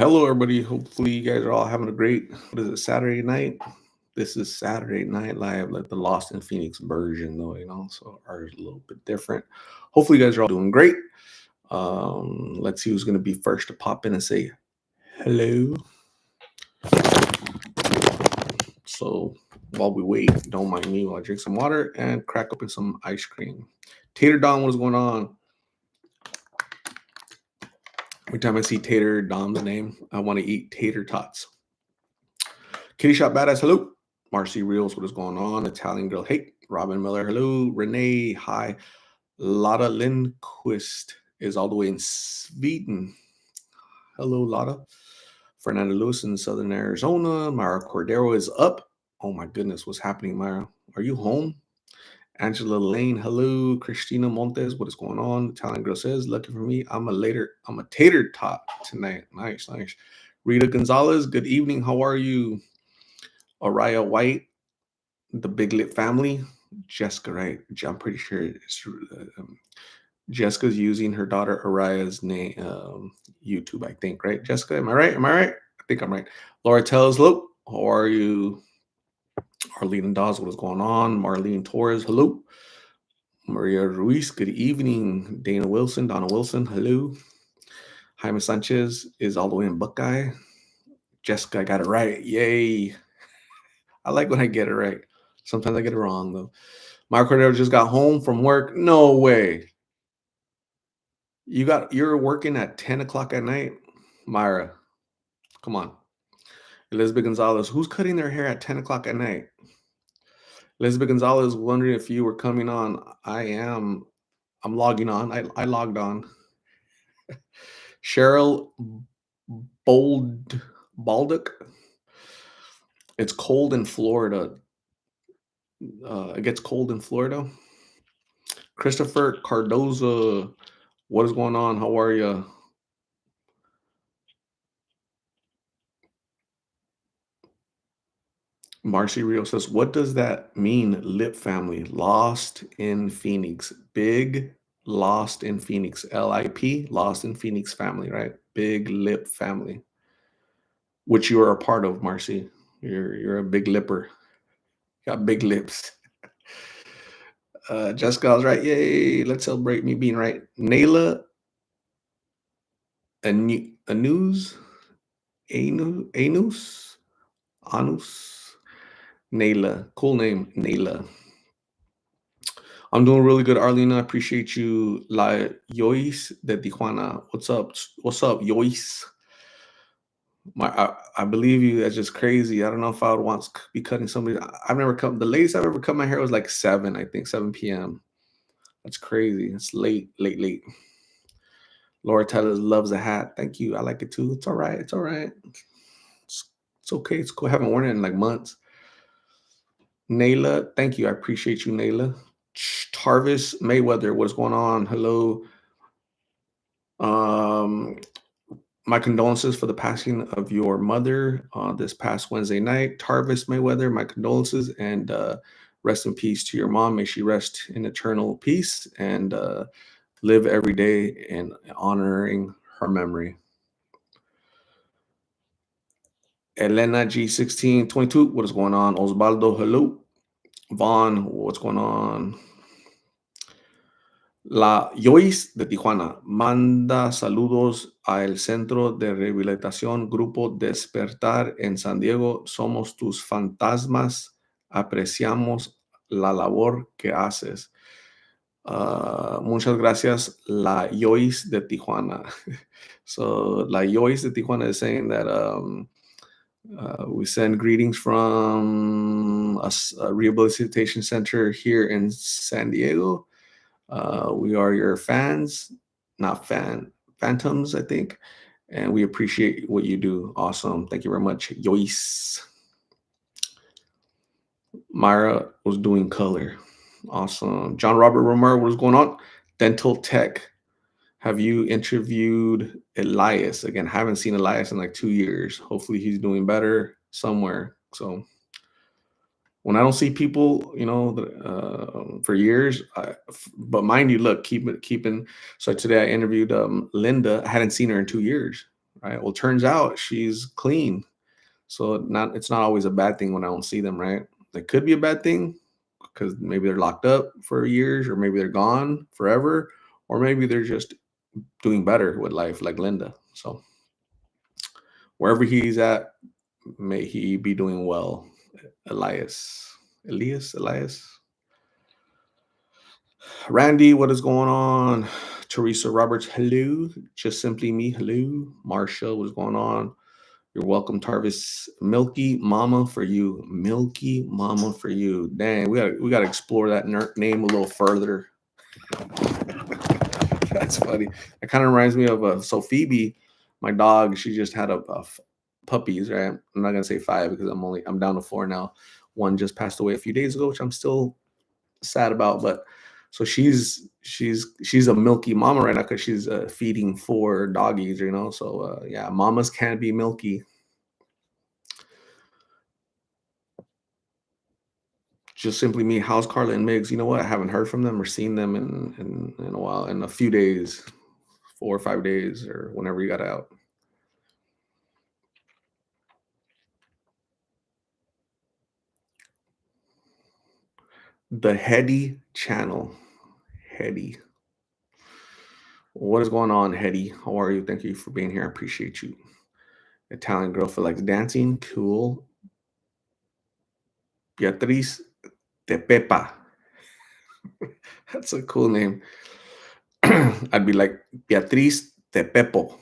Hello, everybody. Hopefully, you guys are all having a great, what is it, Saturday night? This is Saturday Night Live, like the Lost in Phoenix version, though, so ours is a little bit different. Hopefully, you guys are all doing great. Let's see who's going to be first to pop in and say hello. So, while we wait, don't mind me while I drink some water and crack open some ice cream. Tater Don, what is going on? Every time I see Tater Dom's name, I want to eat tater tots. Kitty Shop Badass, hello. Marcy Reels, what is going on? Italian Girl, hey. Robin Miller, hello. Renee, hi. Lotta Lindquist is all the way in Sweden. Hello, Lotta. Fernanda Lewis in Southern Arizona. Myra Cordero is up. Oh my goodness, what's happening, Myra? Are you home? Angela Lane, hello. Christina Montes, what is going on? Italian Girl says, lucky for me, I'm a tater tot tonight. Nice, nice. Rita Gonzalez, good evening. How are you? Araya White, the Big Lip family. Jessica, right? I'm pretty sure it's Jessica's using her daughter Araya's name, YouTube, I think, right? Jessica, am I right? Am I right? I think I'm right. Laura tells, hello. How are you? Arlene Dawes, what is going on? Marlene Torres, hello. Maria Ruiz, good evening. Dana Wilson, Donna Wilson, hello. Jaime Sanchez is all the way in Buckeye. Jessica, I got it right. Yay. I like when I get it right. Sometimes I get it wrong, though. Mark Cordero just got home from work. No way. You're working at 10 o'clock at night? Myra, come on. Elizabeth Gonzalez, who's cutting their hair at 10 o'clock at night? Elizabeth Gonzalez wondering if you were coming on. I'm logging on. I logged on. Cheryl Baldock. It's cold in Florida. It gets cold in Florida. Christopher Cardoza, what is going on? How are you? Marcy Rio says, what does that mean, Lip family? Lost in Phoenix. Big Lost in Phoenix. LIP, Lost in Phoenix family, right? Big Lip family, which you are a part of, Marcy. You're a big lipper. Got big lips. Jessica was right. Yay. Let's celebrate me being right. Nayla Anus. Anus. Nayla. Cool name, Nayla. I'm doing really good, Arlena. I appreciate you. La Yois de Tijuana. What's up? What's up, Yois? I believe you. That's just crazy. I don't know if I would want to be cutting somebody. I've never cut. The latest I've ever cut my hair was like 7, I think, 7 p.m. That's crazy. It's late, late, late. Laura Taylor loves a hat. Thank you. I like it too. It's all right. It's all right. It's okay. It's cool. I haven't worn it in like months. Nayla, thank you. I appreciate you, Nayla. Tarvis Mayweather, what's going on? Hello. My condolences for the passing of your mother this past Wednesday night. Tarvis Mayweather, my condolences, and rest in peace to your mom. May she rest in eternal peace and live every day in honoring her memory. Elena G1622, what is going on? Osvaldo, hello. Vaughn, what's going on? La Joyce de Tijuana manda saludos al Centro de Rehabilitación Grupo Despertar en San Diego. Somos tus fantasmas. Apreciamos la labor que haces. Muchas gracias, La Joyce de Tijuana. So, La Joyce de Tijuana is saying that we send greetings from a rehabilitation center here in San Diego. We are your fans, not phantoms, I think. And we appreciate what you do. Awesome. Thank you very much. Yois. Myra was doing color. Awesome. John Robert Romero, what is going on? Dental Tech. Have you interviewed Elias? Again, haven't seen Elias in like 2 years. Hopefully he's doing better somewhere. So when I don't see people, for years, but mind you, look, keeping. So today I interviewed Linda. I hadn't seen her in 2 years, right? Well, turns out she's clean. So it's not always a bad thing when I don't see them, right? It could be a bad thing because maybe they're locked up for years, or maybe they're gone forever, or maybe they're just doing better with life, like Linda. So wherever he's at, may he be doing well. Elias. Randy, what is going on? Teresa Roberts, hello. Just simply me, hello. Marsha, what is going on? You're welcome, Tarvis. Milky Mama for you. Milky Mama for you. Dang, we gotta explore that name a little further. That's funny. It kind of reminds me of so Phoebe, my dog. She just had puppies, right? I'm not gonna say 5 because I'm down to 4 now. One just passed away a few days ago, which I'm still sad about. But so she's a milky mama right now because she's feeding 4 doggies, you know. So yeah, mamas can be milky. Just simply me. How's Carla and Migs? You know what? I haven't heard from them or seen them in a while, in a few days, 4 or 5 days, or whenever you got out. The Heady channel. Heady. What is going on, Heady? How are you? Thank you for being here. I appreciate you. Italian girl for likes dancing. Cool. Beatriz de Pepa. That's a cool name. I'd be like, Beatriz te pepo.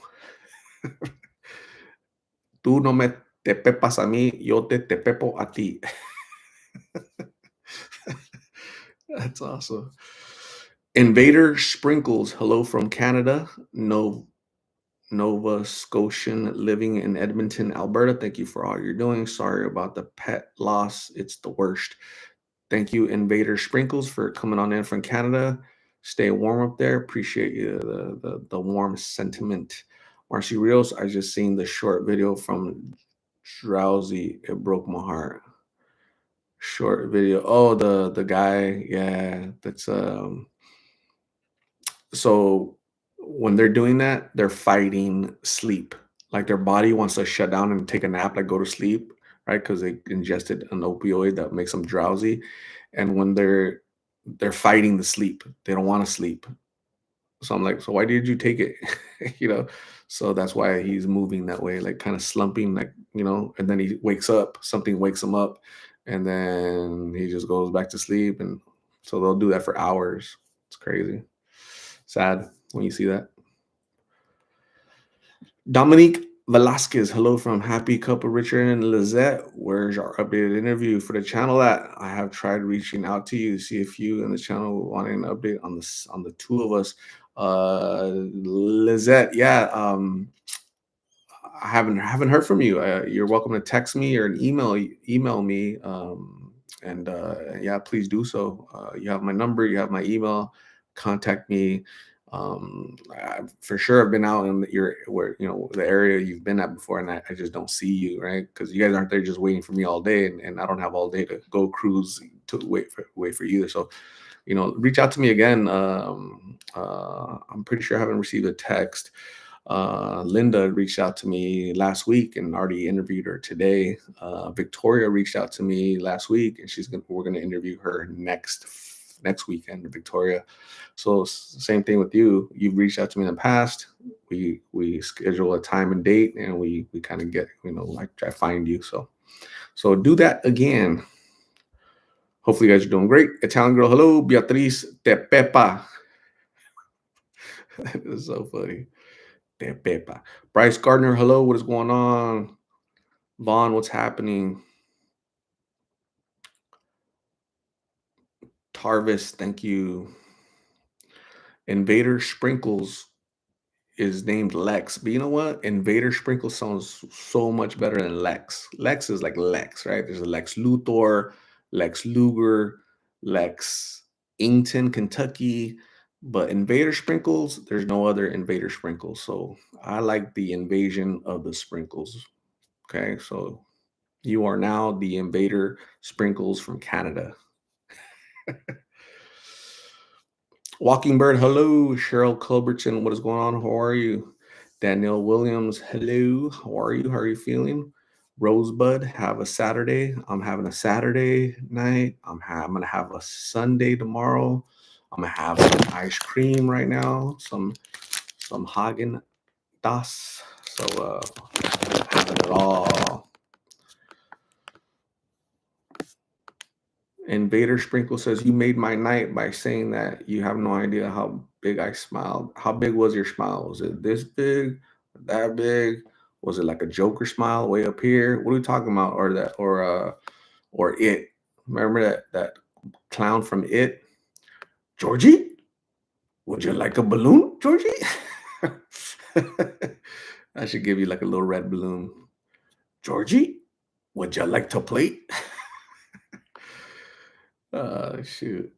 Tú no me te pepas a mí, yo te pepo a ti. That's awesome. Invader Sprinkles, hello from Canada. Nova Scotian living in Edmonton, Alberta. Thank you for all you're doing. Sorry about the pet loss. It's the worst. Thank you, Invader Sprinkles, for coming on in from Canada. Stay warm up there. Appreciate you the warm sentiment. Marcy Rios, I just seen the short video from Drowsy. It broke my heart. Short video. Oh, the guy, yeah, that's so when they're doing that, they're fighting sleep. Like their body wants to shut down and take a nap, like go to sleep, right? Because they ingested an opioid that makes them drowsy. And when they're fighting the sleep, they don't want to sleep. So I'm like, so why did you take it? you know? So that's why he's moving that way, like kind of slumping, like, you know, and then he wakes up, something wakes him up, and then he just goes back to sleep. And so they'll do that for hours. It's crazy. Sad when you see that. Dominique Velasquez, hello from Happy Couple Richard and Lizette. Where's our updated interview for the channel at? I have tried reaching out to you to see if you and the channel wanted an update on the 2 of us. Lizette, yeah, I haven't heard from you. You're welcome to text me or email me. And yeah, please do so. You have my number, you have my email. Contact me. For sure, I've been out in where the area you've been at before, and I just don't see you, right? Because you guys aren't there just waiting for me all day, and I don't have all day to go cruise to wait for you. So, reach out to me again. I'm pretty sure I haven't received a text. Linda reached out to me last week and already interviewed her today. Victoria reached out to me last week, and we're gonna interview her next weekend, Victoria. So same thing with you. You've reached out to me in the past. We schedule a time and date, and we kind of get, like, I find you. So do that again. Hopefully you guys are doing great. Italian girl, hello. Beatriz de Pepa. That is so funny. De Pepa. Bryce Gardner, hello. What is going on? Vaughn, what's happening? Tarvis, thank you. Invader Sprinkles is named Lex, but you know what? Invader Sprinkles sounds so much better than Lex. Lex is like Lex, right? There's a Lex Luthor, Lex Luger, Lex Ington, Kentucky, but Invader Sprinkles, there's no other Invader Sprinkles. So I like the invasion of the sprinkles. Okay, so you are now the Invader Sprinkles from Canada. Walking Bird, hello. Cheryl Culbertson, what is going on? How are you? Danielle Williams, hello. How are you? How are you feeling? Rosebud, have a Saturday. I'm having a Saturday night. I'm gonna have a Sunday tomorrow. I'm gonna have some ice cream right now. Some Hagen Das. So having it all. Invader Sprinkle says, you made my night by saying that you have no idea how big I smiled. How big was your smile? Was it this big? That big? Was it like a Joker smile way up here? What are we talking about? Or it? Remember that clown from It? Georgie? Would you like a balloon, Georgie? I should give you like a little red balloon. Georgie, would you like to play? Shoot.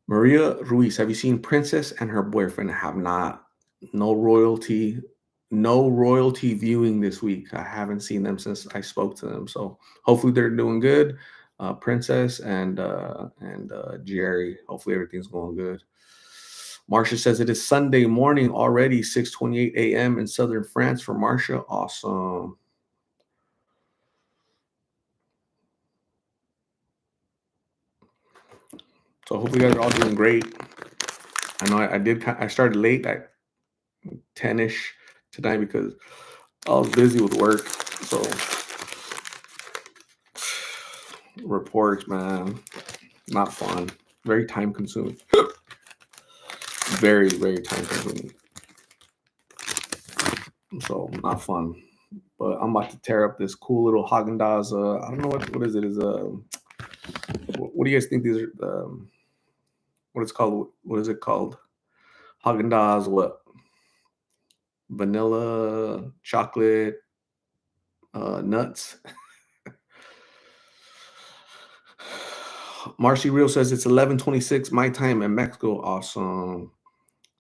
Maria Ruiz, have you seen Princess and her boyfriend? Have not. No royalty, no royalty viewing this week. I haven't seen them since I spoke to them. So hopefully they're doing good. Princess and Jerry. Hopefully everything's going good. Marcia says it is Sunday morning already, 6:28 a.m. in southern France for Marcia. Awesome. So hopefully you guys are all doing great. I know I started late at 10-ish tonight because I was busy with work. So reports, man, not fun. Very time consuming. Very, very time consuming. So not fun. But I'm about to tear up this cool little Haagen-Dazs. I don't know what is it. What do you guys think these are? What it's called? What is it called? Haagen-Dazs. What? Vanilla, chocolate, nuts. Marcy Real says it's 11:26 my time in Mexico. Awesome.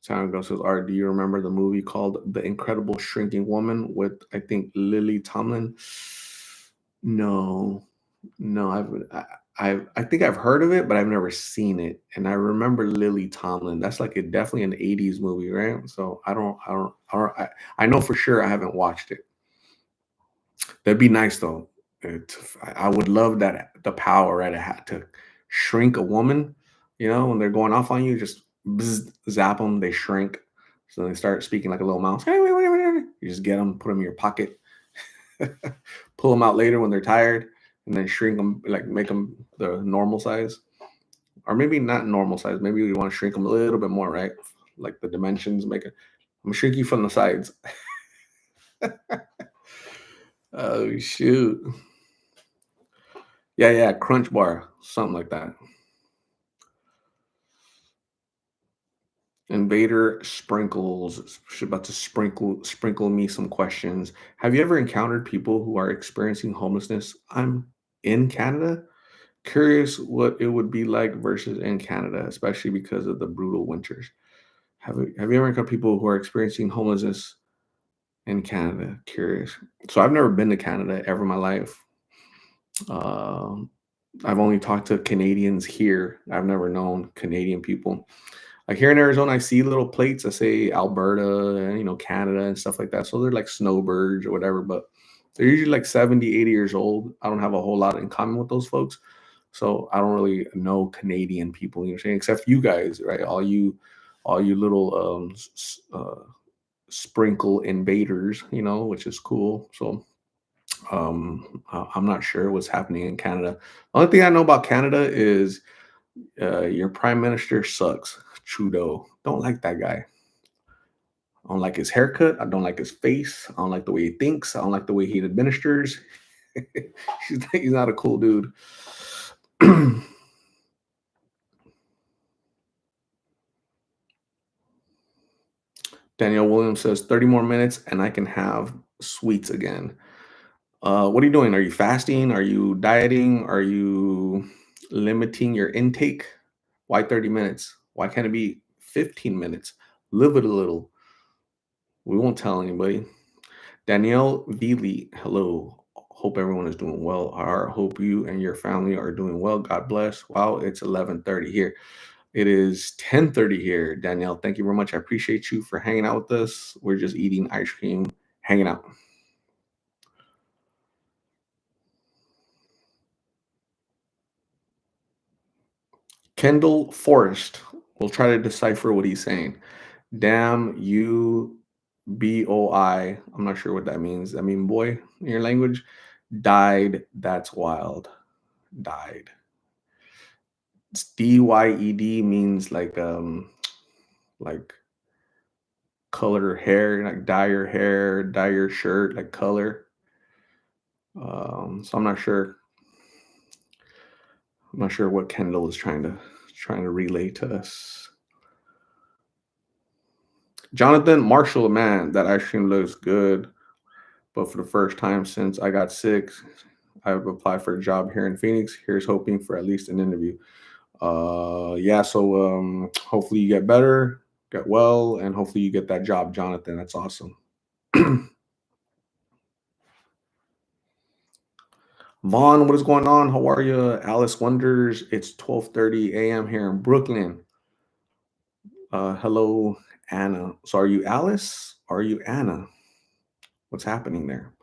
Time ago says, Art, do you remember the movie called The Incredible Shrinking Woman with, I think, Lily Tomlin? No, I think I've heard of it, but I've never seen it. And I remember Lily Tomlin. That's like definitely an 80s movie, right? So I know for sure I haven't watched it. That'd be nice though. I would love that, the power, right? I had to shrink a woman, when they're going off on you, just zap them, they shrink. So they start speaking like a little mouse. You just get them, put them in your pocket, pull them out later when they're tired, and then shrink them, like make them the normal size. Or maybe not normal size. Maybe you want to shrink them a little bit more, right? Like the dimensions, I'm gonna shrink you from the sides. Oh, shoot. Yeah, Crunch Bar, something like that. Invader Sprinkles about to sprinkle me some questions. Have you ever encountered people who are experiencing homelessness? I'm in Canada. Curious what it would be like versus in Canada, especially because of the brutal winters. Have you ever encountered people who are experiencing homelessness in Canada? Curious. So I've never been to Canada ever in my life. Um, I've only talked to Canadians here. I've never known Canadian people. Like here in Arizona, I see little plates that say Alberta and Canada and stuff like that. So they're like snowbirds or whatever, but they're usually like 70, 80 years old. I don't have a whole lot in common with those folks. So I don't really know Canadian people, you know what I'm saying, except you guys, right? All you little sprinkle invaders, which is cool. So I'm not sure what's happening in Canada. The only thing I know about Canada is your prime minister sucks. Trudeau. Don't like that guy. I don't like his haircut. I don't like his face. I don't like the way he thinks. I don't like the way he administers. He's not a cool dude. Danielle Williams says 30 more minutes and I can have sweets again. What are you doing? Are you fasting? Are you dieting? Are you limiting your intake? Why 30 minutes? Why can't it be 15 minutes? Live it a little. We won't tell anybody. Danielle Veely, hello. Hope everyone is doing well. I hope you and your family are doing well. God bless. Wow, it's 11:30 here. It is 10:30 here. Danielle, thank you very much. I appreciate you for hanging out with us. We're just eating ice cream, hanging out. Kendall Forrest. We'll try to decipher what he's saying. Damn you, BOI. I'm not sure what that means. I mean, boy, in your language. Died. That's wild. Died. It's DYED means like color hair, like dye your hair, dye your shirt, like color. So I'm not sure. I'm not sure what Kendall is trying to relay to us. Jonathan Marshall, man, that ice cream looks good. But for the first time since I got sick, I've applied for a job here in Phoenix. Here's hoping for at least an interview. Yeah, so hopefully you get better, get well, and hopefully you get that job, Jonathan. That's awesome. Vaughn, what is going on? How are you? Alice wonders. It's 12:30 a.m. here in Brooklyn. Hello, Anna. So are you Alice? Or are you Anna? What's happening there?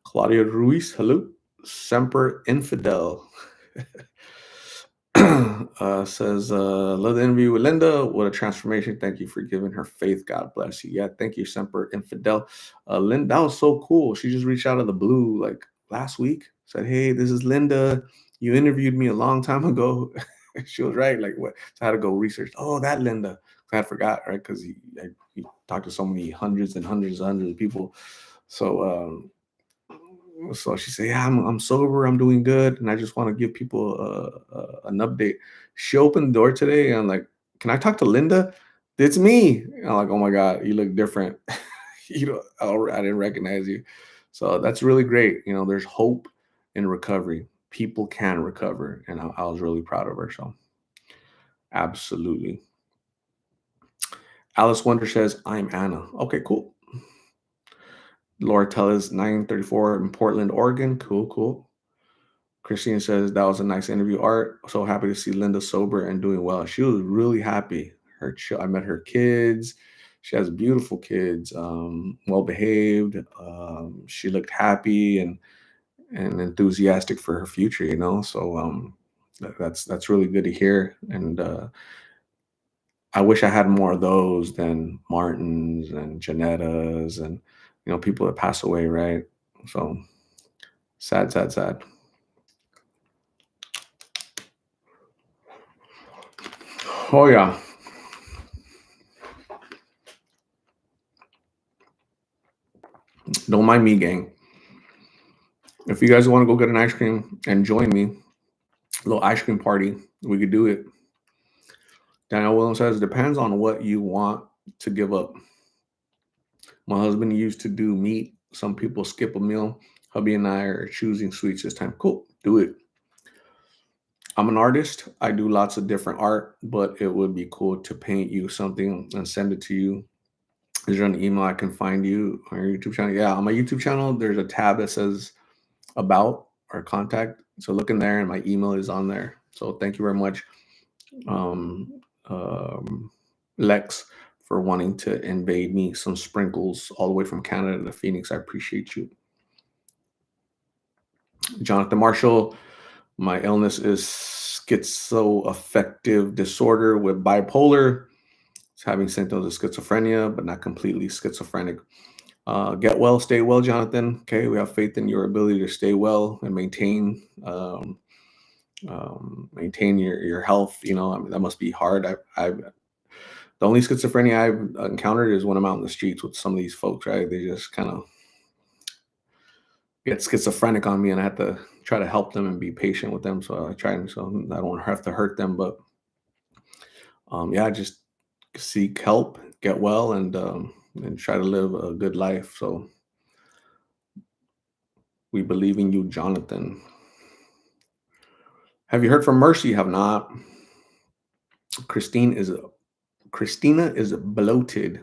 Claudia Ruiz, hello. Semper Infidel. Says, love the interview with Linda. What a transformation. Thank you for giving her faith. God bless you. Yeah, thank you, Semper Infidel. Linda, that was so cool. She just reached out of the blue like last week. Said, hey, this is Linda. You interviewed me a long time ago. She was right. Like, what? So I had to go research. Oh, that Linda. I forgot, right? Because he talked to so many hundreds and hundreds and hundreds of people. So she said, "Yeah, I'm sober. I'm doing good, and I just want to give people an update." She opened the door today, and I'm like, "Can I talk to Linda?" It's me. And I'm like, "Oh my god, you look different." I didn't recognize you. So that's really great. There's hope in recovery. People can recover, and I was really proud of her. So absolutely. Alice Wonder says, "I'm Anna." Okay, cool. Laura Tellis, 934 in Portland, Oregon. Cool, cool. Christine says that was a nice interview. Art, so happy to see Linda sober and doing well. She was really happy. I met her kids. She has beautiful kids, well behaved. She looked happy and enthusiastic for her future. So that's really good to hear. And I wish I had more of those than Martins and Janettas and people that pass away, right? So sad, sad, sad. Oh yeah. Don't mind me, gang. If you guys want to go get an ice cream and join me, a little ice cream party, we could do it. Daniel Williams says, depends on what you want to give up. My husband used to do meat. Some people skip a meal. Hubby and I are choosing sweets this time. Cool. Do it. I'm an artist. I do lots of different art, but it would be cool to paint you something and send it to you. Is there an email I can find you on your YouTube channel? Yeah, on my YouTube channel, there's a tab that says about or contact. So look in there, and my email is on there. So thank you very much, um, Lex, for wanting to invade me some sprinkles all the way from Canada to Phoenix. I appreciate you. Jonathan Marshall, my illness is schizoaffective disorder with bipolar. It's having symptoms of schizophrenia, but not completely schizophrenic. Get well, stay well, Jonathan. Okay, we have faith in your ability to stay well and maintain your health. I mean, that must be hard. The only schizophrenia I've encountered is when I'm out in the streets with some of these folks. Right, they just kind of get schizophrenic on me, and I have to try to help them and be patient with them. So I try, so I don't have to hurt them. But yeah, just seek help, get well, and try to live a good life. So we believe in you, Jonathan. Have you heard from Mercy? Have not. Christina is bloated.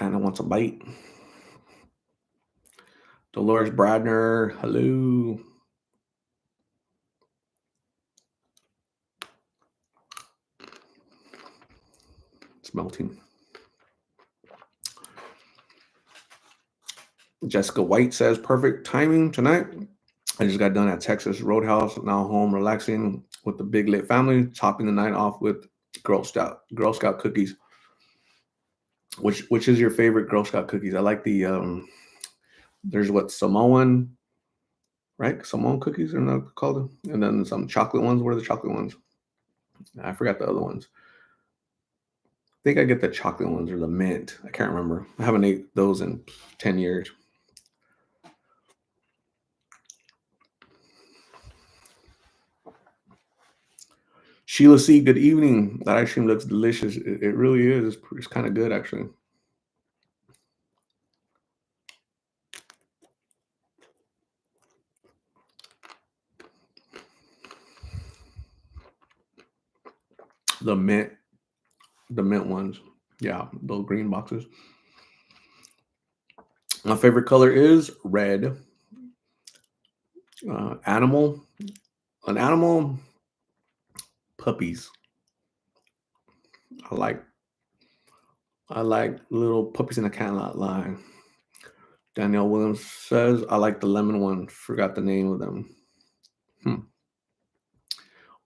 Anna wants a bite. Dolores Bradner, hello. It's melting. Jessica White says, perfect timing tonight. I just got done at Texas Roadhouse, now home relaxing with the Big Lit family, topping the night off with Girl Scout cookies. Which is your favorite Girl Scout cookies? I like the there's what, Samoan, right? Samoan cookies are not called, and then some chocolate ones. What are the chocolate ones? I forgot the other ones. I think I get the chocolate ones or the mint. I can't remember. I haven't ate those in 10 years. Sheila C, good evening. That ice cream looks delicious. It really is. It's kind of good, actually. The mint ones. Yeah, those green boxes. My favorite color is red. Animal. An animal. Puppies. I like little puppies in a Camelot line. Danielle Williams says, I like the lemon one. Forgot the name of them.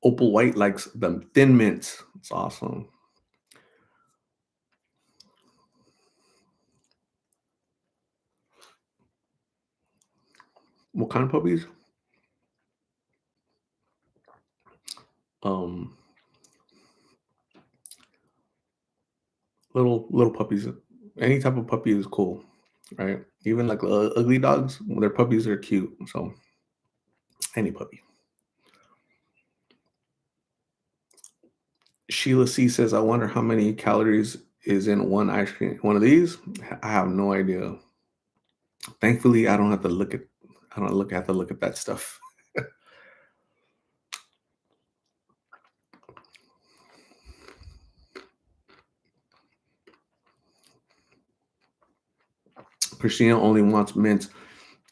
Opal White likes the thin mints. It's awesome. What kind of puppies? Little puppies. Any type of puppy is cool, right? Even like ugly dogs, their puppies are cute. So any puppy. Sheila C says, I wonder how many calories is in one ice cream. One of these? I have no idea. Thankfully, I don't have to look at that stuff. Christina only wants mint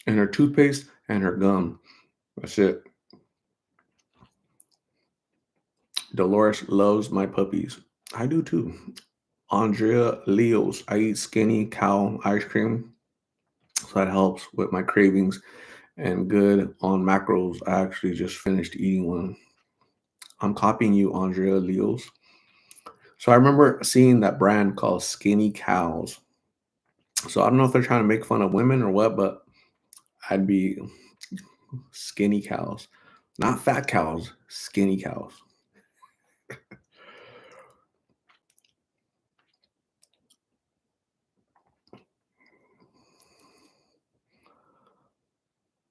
in her toothpaste and her gum. That's it. Dolores loves my puppies. I do too. Andrea Leos. I eat skinny cow ice cream, so that helps with my cravings. And good on macros. I actually just finished eating one. I'm copying you, Andrea Leos. So I remember seeing that brand called Skinny Cows. So I don't know if they're trying to make fun of women or what, but I'd be skinny cows, not fat cows, skinny cows.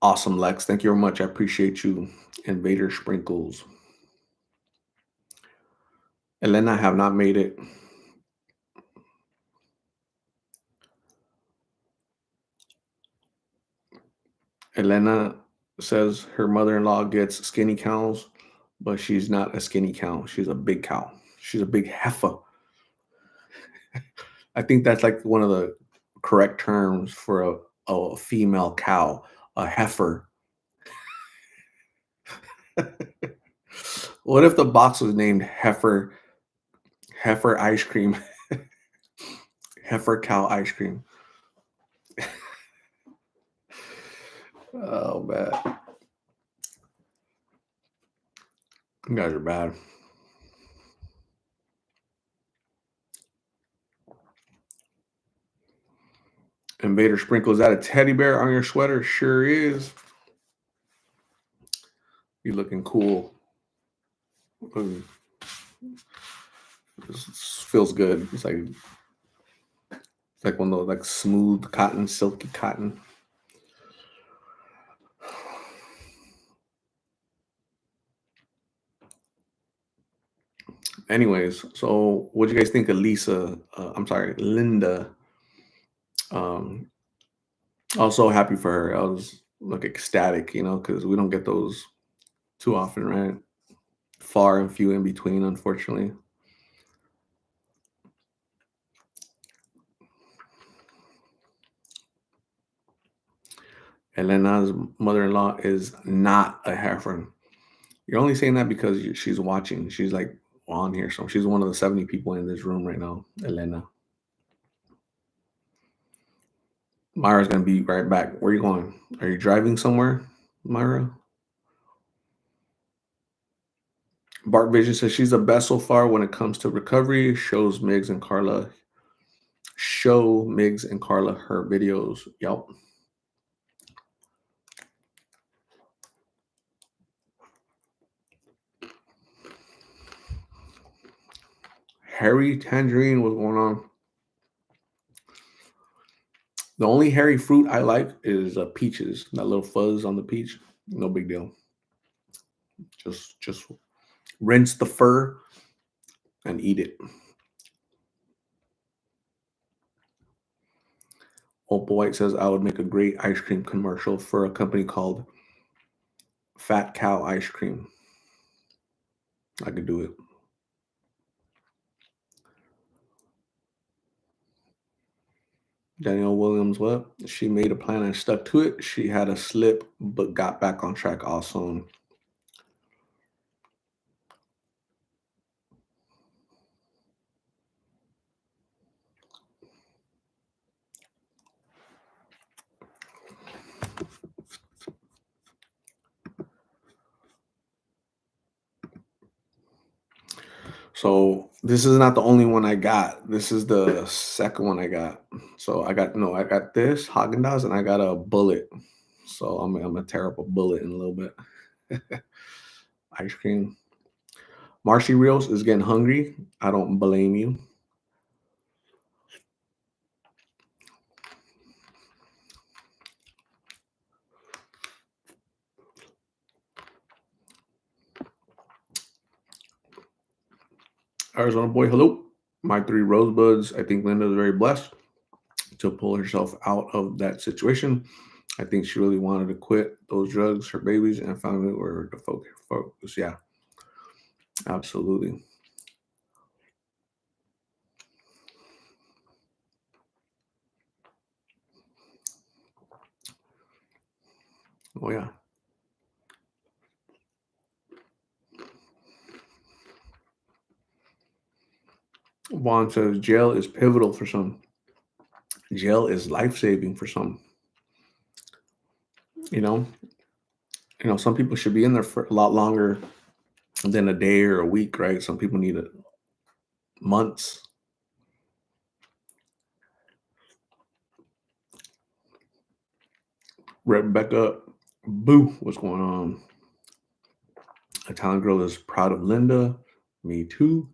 Awesome, Lex. Thank you very much. I appreciate you. Invader Sprinkles. Elena, I have not made it. Elena says her mother-in-law gets skinny cows, but she's not a skinny cow. She's a big cow. She's a big heifer. I think that's like one of the correct terms for a female cow, a heifer. What if the box was named heifer ice cream, heifer cow ice cream? Oh man, you guys are bad. Invader Sprinkle, is that a teddy bear on your sweater? Sure is. You looking cool. This feels good. It's like one of those like smooth cotton, silky cotton. Anyways, so what do you guys think of Lisa? I'm sorry, Linda. Um, Also happy for her. I was like ecstatic, because we don't get those too often, right? Far and few in between, unfortunately. Elena's mother-in-law is not a heifer. You're only saying that because she's watching. She's like on here. So she's one of the 70 people in this room right now, Elena. Myra's gonna be right back. Where are you going? Are you driving somewhere, Myra? Bart Vision says she's the best so far when it comes to recovery. Show Migs and Carla her videos. Yep. Harry Tangerine, what's going on? The only hairy fruit I like is peaches. That little fuzz on the peach, no big deal. Just rinse the fur and eat it. Opal White says I would make a great ice cream commercial for a company called Fat Cow Ice Cream. I could do it. Danielle Williams, what? She made a plan and stuck to it. She had a slip, but got back on track awesome. So this is not the only one I got. This is the second one I got. So I got this Haagen-Dazs and I got a bullet. So I'm a terrible bullet in a little bit. Ice cream. Marcy Rios is getting hungry. I don't blame you. Arizona boy, hello. My three rosebuds. I think Linda is very blessed to pull herself out of that situation. I think she really wanted to quit those drugs, her babies, and family were the focus. Yeah, absolutely. Oh yeah. Vaughn says jail is pivotal for some. Jail is life saving for some. You know, some people should be in there for a lot longer than a day or a week, right? Some people need it months. Rebecca Boo, what's going on? Italian girl is proud of Linda. Me too.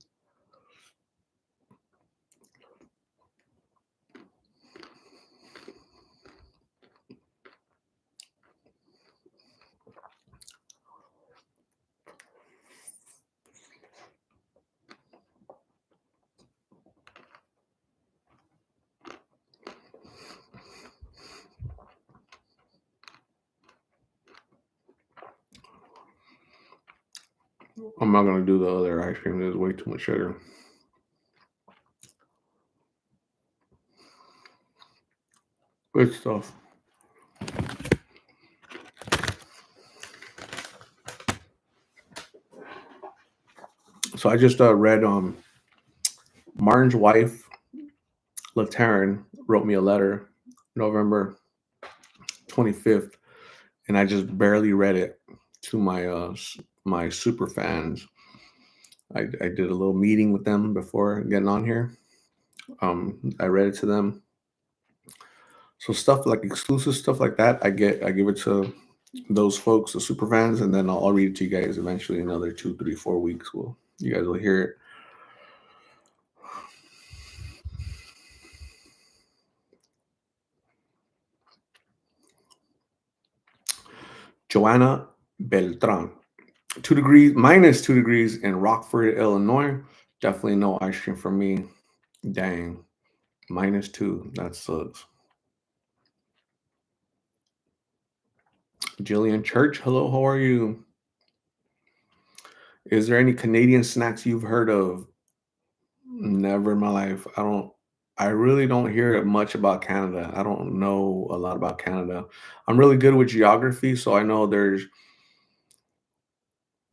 I'm not gonna do the other ice cream. There's way too much sugar. Good stuff. So I just read Martin's wife, LaTaryn, wrote me a letter November 25th, and I just barely read it to my super fans. I did a little meeting with them before getting on here. I read it to them. So stuff like exclusive stuff like that, I give it to those folks, the super fans, and then I'll read it to you guys eventually. Another 2, 3, 4 weeks. You guys will hear it. Joanna Beltran, 2 degrees, -2 degrees in Rockford, Illinois. Definitely no ice cream for me. Dang, -2. That sucks. Jillian Church, hello, how are you? Is there any Canadian snacks you've heard of? Never in my life. I really don't hear much about Canada. I don't know a lot about Canada. I'm really good with geography, so I know there's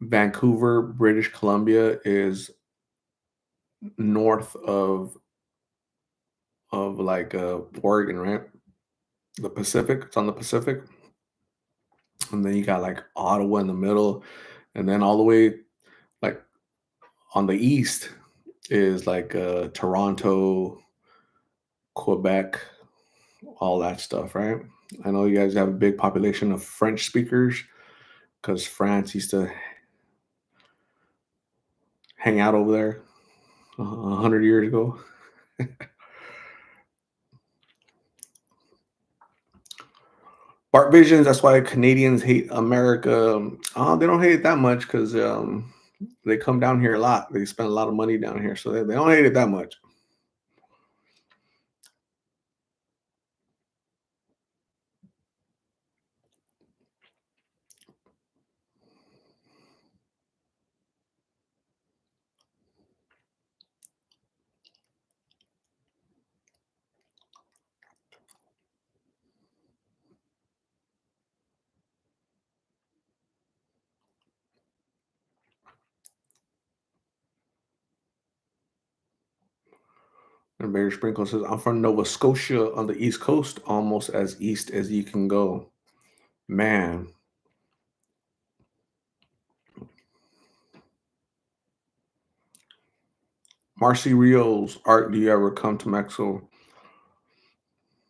Vancouver, British Columbia is north of like Oregon, right? The Pacific. It's on the Pacific, and then you got like Ottawa in the middle, and then all the way like on the east is like Toronto, Quebec, all that stuff, right? I know you guys have a big population of French speakers because France used to hang out over there 100 years ago. Bart Visions, that's why Canadians hate America. They don't hate it that much because they come down here a lot. They spend a lot of money down here, so they don't hate it that much. And Barry Sprinkle says, I'm from Nova Scotia on the East Coast, almost as east as you can go. Man, Marcy Rios, Art, do you ever come to Mexico?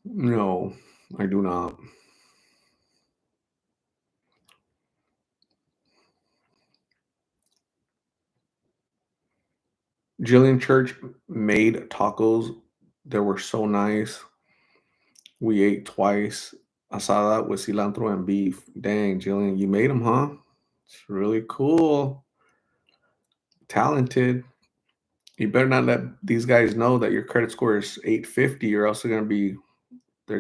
No, I do not. Jillian Church made tacos. They were so nice. We ate twice. Asada with cilantro and beef. Dang, Jillian, you made them, huh? It's really cool. Talented. You better not let these guys know that your credit score is 850, or else they're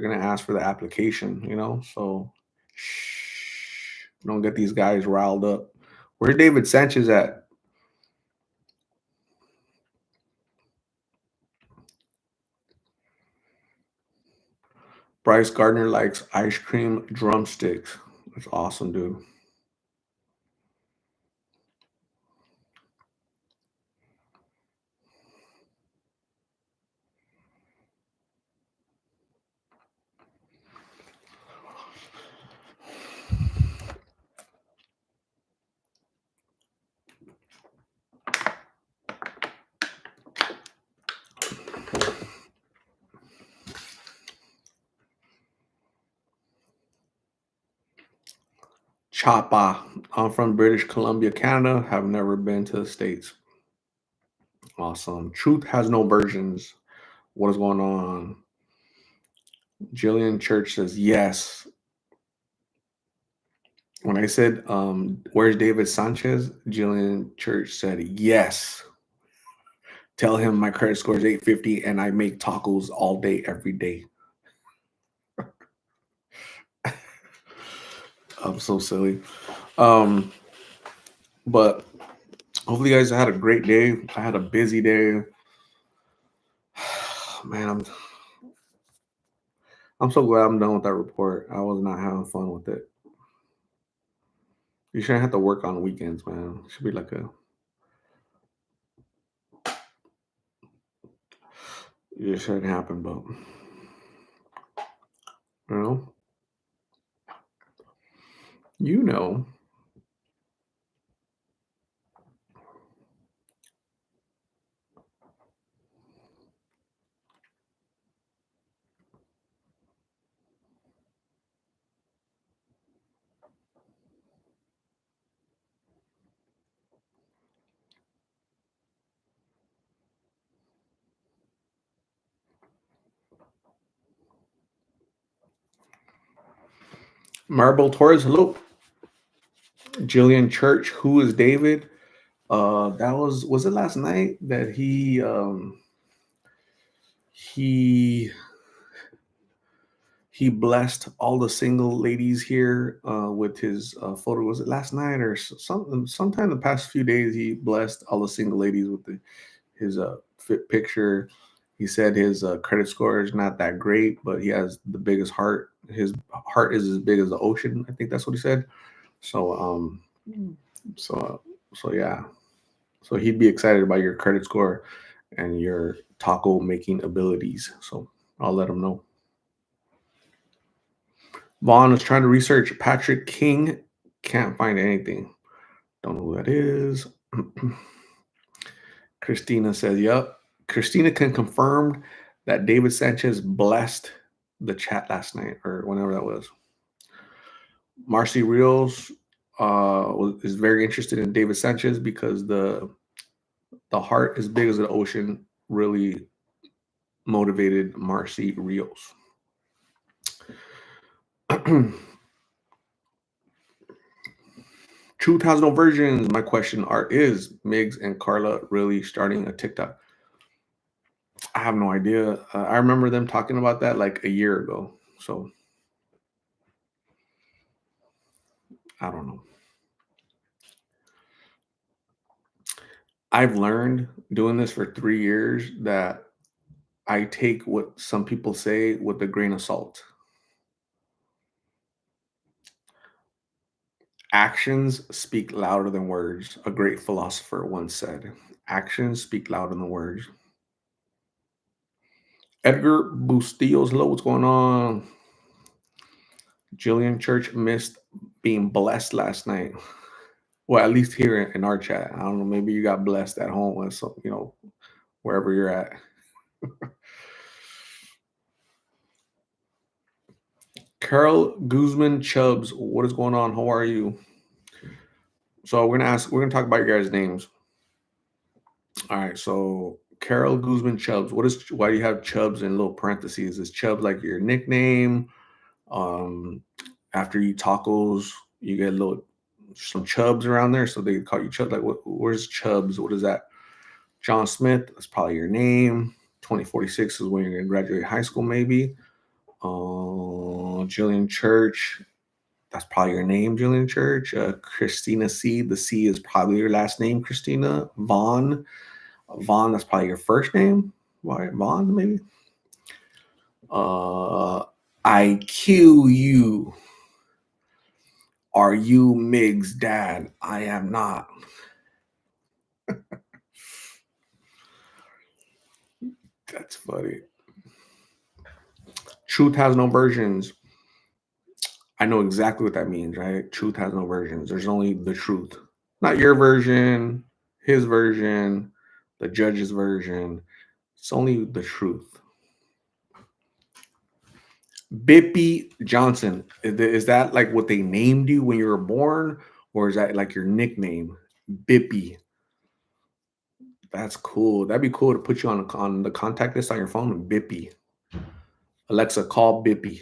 gonna ask for the application, you know? So shh, don't get these guys riled up. Where's David Sanchez at? Bryce Gardner likes ice cream drumsticks. That's awesome, dude. Chapa. I'm from British Columbia, Canada. Have never been to the States. Awesome. Truth has no versions. What is going on? Jillian Church says yes. When I said, where's David Sanchez? Jillian Church said yes. Tell him my credit score is 850 and I make tacos all day, every day. I'm so silly. But hopefully you guys had a great day. I had a busy day. Man, I'm so glad I'm done with that report. I was not having fun with it. You shouldn't have to work on weekends, man. It should be like a it shouldn't happen, but you know, you know. Marble Torres, hello. Jillian Church, who is David? That was it last night that he he blessed all the single ladies here with his photo. Was it last night or sometime the past few days? He blessed all the single ladies with his fit picture. He said his credit score is not that great, but he has the biggest heart. His heart is as big as the ocean. I think that's what he said. So so yeah. So he'd be excited about your credit score. and your taco making abilities. So I'll let them know. Vaughn is trying to research Patrick King. Can't find anything. Don't know who that is. Christina says, yep. Christina can confirm that David Sanchez blessed the chat last night or whenever that was. Marcy Rios is very interested in David Sanchez because the heart as big as the ocean really motivated Marcy Rios. Truth has no versions. My question is Migs and Carla really starting a TikTok? I have no idea. I remember them talking about that like a year ago. So I don't know. I've learned doing this for 3 years that I take what some people say with a grain of salt. Actions speak louder than words, a great philosopher once said. Actions speak louder than words. Edgar Bustillos, hello, what's going on? Jillian Church missed being blessed last night. Well, at least here in our chat. I don't know, maybe you got blessed at home with some, wherever you're at. Carol Guzman Chubbs, what is going on? How are you? So we're gonna talk about your guys' names. All right, so Carol Guzman Chubbs. Why do you have Chubbs in little parentheses? Is Chubbs like your nickname? After you eat tacos, you get some Chubbs around there, so they call you Chubbs. Like, where's Chubbs? What is that? John Smith, that's probably your name. 2046 is when you're gonna graduate high school, maybe. Jillian Church, that's probably your name, Jillian Church. Christina C, the C is probably your last name, Christina. Vaughn, that's probably your first name. Why Vaughn, maybe? IQ. Are you Mig's dad? I am not. That's funny. Truth has no versions. I know exactly what that means, right? Truth has no versions. There's only the truth. Not your version, his version, the judge's version. It's only the truth. Bippy Johnson. Is that like what they named you when you were born? Or is that like your nickname? Bippy. That's cool. That'd be cool to put you on the contact list on your phone. Bippy. Alexa, call Bippy.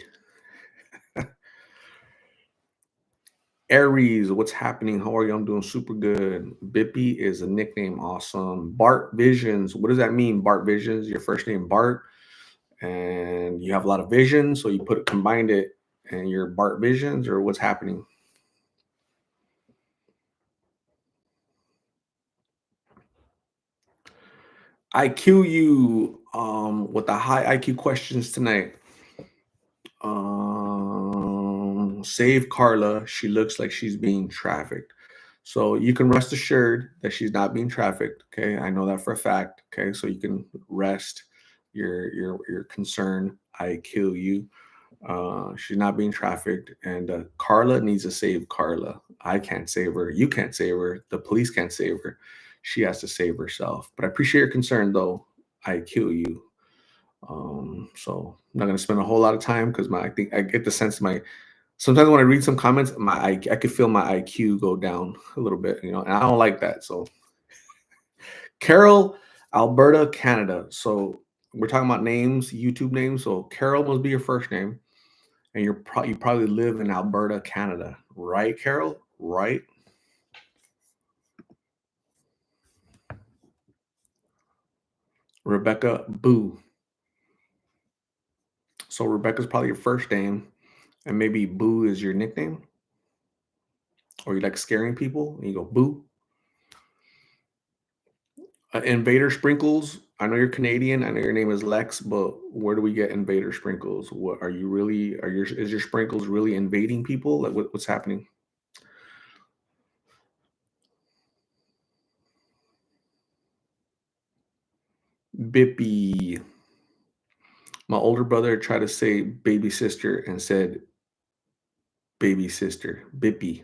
Aries, what's happening? How are you? I'm doing super good. Bippy is a nickname. Awesome. Bart Visions. What does that mean? Bart Visions. Your first name Bart, and you have a lot of vision, so you combined it, and you're Bart Visions, or what's happening? IQ you with the high IQ questions tonight. Save Carla. She looks like she's being trafficked. So you can rest assured that she's not being trafficked. Okay, I know that for a fact. Okay, so you can rest your concern. I kill you. She's not being trafficked, and Carla needs to save Carla. I can't save her. You can't save her. The police can't save her. She has to save herself. But I appreciate your concern, though. I kill you. So I'm not gonna spend a whole lot of time because I think I get the sense sometimes when I read some comments, I could feel my IQ go down a little bit, and I don't like that. So Carol, Alberta, Canada. So we're talking about names, YouTube names. So Carol must be your first name, and you probably live in Alberta, Canada, right, Carol? Right. Rebecca Boo. So Rebecca's probably your first name, and maybe Boo is your nickname, or you like scaring people, and you go Boo. Invader Sprinkles. I know you're Canadian. I know your name is Lex, but where do we get Invader Sprinkles? What are you really? Is your sprinkles really invading people? Like what's happening? Bippy. My older brother tried to say baby sister and said baby sister. Bippy.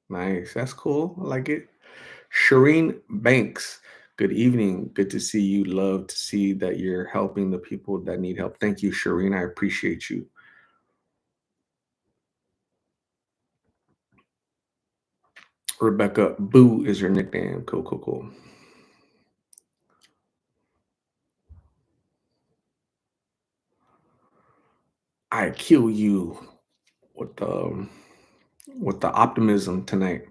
Nice. That's cool. I like it. Shireen Banks. Good evening. Good to see you. Love to see that you're helping the people that need help. Thank you, Shireen. I appreciate you. Rebecca Boo is your nickname. Cool, cool, cool. I kill you with the optimism tonight.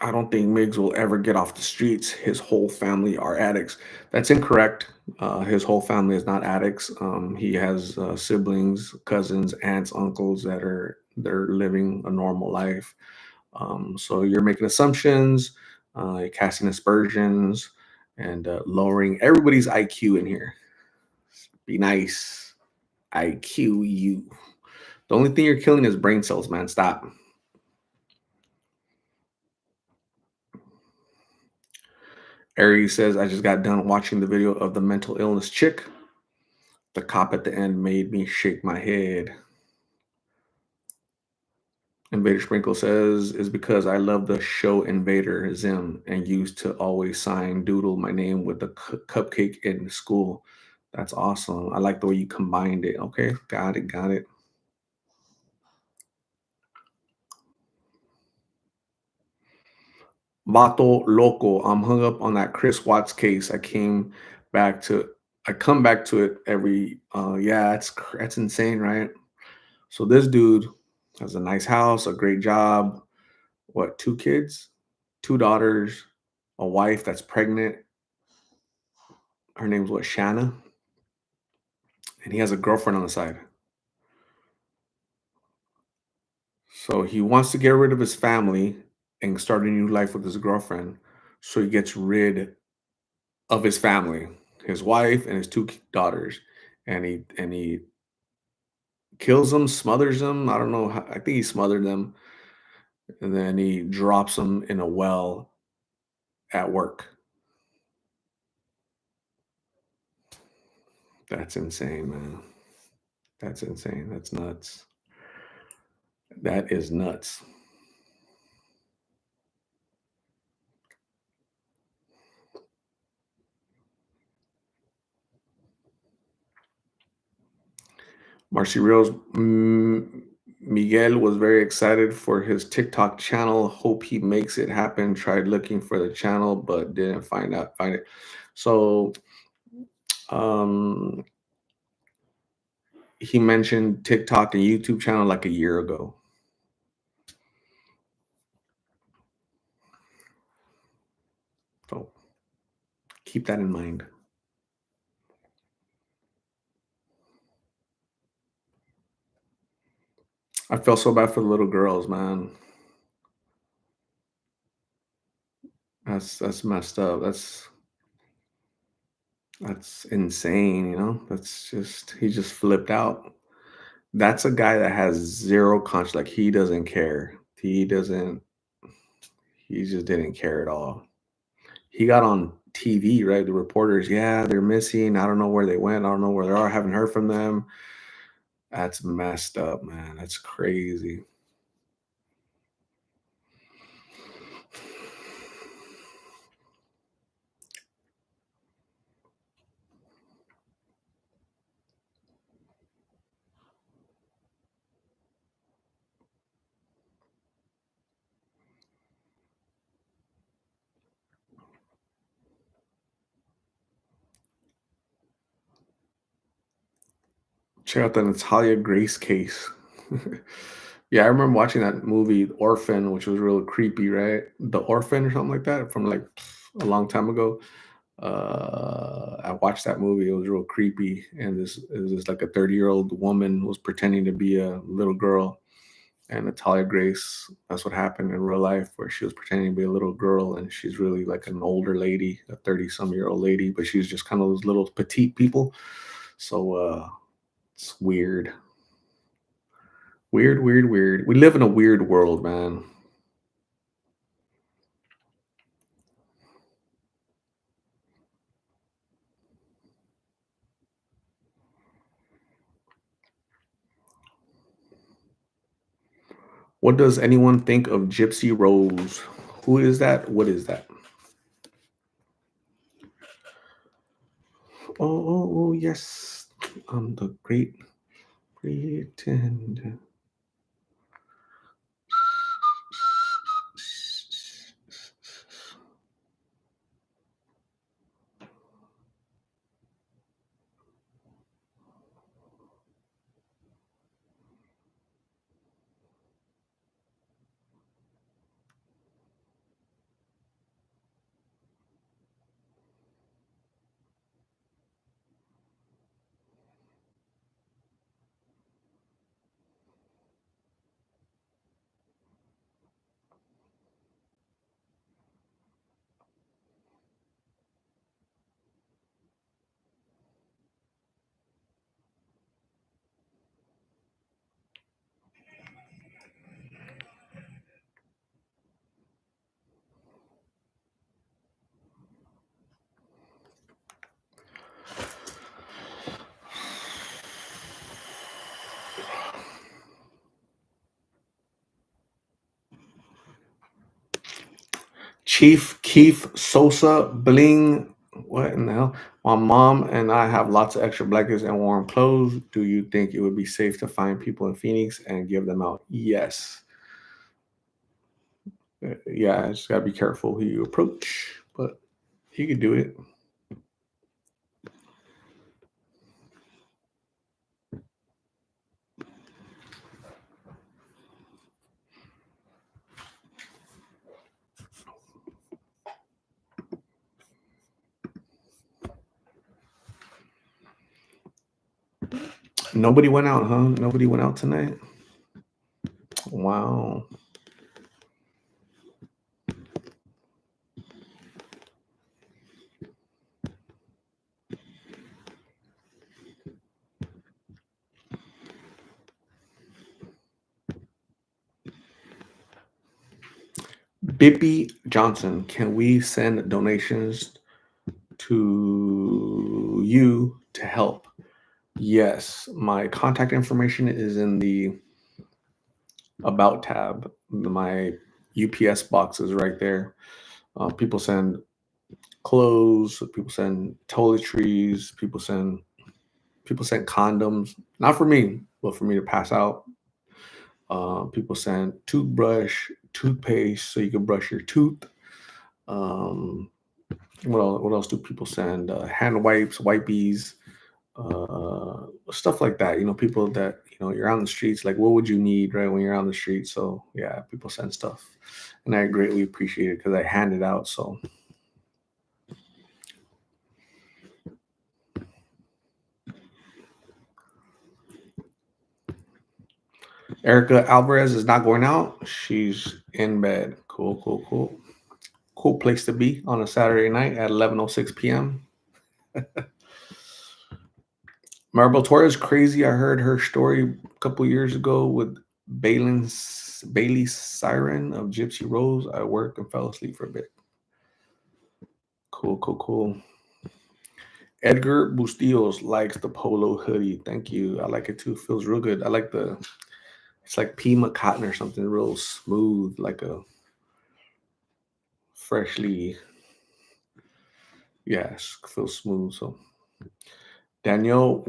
I don't think Miggs will ever get off the streets. His whole family are addicts. That's incorrect. His whole family is not addicts. He has siblings, cousins, aunts, uncles they're living a normal life. So you're making assumptions, you're casting aspersions, and lowering everybody's IQ in here. Be nice. IQ you. The only thing you're killing is brain cells, man. Stop. Aries says, I just got done watching the video of the mental illness chick. The cop at the end made me shake my head. Invader Sprinkle says, is because I love the show Invader Zim and used to always sign doodle my name with the cupcake in school. That's awesome. I like the way you combined it. Okay, got it, got it. Vato Loco. I'm hung up on that Chris Watts case. Back to I come back to it every yeah, that's insane, right? So this dude has a nice house, a great job, what, two kids, two daughters, a wife that's pregnant. Her name's what, Shanna? And he has a girlfriend on the side. So he wants to get rid of his family and start a new life with his girlfriend. So he gets rid of his family, his wife and his two daughters. And he kills them, smothers them. I don't know. I think he smothered them. And then he drops them in a well at work. That's insane, man. That's insane. That's nuts. That is nuts. Marcy Rios, Miguel was very excited for his TikTok channel. Hope he makes it happen. Tried looking for the channel, but didn't find it. So um, he mentioned TikTok and YouTube channel like a year ago. So keep that in mind. I feel so bad for the little girls, man. That's messed up. That's insane, you know? That's just he just flipped out. That's a guy that has zero conscience. Like he doesn't care. He just didn't care at all. He got on TV, right? The reporters, yeah, they're missing. I don't know where they went. I don't know where they are. I haven't heard from them. That's messed up, man. That's crazy. Check out the Natalia Grace case. Yeah, I remember watching that movie Orphan, which was real creepy, right? The Orphan or something like that from like a long time ago. I watched that movie. It was real creepy, and this it was just like a 30-year-old woman was pretending to be a little girl, and Natalia Grace. That's what happened in real life, where she was pretending to be a little girl, and she's really like an older lady, a 30-some-year-old lady, but she's just kind of those little petite people. So it's weird, weird, weird, weird. We live in a weird world, man. What does anyone think of Gypsy Rose? Who is that? What is that? Oh, yes. I'm the great pretender. Chief Keith Sosa Bling. What in the hell? My mom and I have lots of extra blankets and warm clothes. Do you think it would be safe to find people in Phoenix and give them out? Yes. Yeah, just gotta be careful who you approach, but you can do it. Nobody went out, huh? Nobody went out tonight. Wow. Bippy Johnson, can we send donations to you to help? Yes, my contact information is in the About tab. My UPS box is right there. People send clothes. People send toiletries. People send condoms. Not for me, but for me to pass out. People send toothbrush, toothpaste, so you can brush your tooth. Um, what else do people send? Hand wipes, wipies, stuff like that. People that you're on the streets. Like, what would you need right when you're on the street? So yeah, people send stuff, and I greatly appreciate it because I hand it out. So Erica Alvarez is not going out. She's in bed. Cool, cool, cool. Cool place to be on a Saturday night at 11:06 p.m. Maribel Torres, crazy. I heard her story a couple years ago with Bailey Siren of Gypsy Rose. I worked and fell asleep for a bit. Cool, cool, cool. Edgar Bustillos likes the polo hoodie. Thank you. I like it too. Feels real good. It's like Pima cotton or something, real smooth, like a freshly, yes, feels smooth. So Danielle,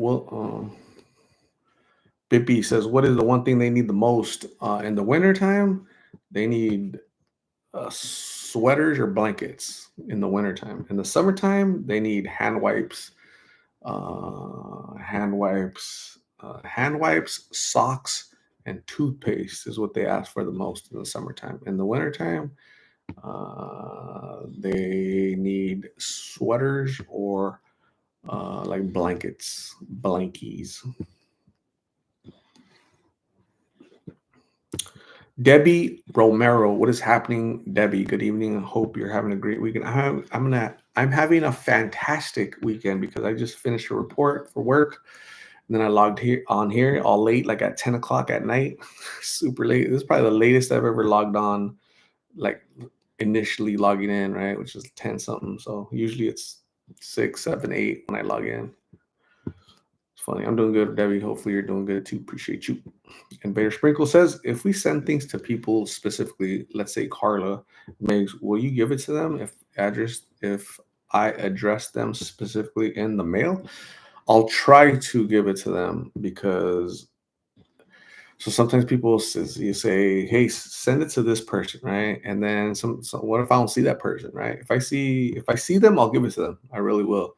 Bippy says, what is the one thing they need the most in the wintertime? They need sweaters or blankets in the wintertime. In the summertime, they need hand wipes, socks, and toothpaste is what they ask for the most in the summertime. In the wintertime, they need sweaters or like blankets, blankies. Debbie Romero, what is happening, Debbie? Good evening. I hope you're having a great weekend. I'm having a fantastic weekend because I just finished a report for work, and then I logged here all late, like at 10 o'clock at night, super late. This is probably the latest I've ever logged on, like initially logging in, right, which is 10 something. So usually it's 6, 7, 8 when I log in. It's funny. I'm doing good, Debbie. Hopefully you're doing good too. Appreciate you. And Bader Sprinkle says, if we send things to people specifically, let's say Carla, Megs, will you give it to them if I address them specifically in the mail? I'll try to give it to them because so sometimes people says you say, "Hey, send it to this person," right? And then what if I don't see that person, right? If I see them, I'll give it to them. I really will.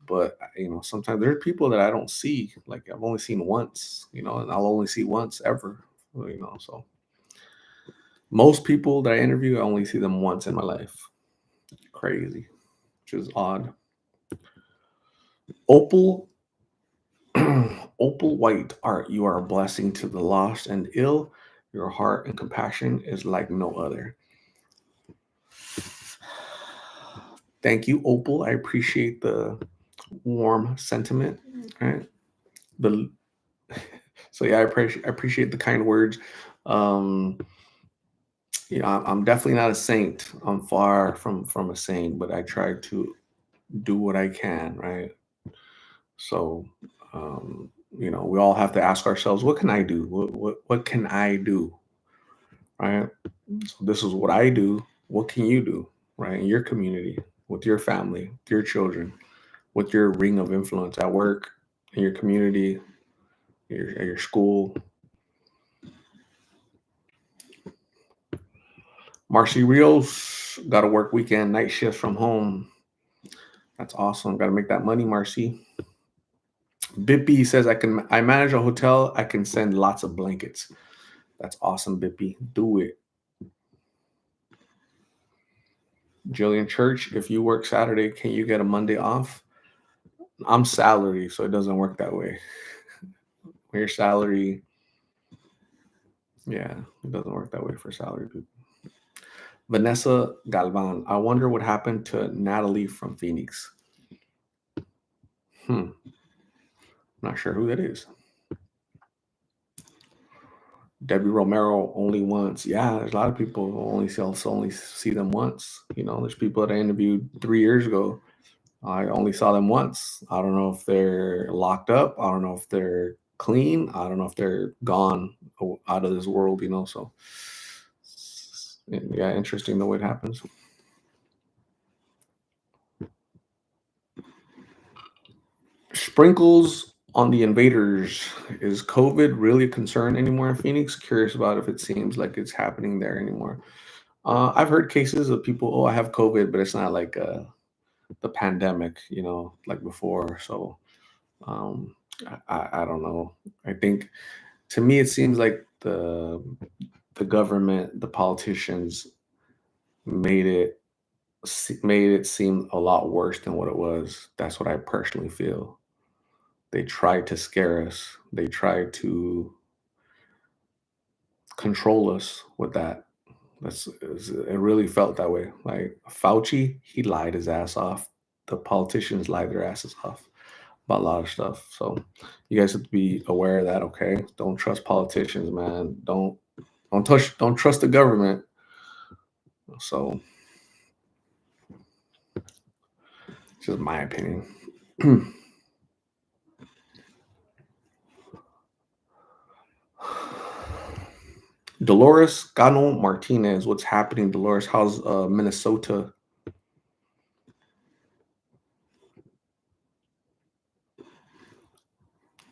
But sometimes there are people that I don't see. Like I've only seen once, and I'll only see once ever. So most people that I interview, I only see them once in my life. Crazy, which is odd. Opal Opal White Art, you are a blessing to the lost and ill. Your heart and compassion is like no other. Thank you, Opal. I appreciate the warm sentiment. Right. The so yeah, I appreciate the kind words. Um, I'm definitely not a saint. I'm far from a saint, but I try to do what I can. Right. So, we all have to ask ourselves, what can I do? What can I do? Right. So this is what I do. What can you do? Right. In your community, with your family, with your children, with your ring of influence at work, in your community, at your school. Marcy Rios got to work weekend, night shifts from home. That's awesome. Got to make that money, Marcy. Bippy says I manage a hotel. I can send lots of blankets. That's awesome, Bippy. Do it. Jillian Church, if you work Saturday, can you get a Monday off? I'm salary, so it doesn't work that way. When your salary, yeah, it doesn't work that way for salary people. Vanessa Galvan, I wonder what happened to Natalie from Phoenix. Not sure who that is. Debbie Romero only once. Yeah, there's a lot of people who only see them once. There's people that I interviewed 3 years ago. I only saw them once. I don't know if they're locked up. I don't know if they're clean. I don't know if they're gone out of this world. So yeah, interesting the way it happens. Sprinkles on the invaders. Is COVID really a concern anymore in Phoenix? Curious about if it seems like it's happening there anymore. I've heard cases of people, oh, I have COVID, but it's not like the pandemic, like before. So um, I don't know. I think to me, it seems like the government, the politicians made it made it seem a lot worse than what it was. That's what I personally feel. They tried to scare us. They tried to control us with that. It really felt that way. Like Fauci, he lied his ass off. The politicians lied their asses off about a lot of stuff. So you guys have to be aware of that. Okay, don't trust politicians, man. Don't trust the government. So, just my opinion. Dolores Gano Martinez, what's happening, Dolores? How's Minnesota?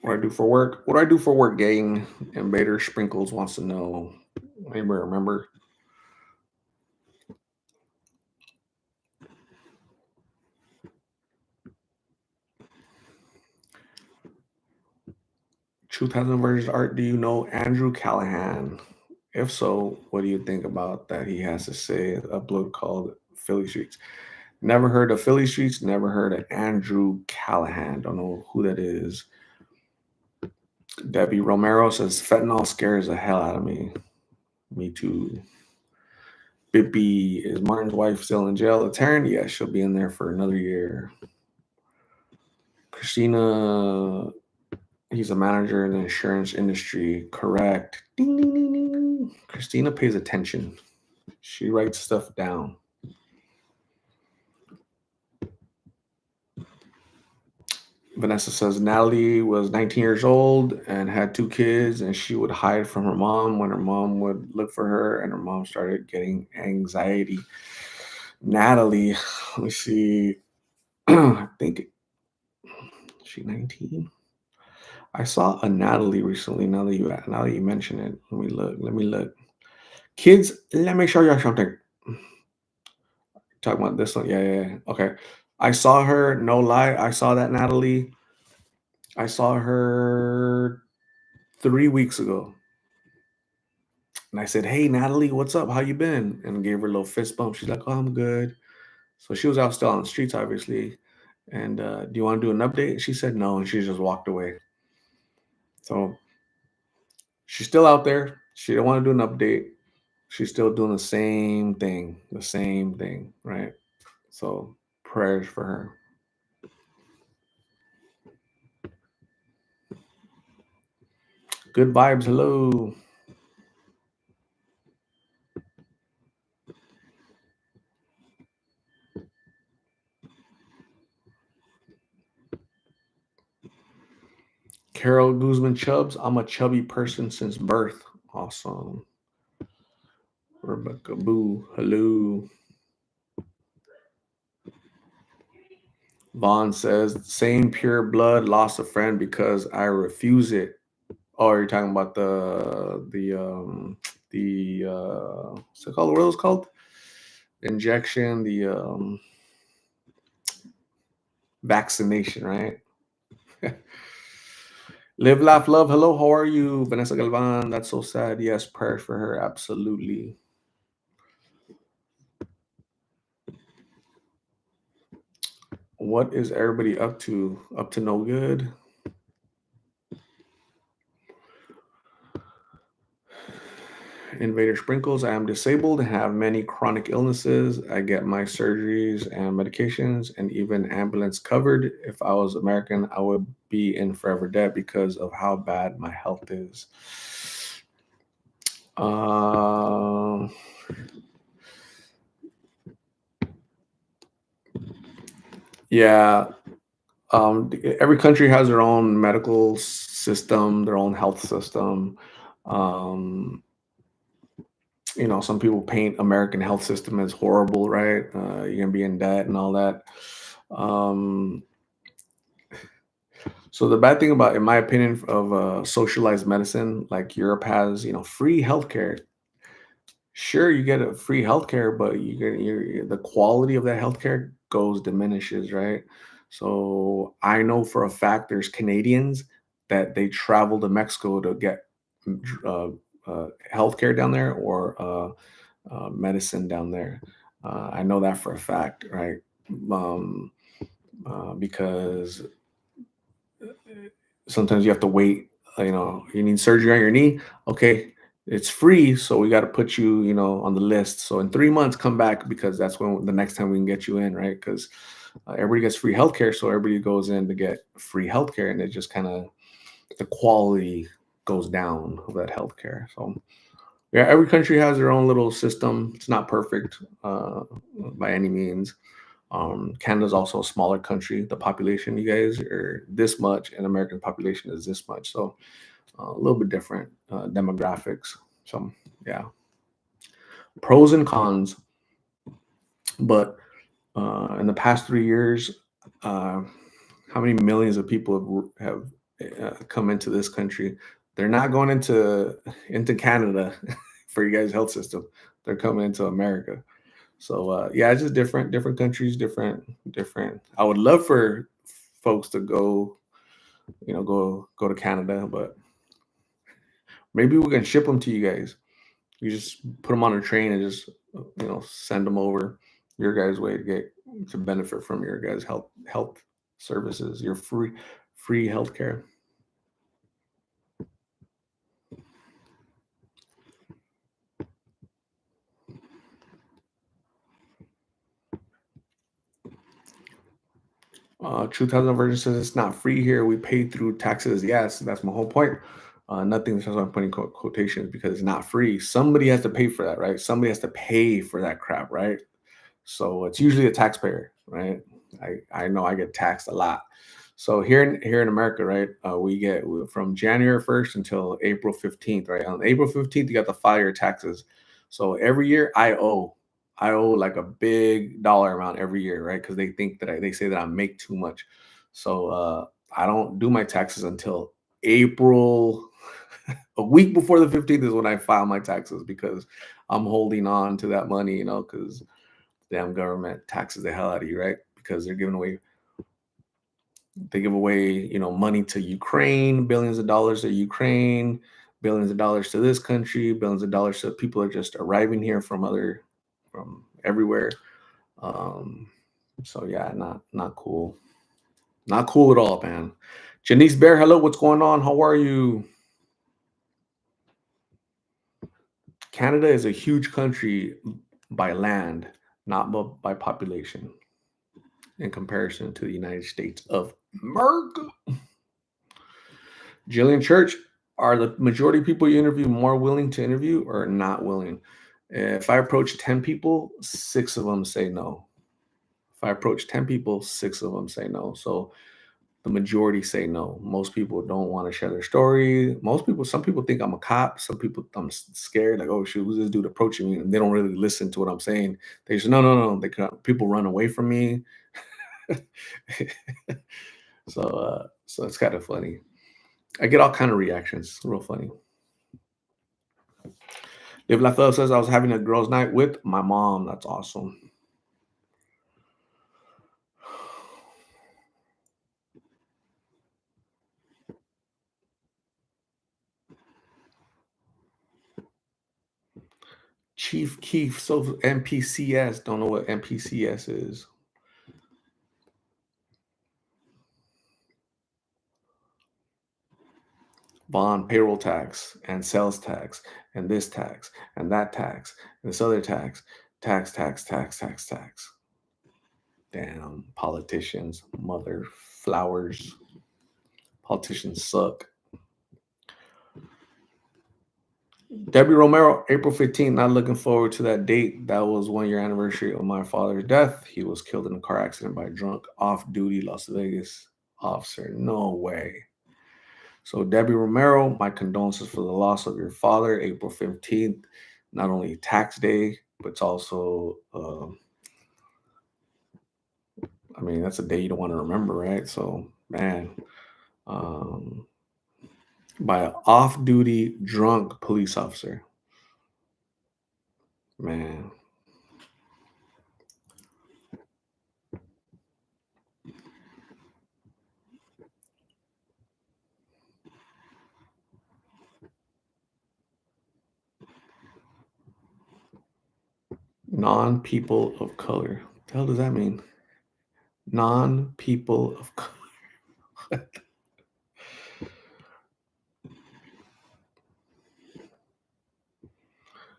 What I do for work? What do I do for work, gang? Invader Sprinkles wants to know. Anybody remember? Truth Hasn't Versus Art. Do you know Andrew Callahan? If so, what do you think about that he has to say? A book called Philly Streets. Never heard of Philly Streets. Never heard of Andrew Callahan. Don't know who that is. Debbie Romero says fentanyl scares the hell out of me. Me too. Bippy, is Martin's wife still in jail? Taryn? Yes, she'll be in there for another year. Christina, he's a manager in the insurance industry. Correct. Ding, ding, ding, ding. Christina pays attention. She writes stuff down. Vanessa says Natalie was 19 years old and had 2 kids, and she would hide from her mom when her mom would look for her, and her mom started getting anxiety. Natalie, let me see. I think she 19. I saw a Natalie recently. Now that you mention it, let me look. Let me look. Kids, let me show you something. Talking about this one, yeah. Okay, I saw her. No lie, I saw that Natalie. I saw her 3 weeks ago, and I said, "Hey, Natalie, what's up? How you been?" And gave her a little fist bump. She's like, "Oh, I'm good." So she was out still on the streets, obviously. And do you want to do an update? She said no, and she just walked away. So she's still out there. She didn't want to do an update. She's still doing the same thing, right? So prayers for her. Good vibes. Hello. Carol Guzman Chubbs. I'm a chubby person since birth. Awesome. Rebecca Boo. Hello. Vaughn says, same pure blood, lost a friend because I refuse it. Oh, you're talking about the what's it called? What was it called? Injection, the vaccination, right? Live, laugh, love. Hello, how are you? Vanessa Galvan. That's so sad. Yes, prayers for her. Absolutely. What is everybody up to? Up to no good? Invader Sprinkles. I am disabled and have many chronic illnesses. I get my surgeries and medications and even ambulance covered. If I was American, I would be in forever debt because of how bad my health is. Um, yeah. Every country has their own medical system, their own health system. Um, some people paint American health system as horrible, right? You're gonna be in debt and all that. Um, so the bad thing about, in my opinion, of socialized medicine, like Europe has, free healthcare. Sure, you get a free healthcare, but the quality of that healthcare diminishes, right? So I know for a fact there's Canadians that they travel to Mexico to get uh, healthcare down there, or medicine down there. I know that for a fact, right? Um, because sometimes you have to wait. You need surgery on your knee. Okay, it's free, so we got to put you, on the list. So in 3 months, come back, because that's when the next time we can get you in, right? Because everybody gets free healthcare, so everybody goes in to get free healthcare, and it just kind of, the quality goes down of that healthcare. So yeah, every country has their own little system. It's not perfect by any means. Canada's also a smaller country. The population, you guys, are this much, and American population is this much. So a little bit different demographics. So yeah, pros and cons. But in the past 3 years, uh, how many millions of people have come into this country? They're not going into Canada for you guys' health system. They're coming into America. So yeah, it's just different countries, different. I would love for folks to go to Canada, but maybe we can ship them to you guys. You just put them on a train and just send them over your guys' way to benefit from your guys' health services, your free healthcare. True Thousand Virgin says it's not free here. We pay through taxes. Yes, that's my whole point. Nothing. That's why I'm putting quotations, because it's not free. Somebody has to pay for that, right? Somebody has to pay for that crap, right? So it's usually a taxpayer, right? I know I get taxed a lot. So here in America, right? From January 1st until April 15th, right? On April 15th, you got the fire taxes. So every year I owe like a big dollar amount every year, right? Because they think that they say that I make too much. So I don't do my taxes until April. A week before the 15th is when I file my taxes because I'm holding on to that money, because damn government taxes the hell out of you, right? Because they give away, money to Ukraine, billions of dollars to Ukraine, billions of dollars to this country, billions of dollars to people are just arriving here from everywhere. Um, so yeah, not cool. Not cool at all, man. Janice Bear, hello, what's going on? How are you? Canada is a huge country by land, not by population, in comparison to the United States of America. Jillian Church, are the majority of people you interview more willing to interview or not willing? If I approach 10 people, six of them say no. If I approach 10 people, six of them say no. So the majority say no. Most people don't want to share their story. Some people think I'm a cop. Some people, I'm scared, like, oh shoot, who's this dude approaching me? And they don't really listen to what I'm saying. They say, no, no, no. People run away from me. So it's kind of funny. I get all kind of reactions. Real funny. Live Lafayette says I was having a girls' night with my mom. That's awesome. Chief Keef, so MPCS. Don't know what MPCS is. Bond, payroll tax, and sales tax, and this tax, and that tax, and this other tax, tax. Damn, politicians, mother flowers. Politicians suck. Debbie Romero, April 15th. Not looking forward to that date. That was 1 year anniversary of my father's death. He was killed in a car accident by a drunk off-duty Las Vegas officer. No way. So Debbie Romero, my condolences for the loss of your father. April 15th, not only tax day, but it's also, I mean, that's a day you don't want to remember, right? So, man, um, by an off-duty drunk police officer, man. Non-people of color. What the hell does that mean? Non-people of color.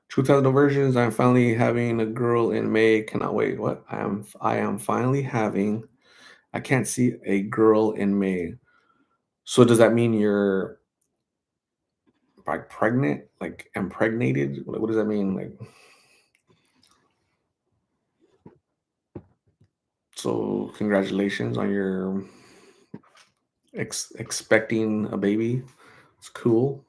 2000 versions. I'm finally having a girl in May. Cannot wait. What? I am finally having. I can't see a girl in May. So does that mean you're like pregnant? Like impregnated? What does that mean? Like, so congratulations on your expecting a baby. It's cool.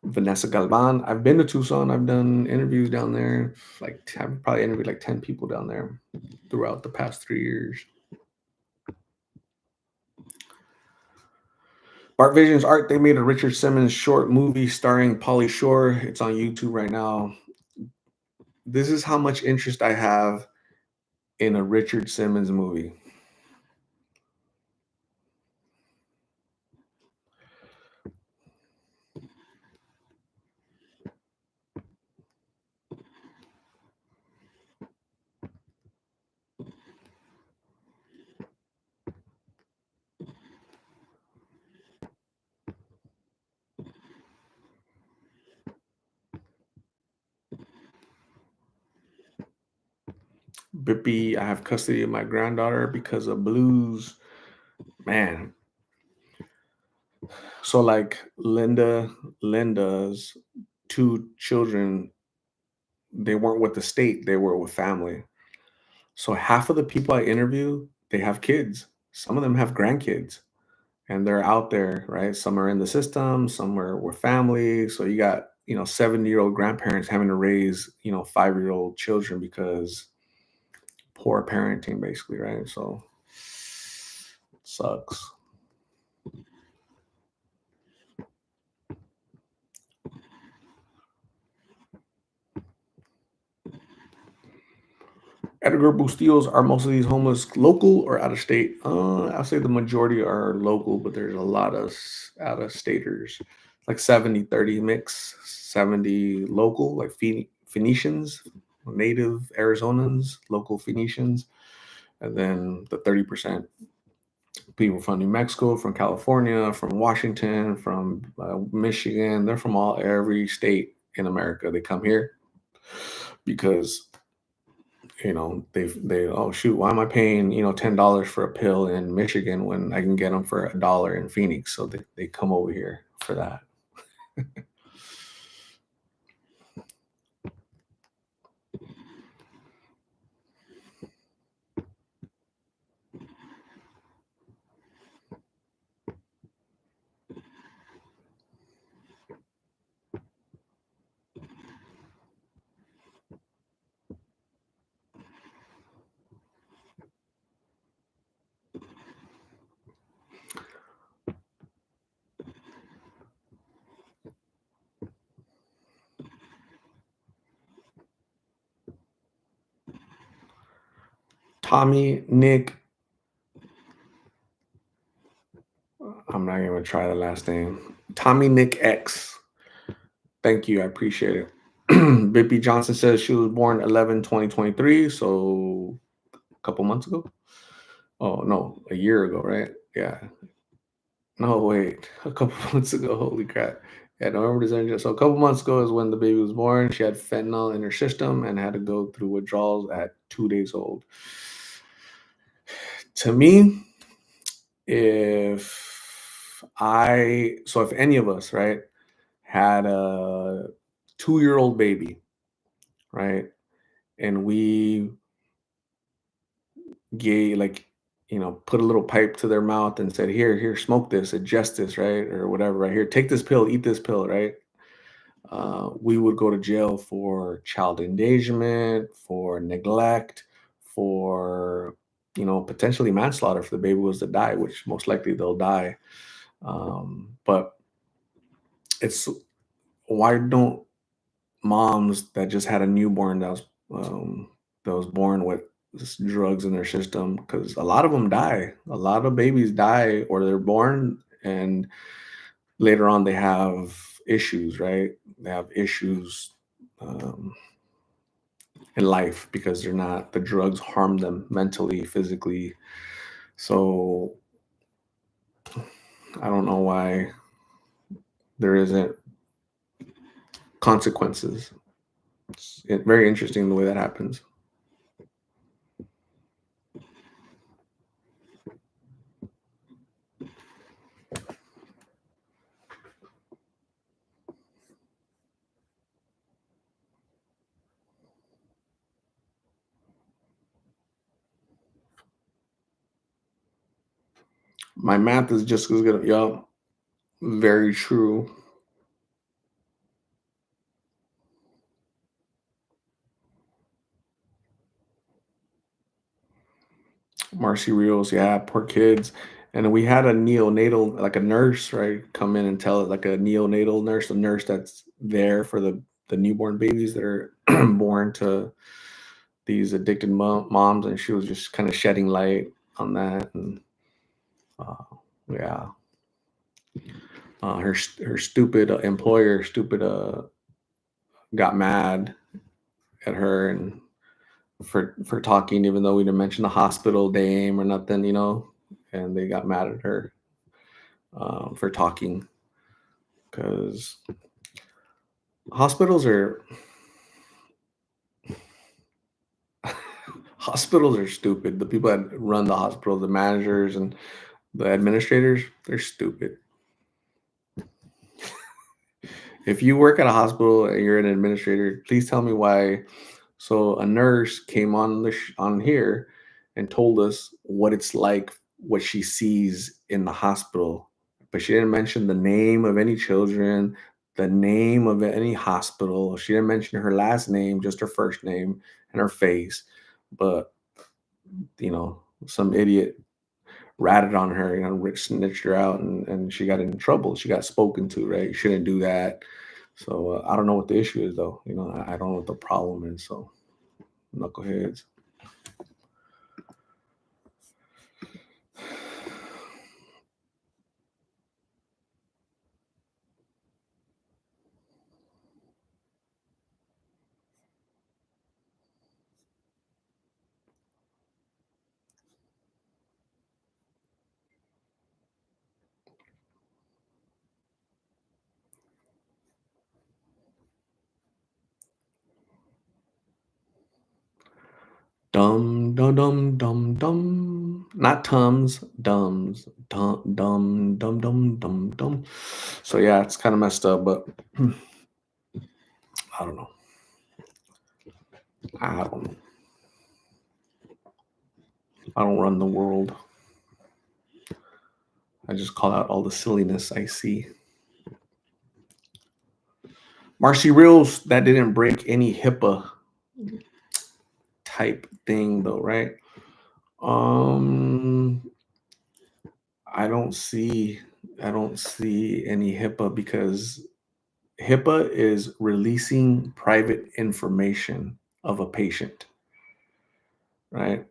Vanessa Galvan. I've been to Tucson. I've done interviews down there. I've probably interviewed like 10 people down there throughout the past 3 years. Art Visions Art. They made a Richard Simmons short movie starring Pauly Shore. It's on YouTube right now. This is how much interest I have in a Richard Simmons movie. Bippy, I have custody of my granddaughter because of blues. Man. So like Linda's two children, they weren't with the state, they were with family. So half of the people I interview, they have kids. Some of them have grandkids and they're out there, right? Some are in the system, some are with family. So you got, 70-year-old grandparents having to raise, 5-year-old children because poor parenting, basically, right? So sucks. Edgar Bustillos, are most of these homeless local or out of state? I'll say the majority are local, but there's a lot of out of staters, like 70-30 mix, 70 local, like Phoenicians, native Arizonans, local Phoenicians, and then the 30% people from New Mexico, from California, from Washington, from Michigan. They're from every state in America. They come here because they, oh shoot, why am I paying $10 for a pill in Michigan when I can get them for $1 in Phoenix? So they come over here for that. Tommy Nick, I'm not even gonna try the last name. Tommy Nick X. Thank you, I appreciate it. Bippy Johnson says she was born 11/20/23, so a couple months ago. Oh no, a year ago, right? Yeah. No, wait, a couple months ago. Holy crap! Yeah, November, December. So a couple months ago is when the baby was born. She had fentanyl in her system and had to go through withdrawals at 2 days old. To me, if any of us, right, had a 2-year-old baby, right, and we gave like, put a little pipe to their mouth and said, here, smoke this, ingest this, right, or whatever, right here, take this pill, eat this pill, right, we would go to jail for child endangerment, for neglect, for potentially manslaughter if the baby was to die, which most likely they'll die. But it's why don't moms that just had a newborn that was born with drugs in their system, because a lot of them die, a lot of babies die, or they're born and later on they have issues, right? They have issues um, in life because the drugs harm them mentally, physically. So I don't know why there isn't consequences. It's very interesting the way that happens. My math is just as good. Yeah, very true. Marcy Rios, yeah, poor kids. And we had a neonatal, like a nurse, right, come in and tell it, like a neonatal nurse, a nurse that's there for the newborn babies that are born to these addicted moms, and she was just kind of shedding light on that. And uh, yeah, her stupid employer, stupid got mad at her and for talking, even though we didn't mention the hospital name or nothing, and they got mad at her for talking because hospitals are hospitals are stupid. The people that run the hospital, the managers and the administrators, they're stupid. If you work at a hospital and you're an administrator, please tell me why So a nurse came on on here and told us what it's like, what she sees in the hospital, but she didn't mention the name of any children, the name of any hospital. She didn't mention her last name, just her first name and her face. But some idiot ratted on her, Rich snitched her out, and she got in trouble. She got spoken to, right? You shouldn't do that. So I don't know what the issue is, though. I don't know what the problem is. So knuckleheads. Dum dum dum dum dum. Not tums, dums. Dum dum dum dum dum dum. So yeah, it's kind of messed up, but I don't know. I don't know. I don't run the world. I just call out all the silliness I see. Marcy Reels, that didn't break any HIPAA type thing though, right? Um, I don't see any HIPAA because HIPAA is releasing private information of a patient, right?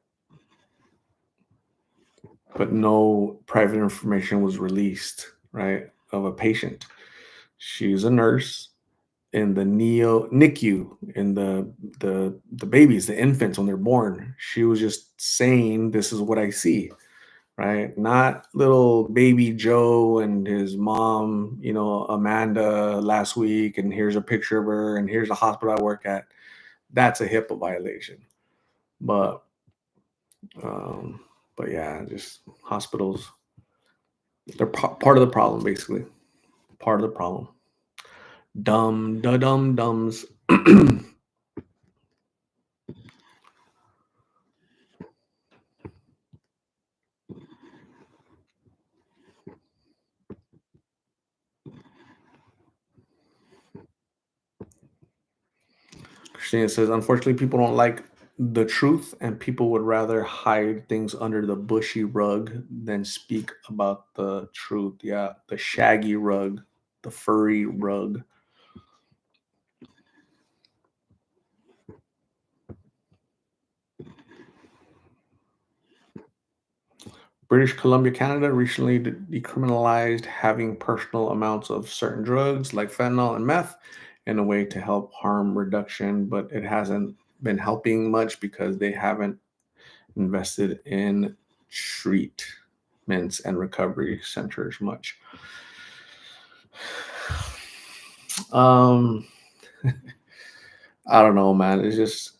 But no private information was released, right, of a patient. She's a nurse in the neo NICU, in the babies, the infants when they're born. She was just saying, "This is what I see." Right? Not little baby Joe and his mom, Amanda last week, and here's a picture of her, and here's the hospital I work at. That's a HIPAA violation. But, um, but yeah, just hospitals. They're part of the problem, basically. Part of the problem. Dumb, da dum dums. Christina says, unfortunately, people don't like the truth, and people would rather hide things under the bushy rug than speak about the truth. Yeah, the shaggy rug, the furry rug. British Columbia, Canada recently decriminalized having personal amounts of certain drugs like fentanyl and meth in a way to help harm reduction, but it hasn't been helping much because they haven't invested in treatments and recovery centers much. Um, I don't know, man. It's just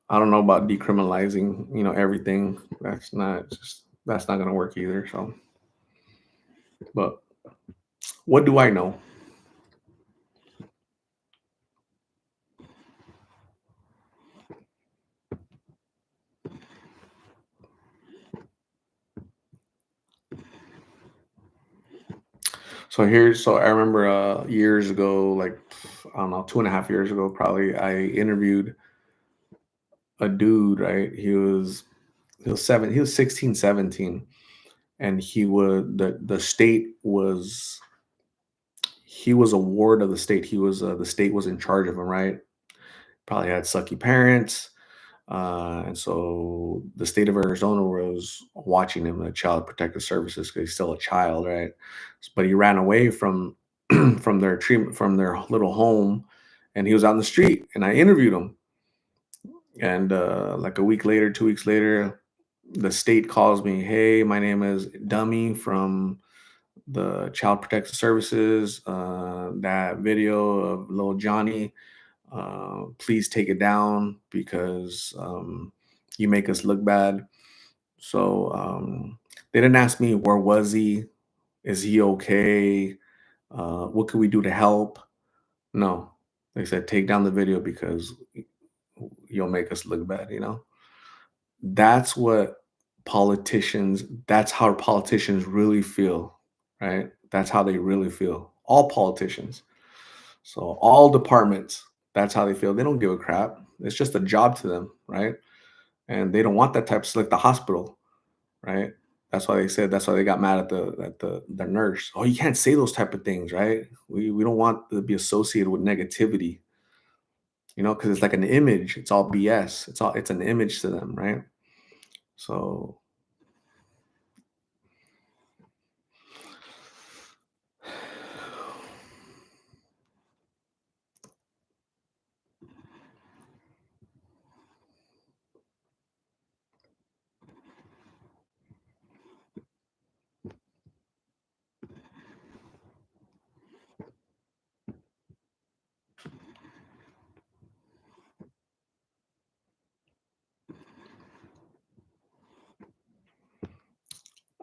I don't know about decriminalizing, everything. That's not gonna work either. So, but what do I know? So I remember years ago, like I don't know, 2.5 years ago, probably, I interviewed a dude, right? He was 16, 17, and the state was he was a ward of the state. The state was in charge of him, right? Probably had sucky parents. And so the state of Arizona was watching him at Child Protective Services because he's still a child, right? But he ran away from from their treatment, from their little home, and he was on the street. And I interviewed him. And like a week later, 2 weeks later, the state calls me. Hey, my name is Dummy from the Child Protective Services. That video of little Johnny, please take it down because you make us look bad. So they didn't ask me where was he, is he okay, what could we do to help. No, they said take down the video because you'll make us look bad, That's what that's how politicians really feel, right? That's how they really feel. All politicians. So all departments, that's how they feel. They don't give a crap. It's just a job to them, right? And they don't want that type of like the hospital, right? That's why they got mad at the nurse. Oh, you can't say those type of things, right? We don't want to be associated with negativity, because it's like an image. It's all BS. It's an image to them, right? So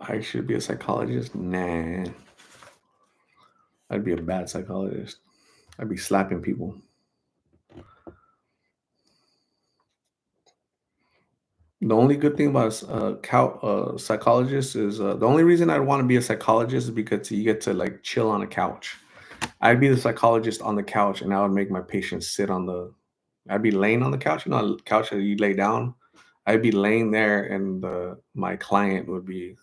I should be a psychologist. Nah, I'd be a bad psychologist. I'd be slapping people. The only good thing about psychologist is the only reason I'd want to be a psychologist is because you get to like chill on a couch. I'd be the psychologist on the couch, and I would make my patients sit on the. I'd be laying on the couch, the couch that you lay down. I'd be laying there, and my client would be,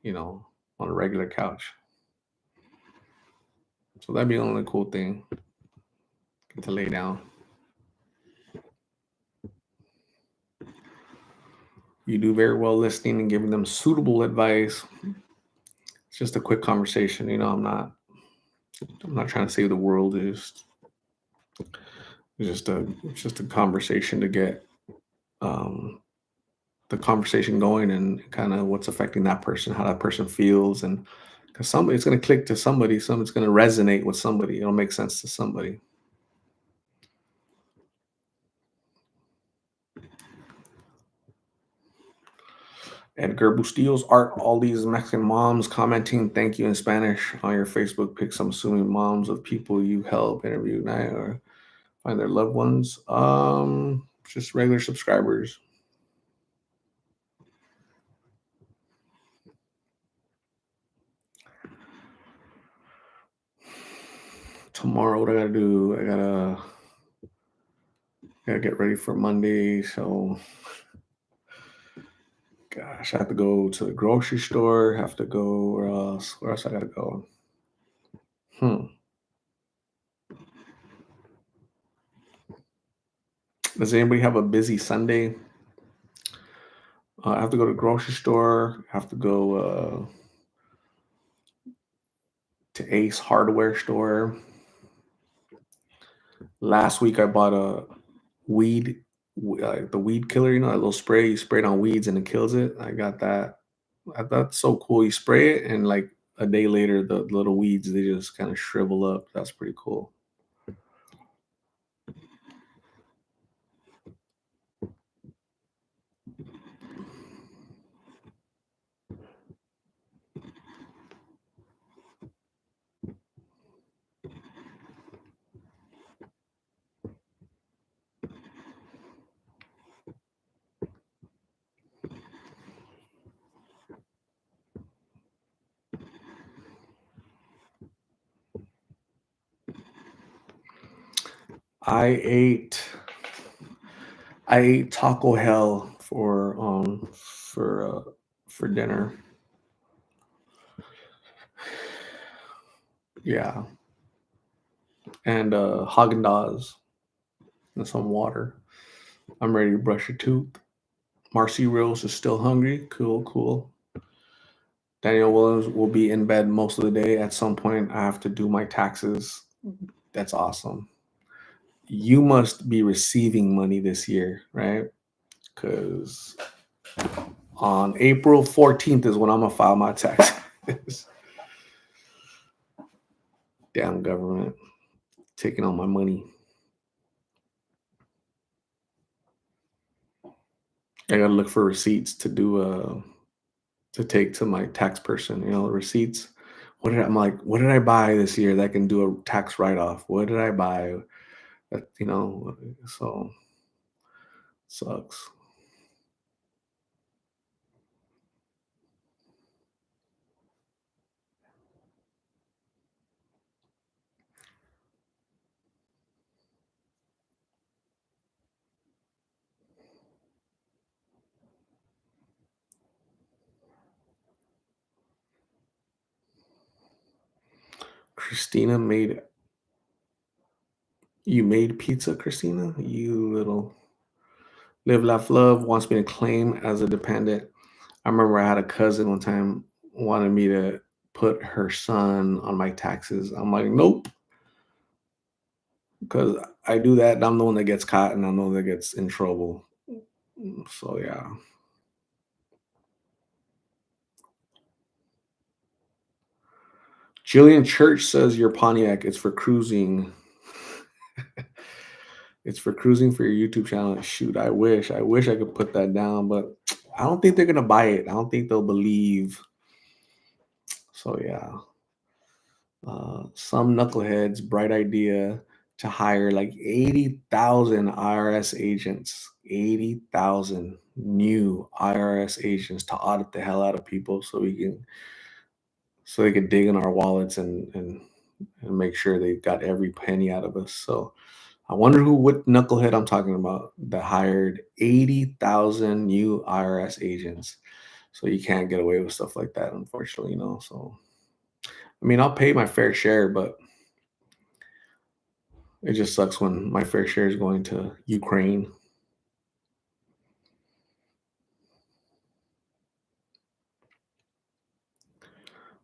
you know, on a regular couch. So that'd be the only cool thing, get to lay down. You do very well listening and giving them suitable advice. It's just a quick conversation. I'm not trying to save the world. It's just a conversation to get um, the conversation going and kind of what's affecting that person, how that person feels, and because somebody it's going to click to somebody, somebody's going to resonate with somebody. It'll make sense to somebody. Edgar Bustillo's art. All these Mexican moms commenting thank you in Spanish on your Facebook pics. I'm assuming moms of people you help interview now or find their loved ones. Just regular subscribers. Tomorrow, what I gotta do? I gotta get ready for Monday. So, gosh, I have to go to the grocery store. Have to go where else? Where else I gotta go? Hmm. Does anybody have a busy Sunday? I have to go to the grocery store. Have to go to Ace Hardware store. Last week I bought a weed, the weed killer. You know that little spray you spray it on weeds and it kills it. I got that. That's so cool. You spray it and like a day later, the little weeds they just kind of shrivel up. That's pretty cool. I ate I ate Taco Hell for dinner. Yeah, and Haagen Dazs and some water. I'm ready to brush a tooth. Marcy Rose is still hungry. Cool, cool. Daniel Williams will be in bed most of the day. At some point, I have to do my taxes. That's awesome. You must be receiving money this year, right? Because on April 14th is when I'm gonna file my taxes. Damn government taking all my money. I gotta look for receipts to take to my tax person. Receipts. I'm like, what did I buy this year that can do a tax write off? What did I buy you know, so sucks. Christina made you made pizza, Christina? You little live, laugh, love wants me to claim as a dependent. I remember I had a cousin one time wanted me to put her son on my taxes. I'm like, nope, because I do that, and I'm the one that gets caught, and I'm the one that gets in trouble. So yeah. Jillian Church says your Pontiac is for cruising. It's for cruising for your YouTube channel. Shoot, I wish. I wish I could put that down, but I don't think they're gonna buy it. I don't think they'll believe. So yeah. Some knuckleheads bright idea to hire like 80,000 IRS agents, 80,000 new IRS agents to audit the hell out of people so they can dig in our wallets and make sure they got every penny out of us. So I wonder what knucklehead I'm talking about that hired 80,000 new IRS agents. So you can't get away with stuff like that, unfortunately, So I mean, I'll pay my fair share, but it just sucks when my fair share is going to Ukraine.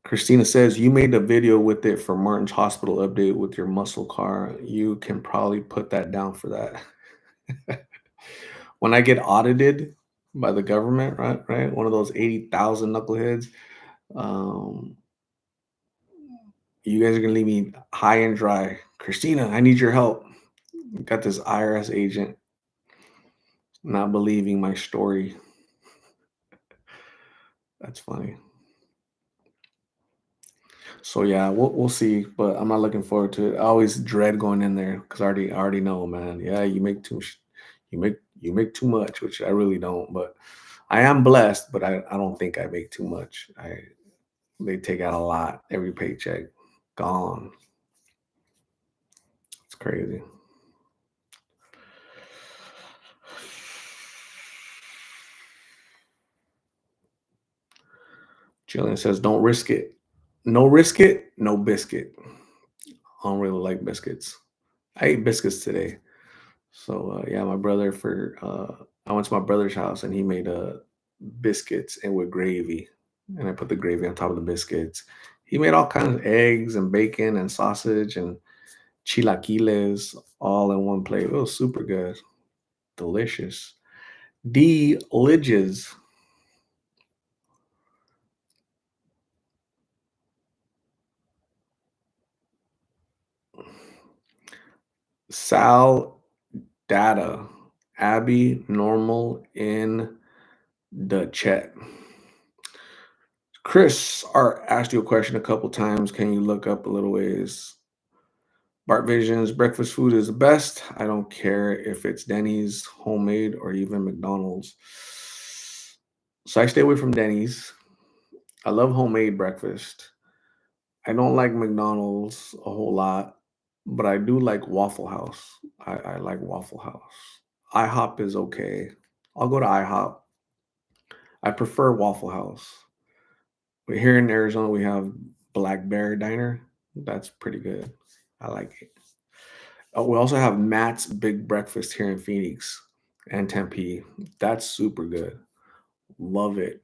Christina says, you made a video with it for Martin's hospital update with your muscle car. You can probably put that down for that. When I get audited by the government, right? One of those 80,000 knuckleheads, um, you guys are going to leave me high and dry. Christina, I need your help. Got this IRS agent not believing my story. That's funny. So yeah, we'll see, but I'm not looking forward to it. I always dread going in there because I already know, man. Yeah, you make too much, which I really don't. But I am blessed, but I don't think I make too much. They take out a lot every paycheck, gone. It's crazy. Jillian says, "Don't risk it. No risk it, no biscuit." I don't really like biscuits. I ate biscuits today. So yeah, my brother for I went to my brother's house and he made biscuits and with gravy, and I put the gravy on top of the biscuits. He made all kinds of eggs and bacon and sausage and chilaquiles all in one plate. It was super good, delicious, delicious. Sal Data, Abby Normal in the chat. Chris asked you a question a couple times. Can you look up a little ways? Bart Visions, breakfast food is the best. I don't care if it's Denny's, homemade, or even McDonald's. So I stay away from Denny's. I love homemade breakfast. I don't like McDonald's a whole lot, but I do like Waffle House. I like Waffle House. IHOP is okay. I'll go to IHOP. I prefer Waffle House. But here in Arizona, we have Black Bear Diner. That's pretty good. I like it. We also have Matt's Big Breakfast here in Phoenix and Tempe. That's super good. Love it.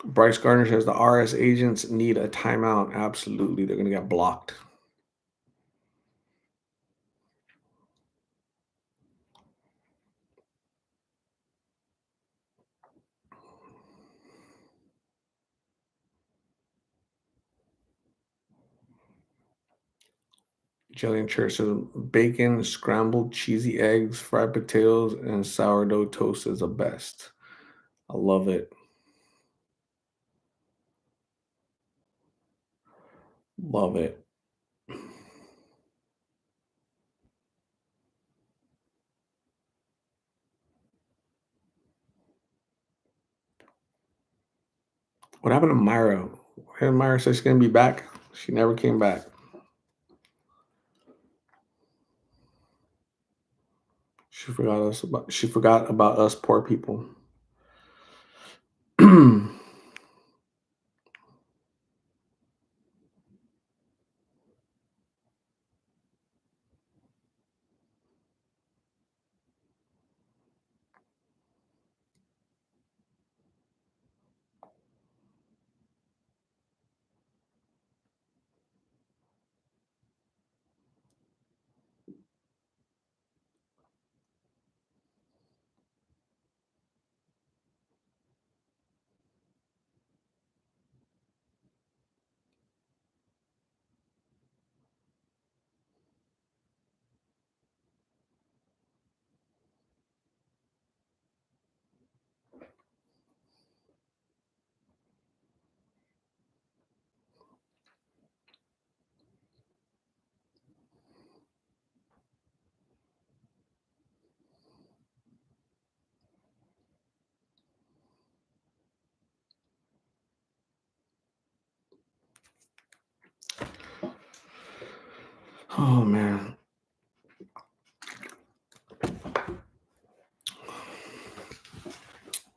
Bryce Gardner says the RS agents need a timeout. Absolutely. They're going to get blocked. Jillian Church says bacon, scrambled cheesy eggs, fried potatoes, and sourdough toast is the best. I love it. Love it. What happened to Myra? And Myra said she's gonna be back. She never came back. She forgot about us poor people. Oh man.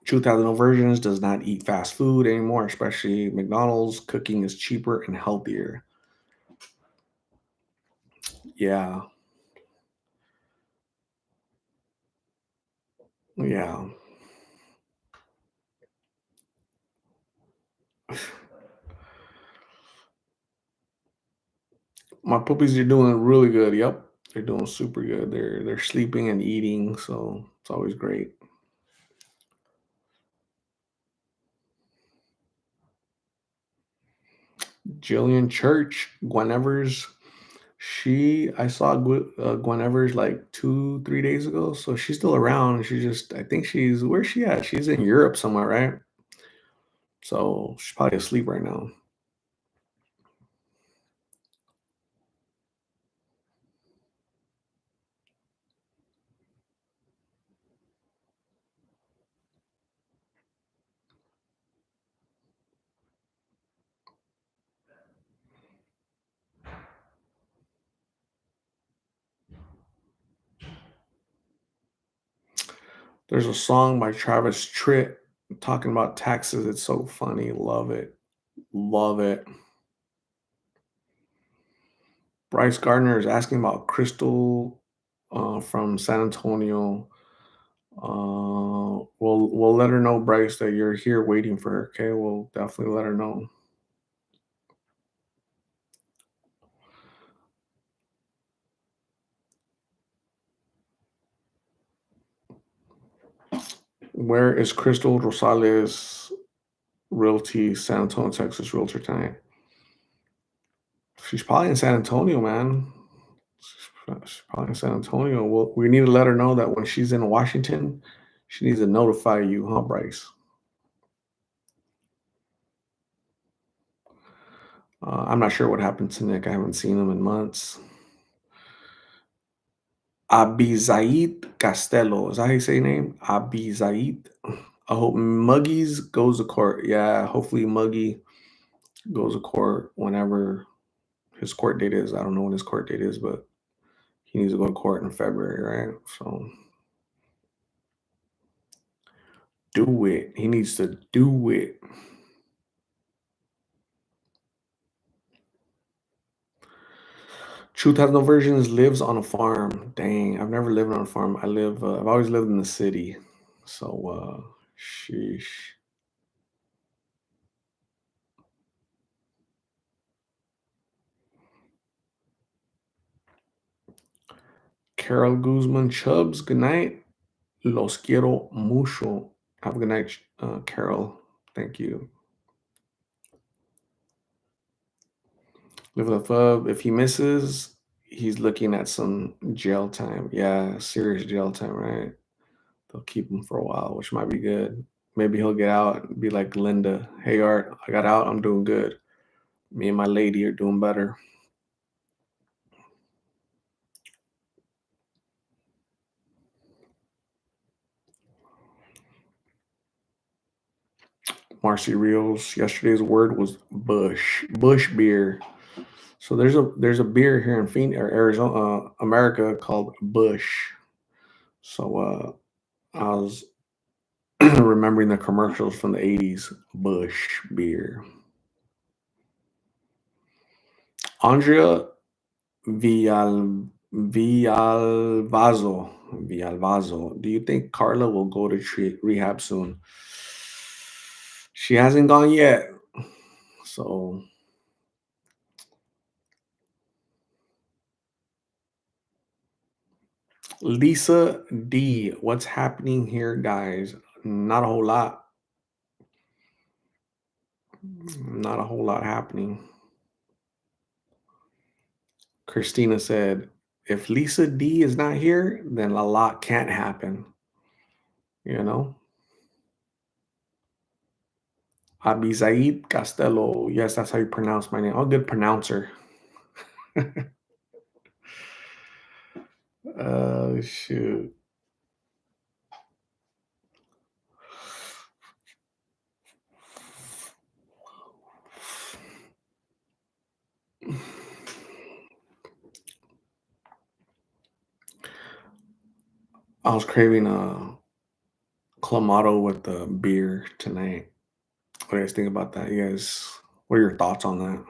2000 versions does not eat fast food anymore, especially McDonald's. Cooking is cheaper and healthier. Yeah. Yeah. My puppies are doing really good. Yep. They're doing super good. They're sleeping and eating, so it's always great. Jillian Church, Gwen Evers. I saw Gwen Evers like 2, 3 days ago, so she's still around. I think where's she at? She's in Europe somewhere, right? So she's probably asleep right now. There's a song by Travis Tritt talking about taxes. It's so funny. Love it. Love it. Bryce Gardner is asking about Crystal from San Antonio. We'll let her know, Bryce, that you're here waiting for her. Okay, we'll definitely let her know. Where is Crystal Rosales Realty, San Antonio, Texas Realtor tonight? She's probably in San Antonio, man. She's probably in San Antonio. Well, we need to let her know that when she's in Washington, she needs to notify you, huh, Bryce? I'm not sure what happened to Nick. I haven't seen him in months. Abizaid Castello. Is that how you say your name? Abizaid. I hope Muggies goes to court. Yeah, hopefully Muggy goes to court whenever his court date is. I don't know when his court date is, but he needs to go to court in February, right? So do it. He needs to do it. Truth has no versions. Lives on a farm. Dang, I've never lived on a farm. I've always lived in the city. So, sheesh. Carol Guzman Chubbs. Good night. Los quiero mucho. Have a good night, Carol. Thank you. Live with a Fub. If he misses, he's looking at some jail time. Yeah, serious jail time, right? They'll keep him for a while, which might be good. Maybe he'll get out and be like Linda. Hey, Art, I got out. I'm doing good. Me and my lady are doing better. Marcy Reels. Yesterday's word was bush beer. So there's a beer here in Phoenix or Arizona, America called Bush. So I was remembering the commercials from the 80s. Bush beer. Andrea Villalvazo. Villalvazo. Do you think Carla will go to rehab soon? She hasn't gone yet. So Lisa D, what's happening here, guys? Not a whole lot. Not a whole lot happening. Christina said, if Lisa D is not here, then a lot can't happen. You know? Abizaid Castello. Yes, that's how you pronounce my name. I'm a good pronouncer. Oh, shoot. I was craving a clamato with the beer tonight. What do you guys think about that? You guys, what are your thoughts on that?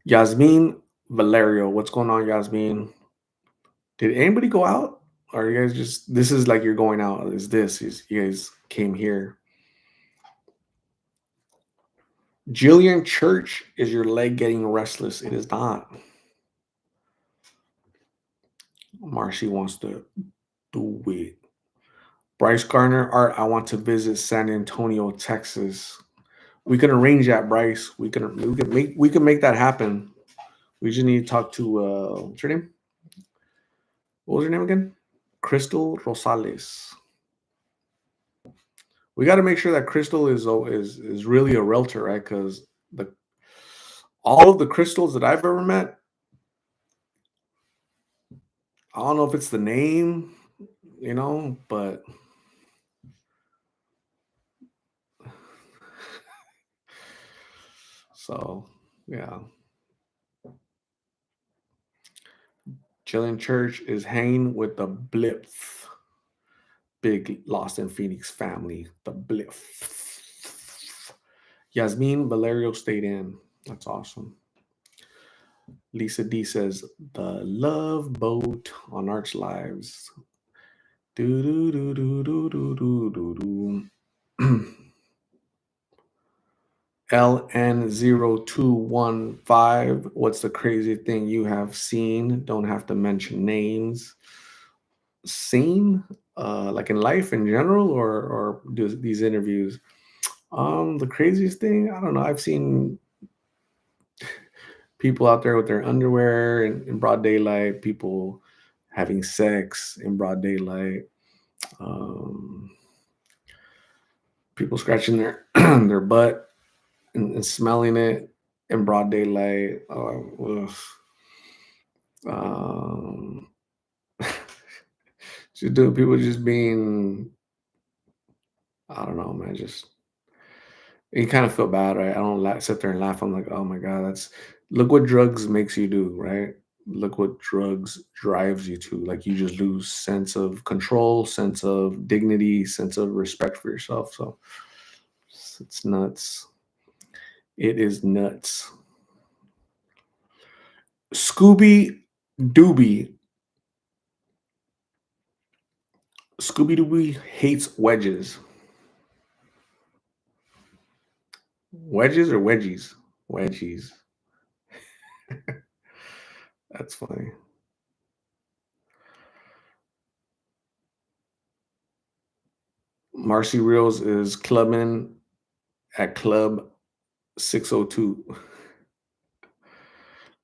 Yasmin Valerio, what's going on, Yasmin? Did anybody go out? Or you guys just this is like you're going out? You guys came here? Jillian Church, is your leg getting restless? It is not. Marcy wants to do it. Bryce Garner, Art, I want to visit San Antonio, Texas. We can arrange that, Bryce. We can make that happen. We just need to talk to what's her name? What was her name again? Crystal Rosales. We got to make sure that Crystal is really a realtor, right? Because the all of the crystals that I've ever met, I don't know if it's the name, but so yeah. Jillian Church is hanging with the Blips. Big Lost in Phoenix family. The Blips. Yasmin Valerio stayed in. That's awesome. Lisa D says the love boat on Arch Lives. Do do do do do do do do do. LN0215. What's the crazy thing you have seen? Don't have to mention names. Seen, like in life in general, or do these interviews? The craziest thing, I don't know. I've seen people out there with their underwear in broad daylight. People having sex in broad daylight. Um, People scratching their their butt and smelling it in broad daylight. Um, just doing people just being, I don't know, man. Just you kind of feel bad, right? I don't sit there and laugh. I'm like, oh my god, that's look what drugs makes you do, right? Look what drugs drives you to. Like you just lose sense of control, sense of dignity, sense of respect for yourself. So it's nuts. It is nuts. Scooby Dooby. Scooby Dooby hates wedges. Wedges or wedgies? Wedgies. That's funny. Marcy Reels is clubbing at Club 602.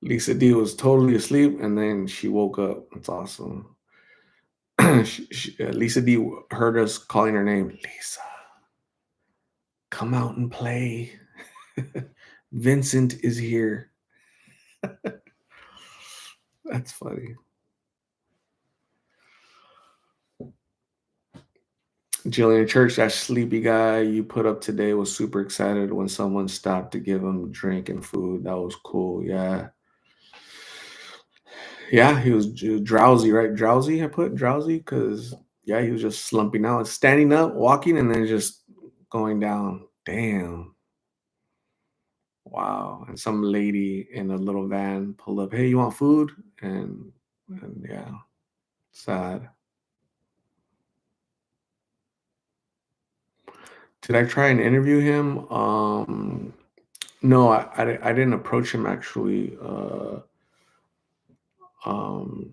Lisa D was totally asleep and then she woke up. That's awesome. Lisa D heard us calling her name. Lisa, come out and play. Vincent is here. That's funny. Jillian Church, that sleepy guy you put up today was super excited when someone stopped to give him drink and food. That was cool. Yeah. Yeah, he was drowsy, right? Drowsy, I put drowsy because, yeah, he was just slumping out, standing up, walking, and then just going down. Damn. Wow. And some lady in a little van pulled up, hey, you want food? And yeah, sad. Did I try and interview him? No, I didn't approach him actually. Um,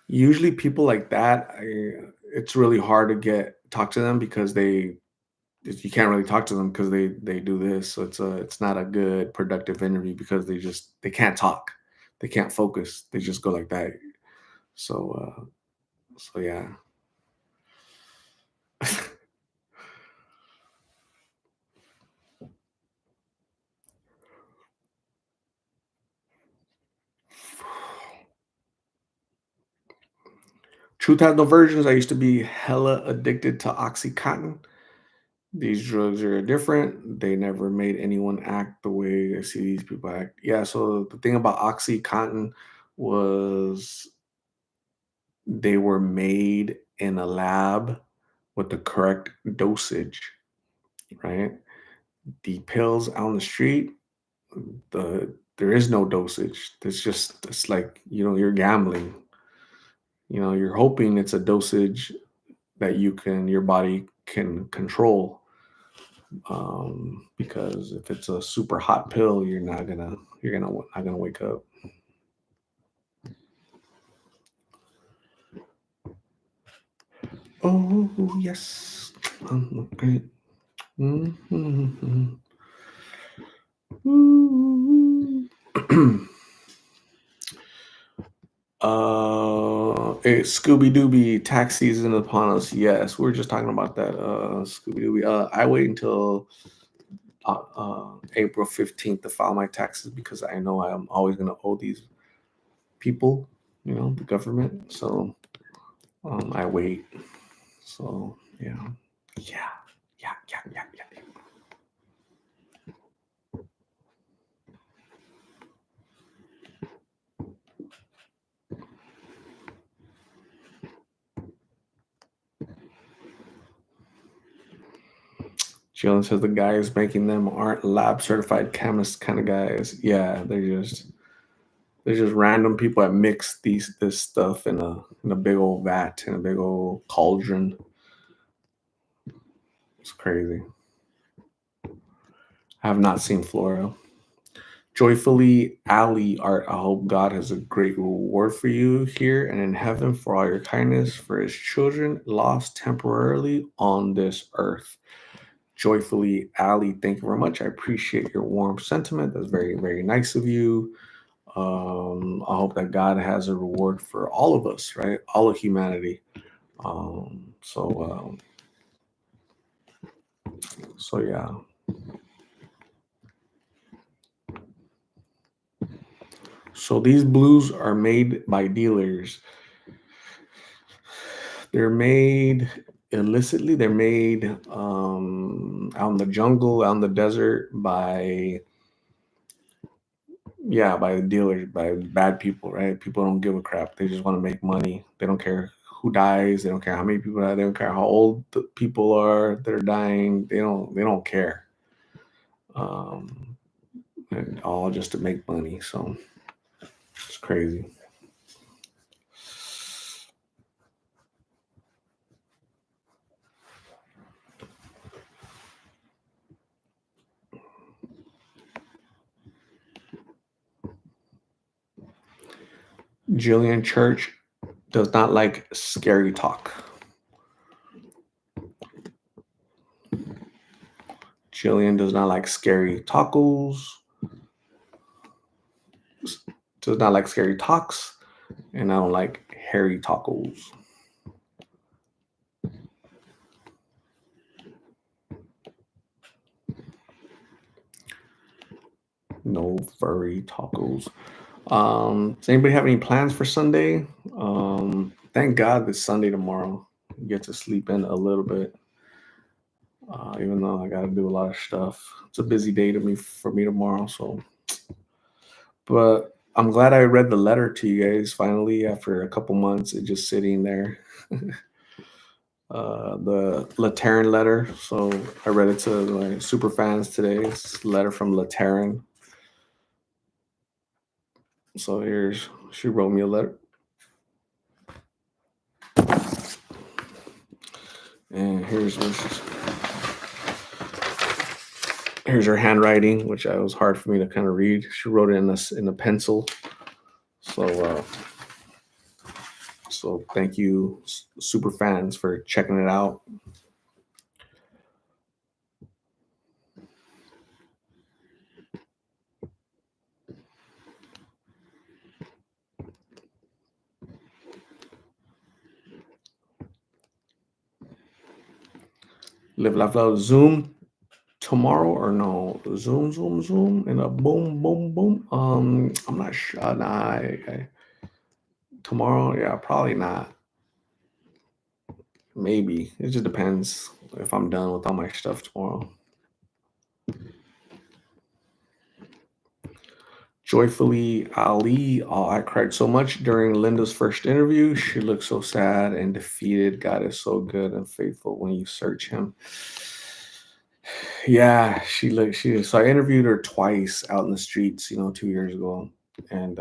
Usually people like that, it's really hard to get talk to them because you can't really talk to them because they do this. So it's not a good productive interview because they can't talk, they can't focus, they just go like that. So yeah. Truth has no versions. I used to be hella addicted to OxyContin. These drugs are different. They never made anyone act the way I see these people act. Yeah, so the thing about OxyContin was they were made in a lab with the correct dosage, right? The pills on the street, there is no dosage. It's like, you're gambling. You're hoping it's a dosage that your body can control. Because if it's a super hot pill, not gonna wake up. Oh yes. Okay. Mhm. Scooby Dooby, tax season upon us. Yes, we were just talking about that. Scooby Dooby. I wait until April 15th to file my taxes because I know I'm always gonna owe these people, the government. So I wait. So yeah, yeah, yeah. Jalen says the guys making them aren't lab certified chemist kind of guys. Yeah, they're just random people that mix this stuff in a big old vat, in a big old cauldron. It's crazy. I have not seen Flora. Joyfully Ali Art, I hope God has a great reward for you here and in heaven for all your kindness for his children lost temporarily on this earth. Joyfully Ali, thank you very much. I appreciate your warm sentiment. That's very, very nice of you. I hope that God has a reward for all of us, right? All of humanity. Um, so, um, so yeah. So these blues are made by dealers. They're made illicitly. They're made out in the jungle, out in the desert by, yeah, by dealers, by bad people, right? People don't give a crap. They just want to make money. They don't care who dies. They don't care how many people die. They don't care how old the people are that are dying. They don't care. Um, and all just to make money. So it's crazy. Jillian Church does not like scary talk. Jillian does not like scary tacos, does not like scary talks, and I don't like hairy tacos. No furry tacos. Does anybody have any plans for Sunday? Thank God it's Sunday tomorrow. Get to sleep in a little bit. Even though I got to do a lot of stuff. It's a busy day to me for me tomorrow. So, but I'm glad I read the letter to you guys finally after a couple months. It just sitting there. The Lateran letter. So I read it to my super fans today. It's a letter from Lateran. So she wrote me a letter. And here's her handwriting, which was hard for me to kind of read. She wrote it in a pencil. So thank you, super fans, for checking it out. Live, laugh, love. Zoom tomorrow or no? Zoom, and a boom, boom, boom. I'm not sure. Nah, tomorrow, yeah, probably not. Maybe it just depends if I'm done with all my stuff tomorrow. Joyfully Ali. Oh, I cried so much during Linda's first interview. She looked so sad and defeated. God is so good and faithful when you search him. Yeah, so I interviewed her twice out in the streets, 2 years ago. And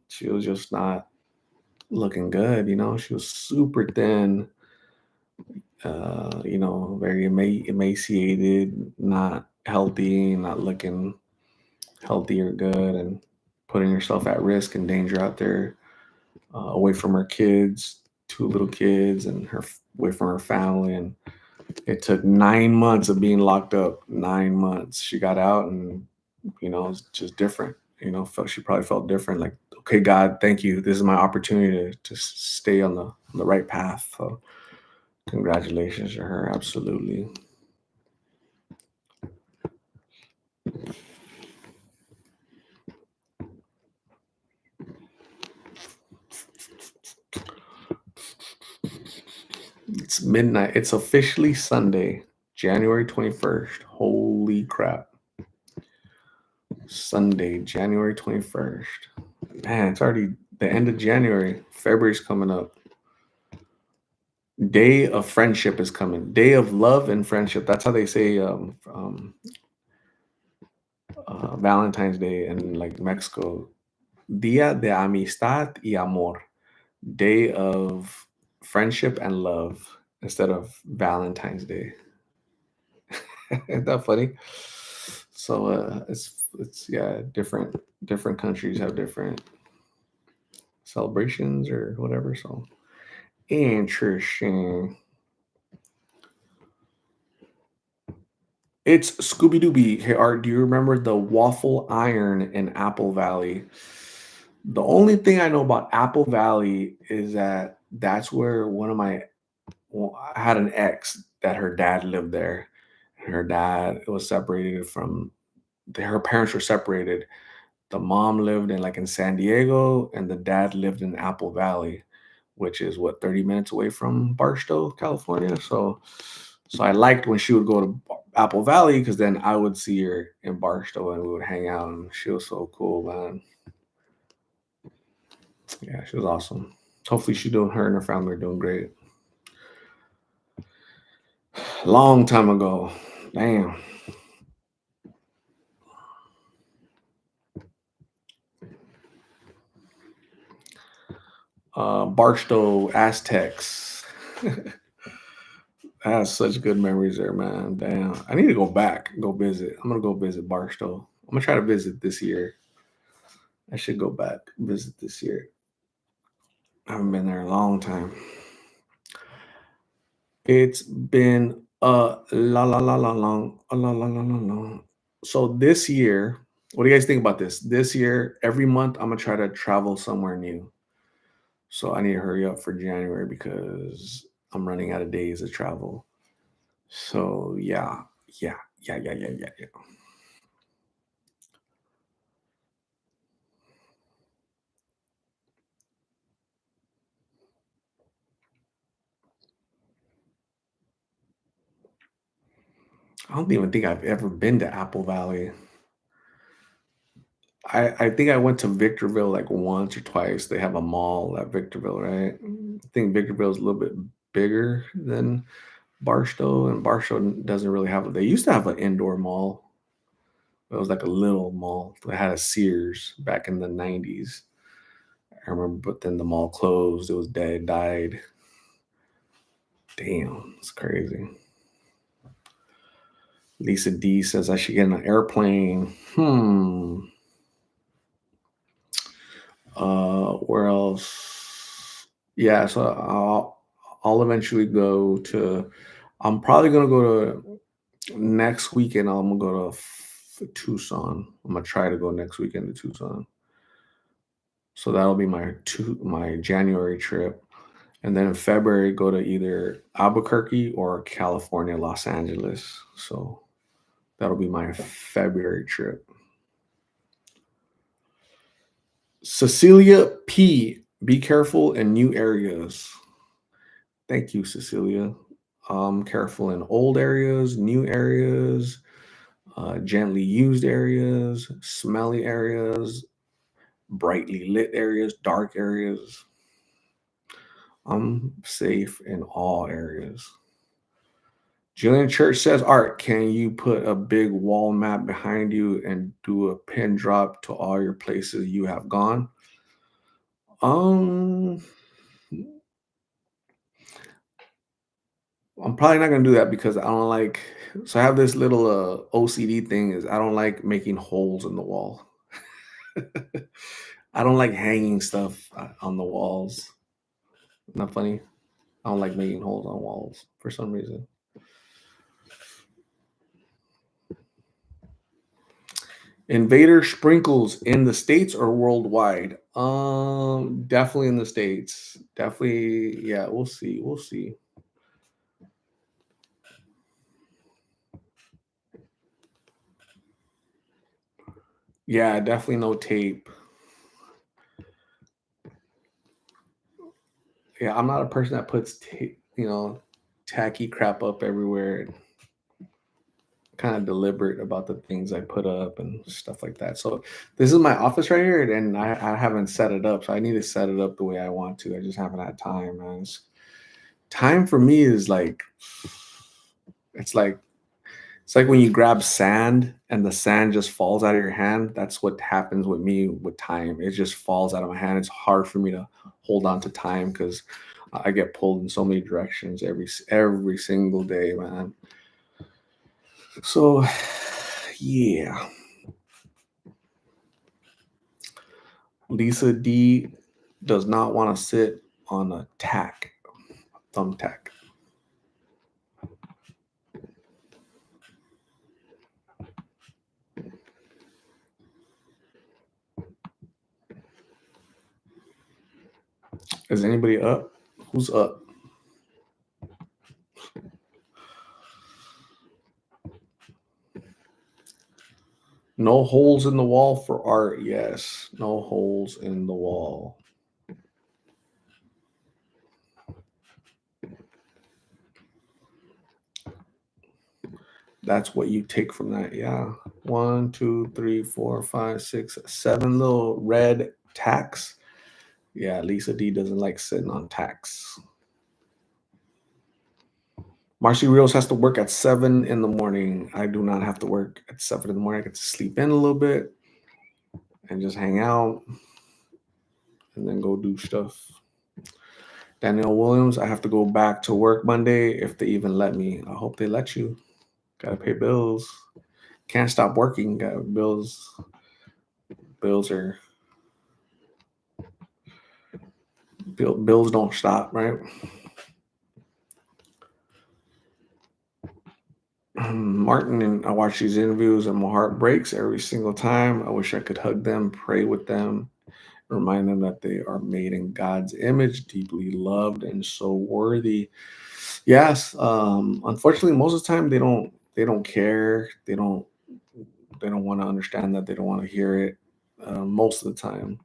she was just not looking good, She was super thin, very emaciated, not healthy, not looking healthy or good, and putting herself at risk and danger out there, away from her kids, two little kids, and away from her family. And it took 9 months of being locked up. 9 months. She got out, and it's just different. She probably felt different. Like, okay, God, thank you. This is my opportunity to stay on the right path. So, congratulations to her. Absolutely. It's midnight. It's officially Sunday, January 21st. Holy crap. Sunday, January 21st. Man, it's already the end of January. February's coming up. Day of friendship is coming. Day of love and friendship. That's how they say Valentine's Day in like Mexico. Dia de amistad y amor. Day of friendship and love instead of Valentine's Day. Isn't that funny? So it's yeah, different countries have different celebrations or whatever. So interesting. It's Scooby Dooby. Hey Art, do you remember the waffle iron in Apple Valley? The only thing I know about Apple Valley is that that's where I had an ex that her dad lived there. Her dad was separated from her parents were separated. The mom lived in San Diego, and the dad lived in Apple Valley, which is what, 30 minutes away from Barstow, California. So I liked when she would go to Apple Valley, because then I would see her in Barstow and we would hang out, and she was so cool, man. Yeah, she was awesome. Hopefully her and her family are doing great. Long time ago. Damn. Barstow Aztecs. I have such good memories there, man. Damn. I need to go back, go visit. I'm gonna go visit Barstow. I'm gonna try to visit this year. I should go back, visit this year. I haven't been there a long time. It's been a long. So this year, what do you guys think about this? This year, every month, I'm gonna try to travel somewhere new. So I need to hurry up for January because I'm running out of days to travel. So yeah. I don't even think I've ever been to Apple Valley. I think I went to Victorville like once or twice. They have a mall at Victorville, right? I think Victorville is a little bit bigger than Barstow, and Barstow doesn't really have. They used to have an indoor mall. It was like a little mall that had a Sears back in the 90s. I remember, but then the mall closed. It was dead, died. Damn, it's crazy. Lisa D says I should get an airplane. Where else? Yeah, so I'll eventually go to. I'm probably gonna go to next weekend. I'm gonna go to Tucson. I'm gonna try to go next weekend to Tucson. So that'll be my January trip, and then in February go to either Albuquerque or California, Los Angeles. So that'll be my February trip. Cecilia P. Be careful in new areas. Thank you, Cecilia. Careful in old areas, new areas, gently used areas, smelly areas, brightly lit areas, dark areas. I'm safe in all areas. Jillian Church says, Art, can you put a big wall map behind you and do a pin drop to all your places you have gone? Um, I'm probably not gonna do that because I don't like. So I have this little OCD thing is I don't like making holes in the wall. I don't like hanging stuff on the walls. Not funny. I don't like making holes on walls for some reason. Invader sprinkles in the States or worldwide? Definitely in the States. Definitely, yeah, we'll see. We'll see. Yeah, definitely no tape. Yeah, I'm not a person that puts tape, tacky crap up everywhere. Kind of deliberate about the things I put up and stuff like that. So this is my office right here, and I haven't set it up. So I need to set it up the way I want to. I just haven't had time, man. Time for me is like it's like it's like when you grab sand and the sand just falls out of your hand. That's what happens with me with time. It just falls out of my hand. It's hard for me to hold on to time because I get pulled in so many directions every single day, man. So, yeah. Lisa D does not want to sit on a thumbtack. Is anybody up? Who's up? No holes in the wall for art. Yes, no holes in the wall. That's what you take from that. Yeah. 1, 2, 3, 4, 5, 6, 7 little red tacks. Yeah, Lisa D doesn't like sitting on tacks. Marcy Rios has to work at 7 in the morning. I do not have to work at 7 in the morning. I get to sleep in a little bit and just hang out and then go do stuff. Danielle Williams, I have to go back to work Monday if they even let me. I hope they let you. Gotta pay bills. Can't stop working. Got bills. Bills are bills don't stop, right? Martin, and I watch these interviews and my heart breaks every single time. I wish I could hug them, pray with them, remind them that they are made in God's image, deeply loved and so worthy. Yes, unfortunately, most of the time they don't care. They don't want to understand that. They don't want to hear it. Most of the time,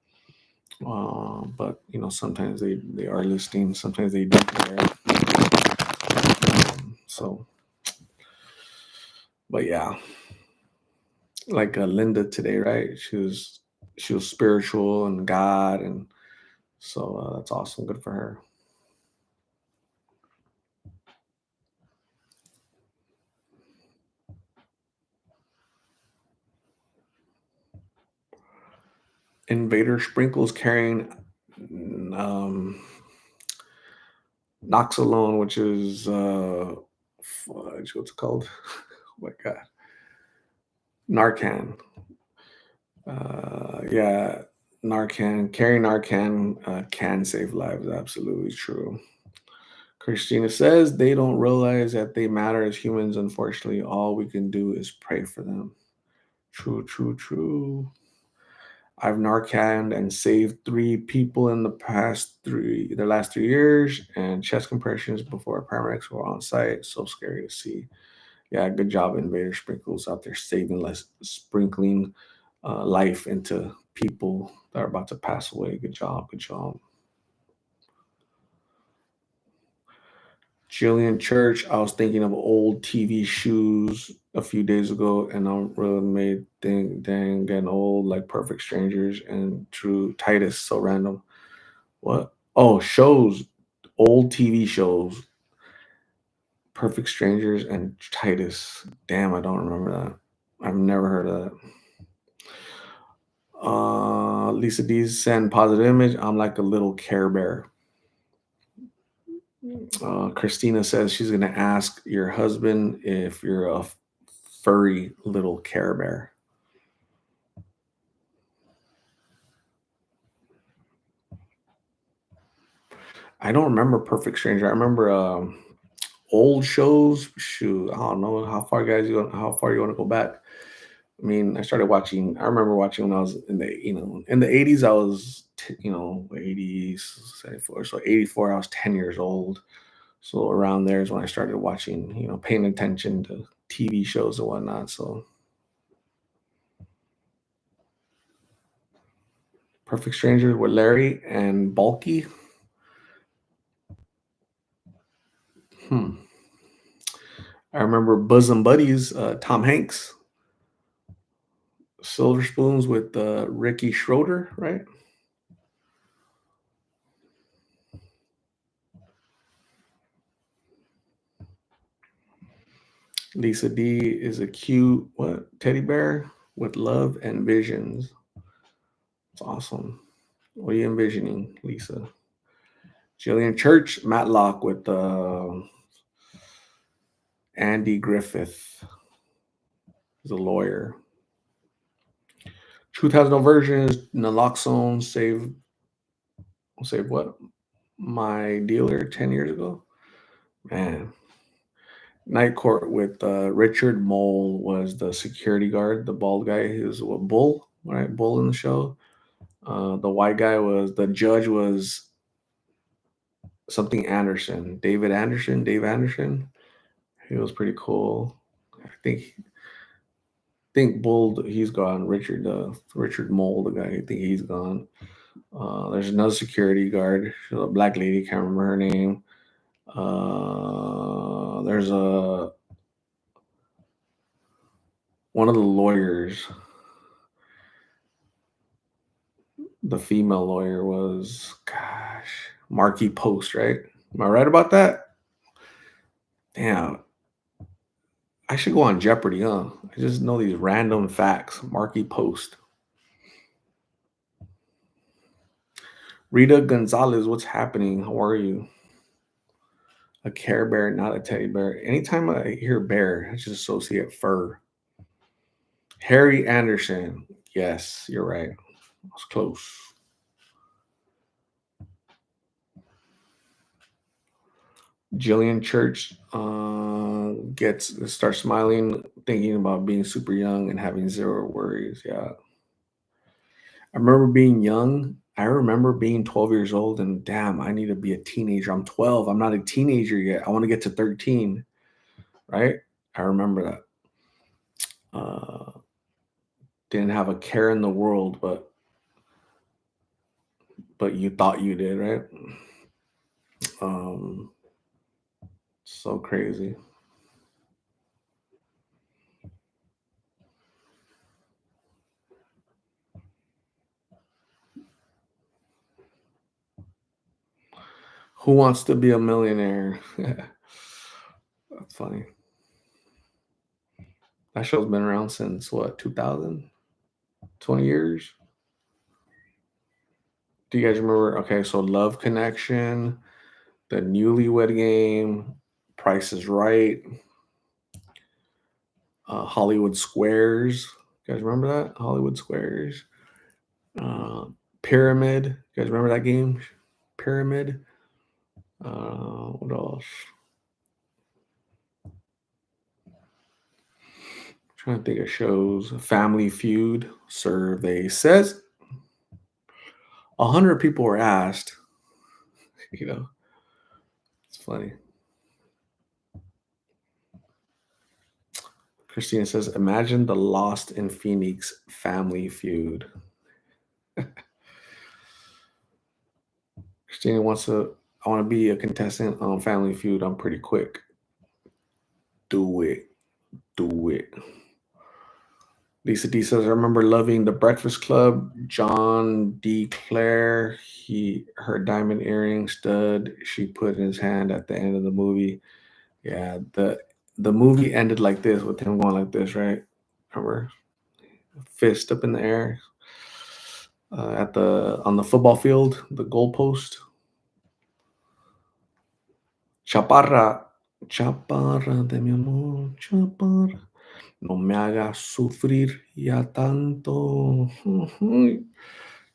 but sometimes they are listening. Sometimes they don't care. So But yeah, like Linda today, right? She was spiritual and God, and so that's awesome. Good for her. Invader Sprinkles carrying um, Noxalone, which is fudge, what's it called? Oh my god, Narcan. Yeah, Narcan. Carrying Narcan can save lives. Absolutely true. Christina says they don't realize that they matter as humans. Unfortunately, all we can do is pray for them. True, true, true. I've Narcan and saved 3 people in the last 3 years, and chest compressions before paramedics were on site. So scary to see. Yeah, good job, Invader Sprinkles out there saving less, sprinkling life into people that are about to pass away. Good job, good job. Jillian Church, I was thinking of old TV shoes a few days ago, and I'm really made think, dang, getting old, like Perfect Strangers and True Titus. So random. What? Oh, shows, old TV shows, Perfect Strangers and Titus. Damn, I don't remember that. I've never heard of that. Lisa D send positive image. I'm like a little Care Bear. Christina says she's gonna ask your husband if you're a furry little Care Bear. I don't remember Perfect Stranger. I remember old shows. Shoot, I don't know how far how far you want to go back. I mean, I started watching. I remember watching when I was in the 80s. I was 80s 74. So 84, I was 10 years old. So around there is when I started watching. Paying attention to TV shows and whatnot. So Perfect Strangers with Larry and Bulky. Hmm. I remember Bosom Buddies, Tom Hanks, Silver Spoons with Ricky Schroeder, right? Lisa D is a cute teddy bear with love and visions. It's awesome. What are you envisioning, Lisa? Jillian Church, Matlock with Andy Griffith. He's a lawyer. Truth has no versions. Naloxone save what? My dealer 10 years ago. Man, Night Court with Richard Mole was the security guard, the bald guy. He was what, Bull, right? Bull in the show. The white guy was the judge was something Anderson, Dave Anderson. He was pretty cool. I think Bull, he's gone. Richard Mole, the guy. I think he's gone. There's another security guard, she's a black lady. Can't remember her name. There's a one of the lawyers. The female lawyer was, gosh, Marky Post, right? Am I right about that? Damn, I should go on Jeopardy, huh? I just know these random facts. Marky Post. Rita Gonzalez, what's happening? How are you? A Care Bear, not a teddy bear. Anytime I hear bear, I just associate fur. Harry Anderson. Yes, you're right. I was close. Jillian Church starts smiling, thinking about being super young and having zero worries. Yeah, I remember being young. I remember being 12 years old, and damn, I need to be a teenager. I'm 12. I'm not a teenager yet. I want to get to 13. Right? I remember that. Uh, didn't have a care in the world, but you thought you did, right? Um, so crazy. Who Wants to Be a Millionaire? That's funny. That show's been around since what, 2000? 20 years? Do you guys remember? Okay, so Love Connection, The Newlywed Game, Price is Right, Hollywood Squares. You guys remember that? Hollywood Squares. Uh, Pyramid. You guys remember that game? Pyramid. What else? Trying to think of shows. Family Feud. Survey says 100 people were asked. You know, it's funny. Christina says, imagine the Lost in Phoenix Family Feud. Christina wants to, I want to be a contestant on Family Feud. I'm pretty quick. Do it. Do it. Lisa D says, I remember loving The Breakfast Club. John D. Clare, her diamond earring stud she put in his hand at the end of the movie. Yeah, the movie ended like this with him going like this, right? Remember? Fist up in the air on the football field, the goalpost. Chaparra, chaparra de mi amor, chaparra. No me hagas sufrir ya tanto.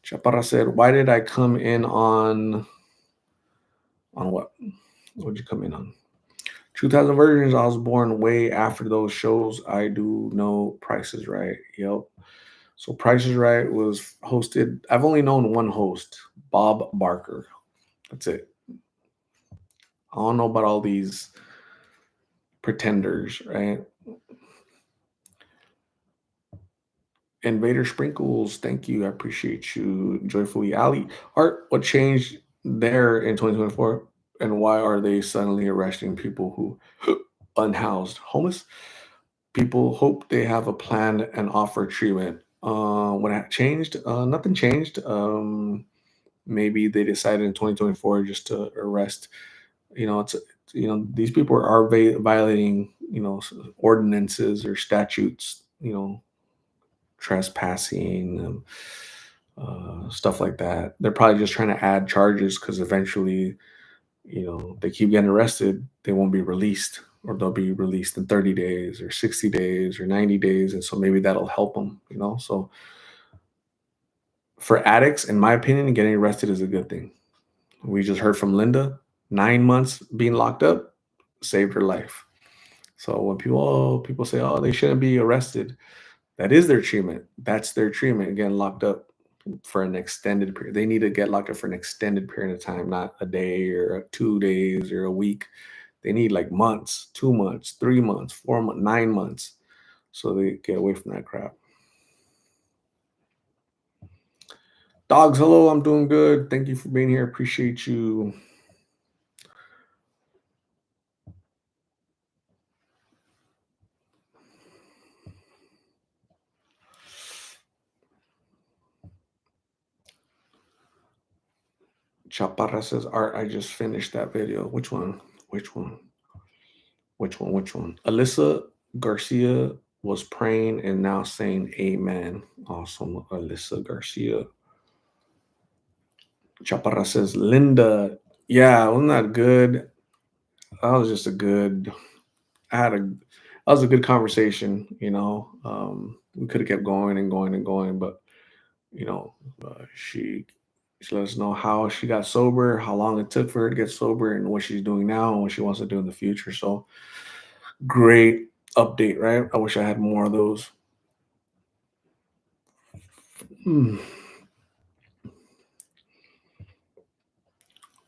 Chaparra said, why did I come in on what? What did you come in on? 2000 Virgins. I was born way after those shows. I do know Price is Right. Yep. So Price is Right was hosted. I've only known one host, Bob Barker. That's it. I don't know about all these pretenders, right? Invader Sprinkles, thank you. I appreciate you. Joyfully Ali. Art, what changed there in 2024? And why are they suddenly arresting people who unhoused homeless? People hope they have a plan and offer treatment. What changed? Nothing changed. Maybe they decided in 2024 just to arrest. These people are violating ordinances or statutes. Trespassing, stuff like that. They're probably just trying to add charges because eventually, they keep getting arrested, they won't be released, or they'll be released in 30 days or 60 days or 90 days. And so maybe that'll help them. So for addicts, in my opinion, getting arrested is a good thing. We just heard from Linda, 9 months being locked up saved her life. So when people say, oh, they shouldn't be arrested, that is their treatment. That's their treatment, getting locked up for an extended period. They need to get locked up for an extended period of time, not a day or 2 days or a week. They need like months, 2 months, 3 months, 4 months, 9 months, so they get away from that crap. Dogs, hello, I'm doing good. Thank you for being here. Appreciate you. Chaparra says, Art, I just finished that video. Which one? Which one? Which one? Which one? Alyssa Garcia was praying and now saying amen. Awesome. Alyssa Garcia. Chaparra says, Linda. Yeah, wasn't that good? That was just that was a good conversation. We could have kept going and going and going, but she let us know how she got sober, how long it took for her to get sober, and what she's doing now and what she wants to do in the future. So great update, right? I wish I had more of those.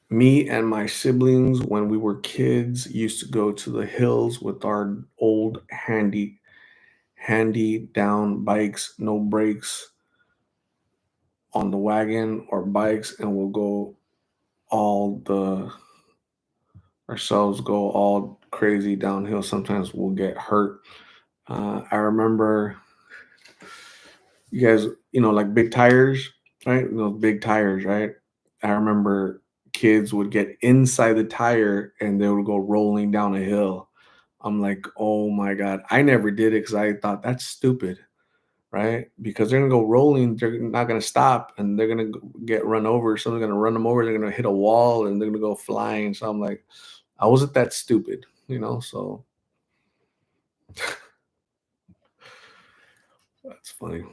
Me and my siblings, when we were kids, used to go to the hills with our old handy down bikes, no brakes on the wagon or bikes, and we'll go all the ourselves go all crazy downhill. Sometimes we'll get hurt. I remember you guys, like big tires, right? Those big tires, right? I remember kids would get inside the tire and they would go rolling down a hill. I'm like, oh my God. I never did it because I thought that's stupid, right? Because they're gonna go rolling, they're not gonna stop, and they're gonna get run over. Someone's gonna run them over. They're gonna hit a wall, and they're gonna go flying. So I'm like, I wasn't that stupid, So that's funny.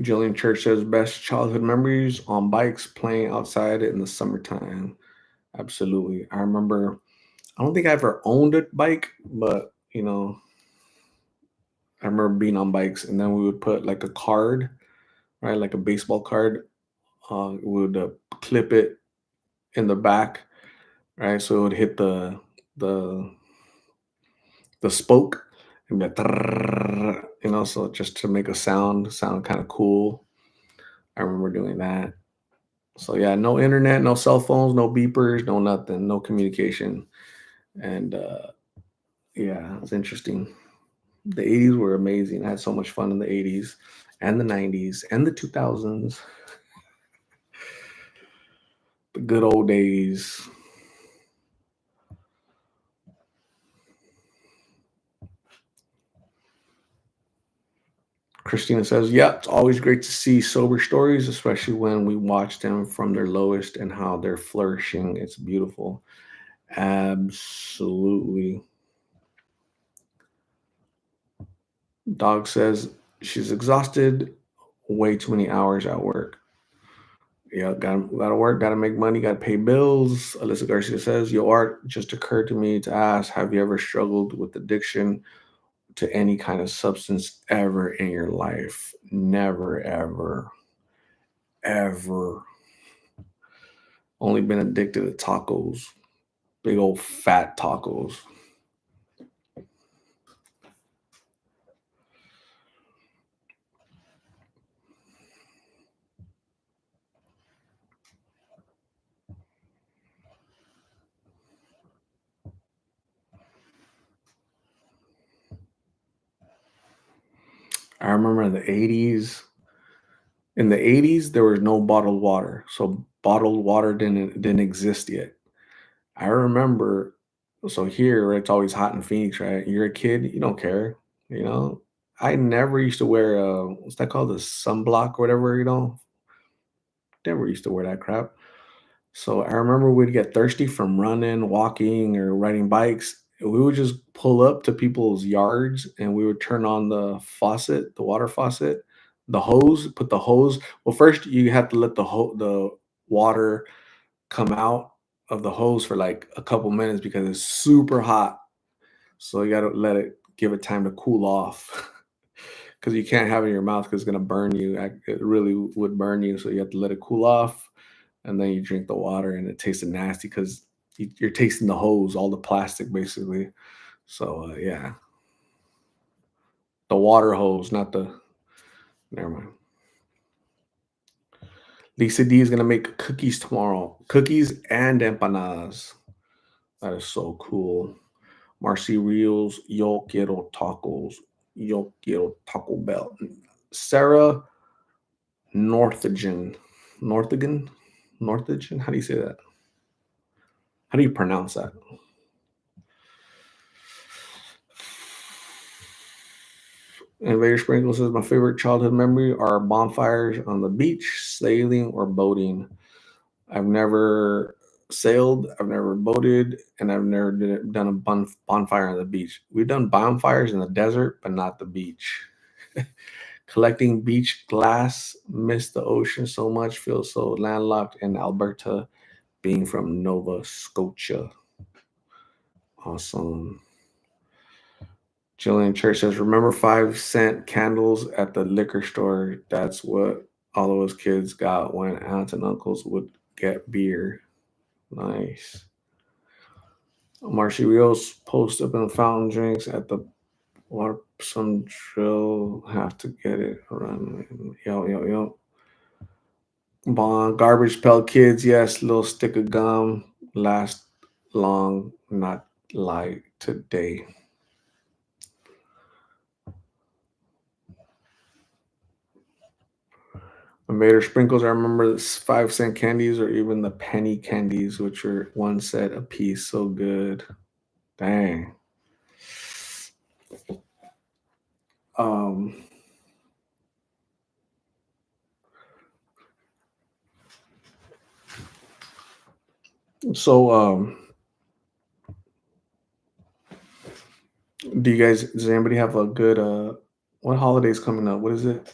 Jillian Church says best childhood memories on bikes playing outside in the summertime. Absolutely. I remember. I don't think I ever owned a bike, but I remember being on bikes, and then we would put like a card, right, like a baseball card. We would clip it in the back, right, so it would hit the the spoke and be like, "Trrrr," so just to make a sound kind of cool. I remember doing that. So yeah, no internet, no cell phones, no beepers, no nothing, no communication, and yeah, it's interesting. The 80s were amazing. I had so much fun in the 80s and the 90s and the 2000s, the good old days. Christina says, yeah, it's always great to see sober stories, especially when we watch them from their lowest and how they're flourishing. It's beautiful. Absolutely. Dog says she's exhausted, way too many hours at work. Yeah, gotta work, gotta make money, gotta pay bills. Alyssa Garcia says, Yo, Art, just occurred to me to ask, have you ever struggled with addiction to any kind of substance ever in your life? Never, ever, ever. Only been addicted to tacos, big old fat tacos. I remember in the 80s. In the 80s, there was no bottled water. So bottled water didn't exist yet. I remember, so here it's always hot in Phoenix, right? You're a kid, you don't care, you know. I never used to wear what's that called, the sunblock or whatever. Never used to wear that crap. So I remember we'd get thirsty from running, walking, or riding bikes. We would just pull up to people's yards and we would turn on the faucet, the water faucet, the hose, put the hose. Well, first you have to let the water come out of the hose for like a couple minutes because it's super hot. So you got to let it give it time to cool off because you can't have it in your mouth because it's gonna burn you. It really would burn you. So you have to let it cool off, and then you drink the water, and it tasted nasty because you're tasting the hose, all the plastic basically. So yeah, the water hose, not the. Never mind. Lisa D is gonna make cookies tomorrow. Cookies and empanadas. That is so cool. Marcy Reels, Yo Quiero Tacos, Yo Quiero Taco Bell. Sarah Northagen, Northagen, Northagen. How do you say that? How do you pronounce that? Invader Sprinkle says my favorite childhood memory are bonfires on the beach, sailing, or boating. I've never sailed, I've never boated, and I've never done a bonfire on the beach. We've done bonfires in the desert, but not the beach. Collecting beach glass, miss the ocean so much, feel so landlocked in Alberta, being from Nova Scotia. Awesome. Jillian Church says, remember 5-cent candles at the liquor store? That's what all of us kids got when aunts and uncles would get beer. Nice. Marcy Rios post up in the fountain drinks at the water. Some drill have to get it around. Yo, yo, yo. Bond, garbage pail kids, yes, little stick of gum, last long, not like today? Invader sprinkles. I remember the 5 cent candies or even the penny candies, which were one set a piece. So good. Dang. Um, so do you guys does anybody have a good what holidays coming up? What is it?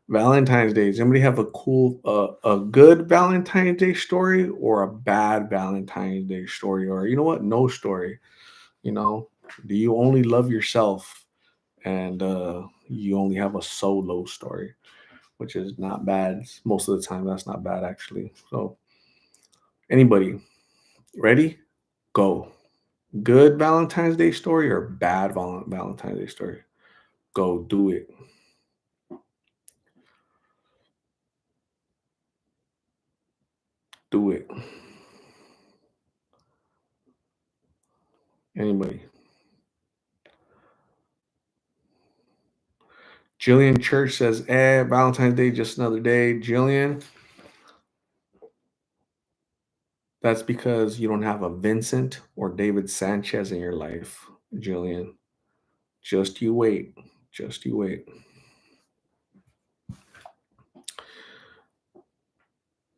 Valentine's Day. Does anybody have a cool a good Valentine's Day story or a bad Valentine's Day story? Or you know what? No story. You know, do you only love yourself and you only have a solo story, which is not bad. Most of the time, that's not bad actually. So, anybody ready? Go. Good Valentine's Day story or bad Valentine's Day story? Go do it. Do it. Anybody? Jillian Church says, Valentine's Day, just another day. Jillian, that's because you don't have a Vincent or David Sanchez in your life, Jillian. Just you wait. Just you wait.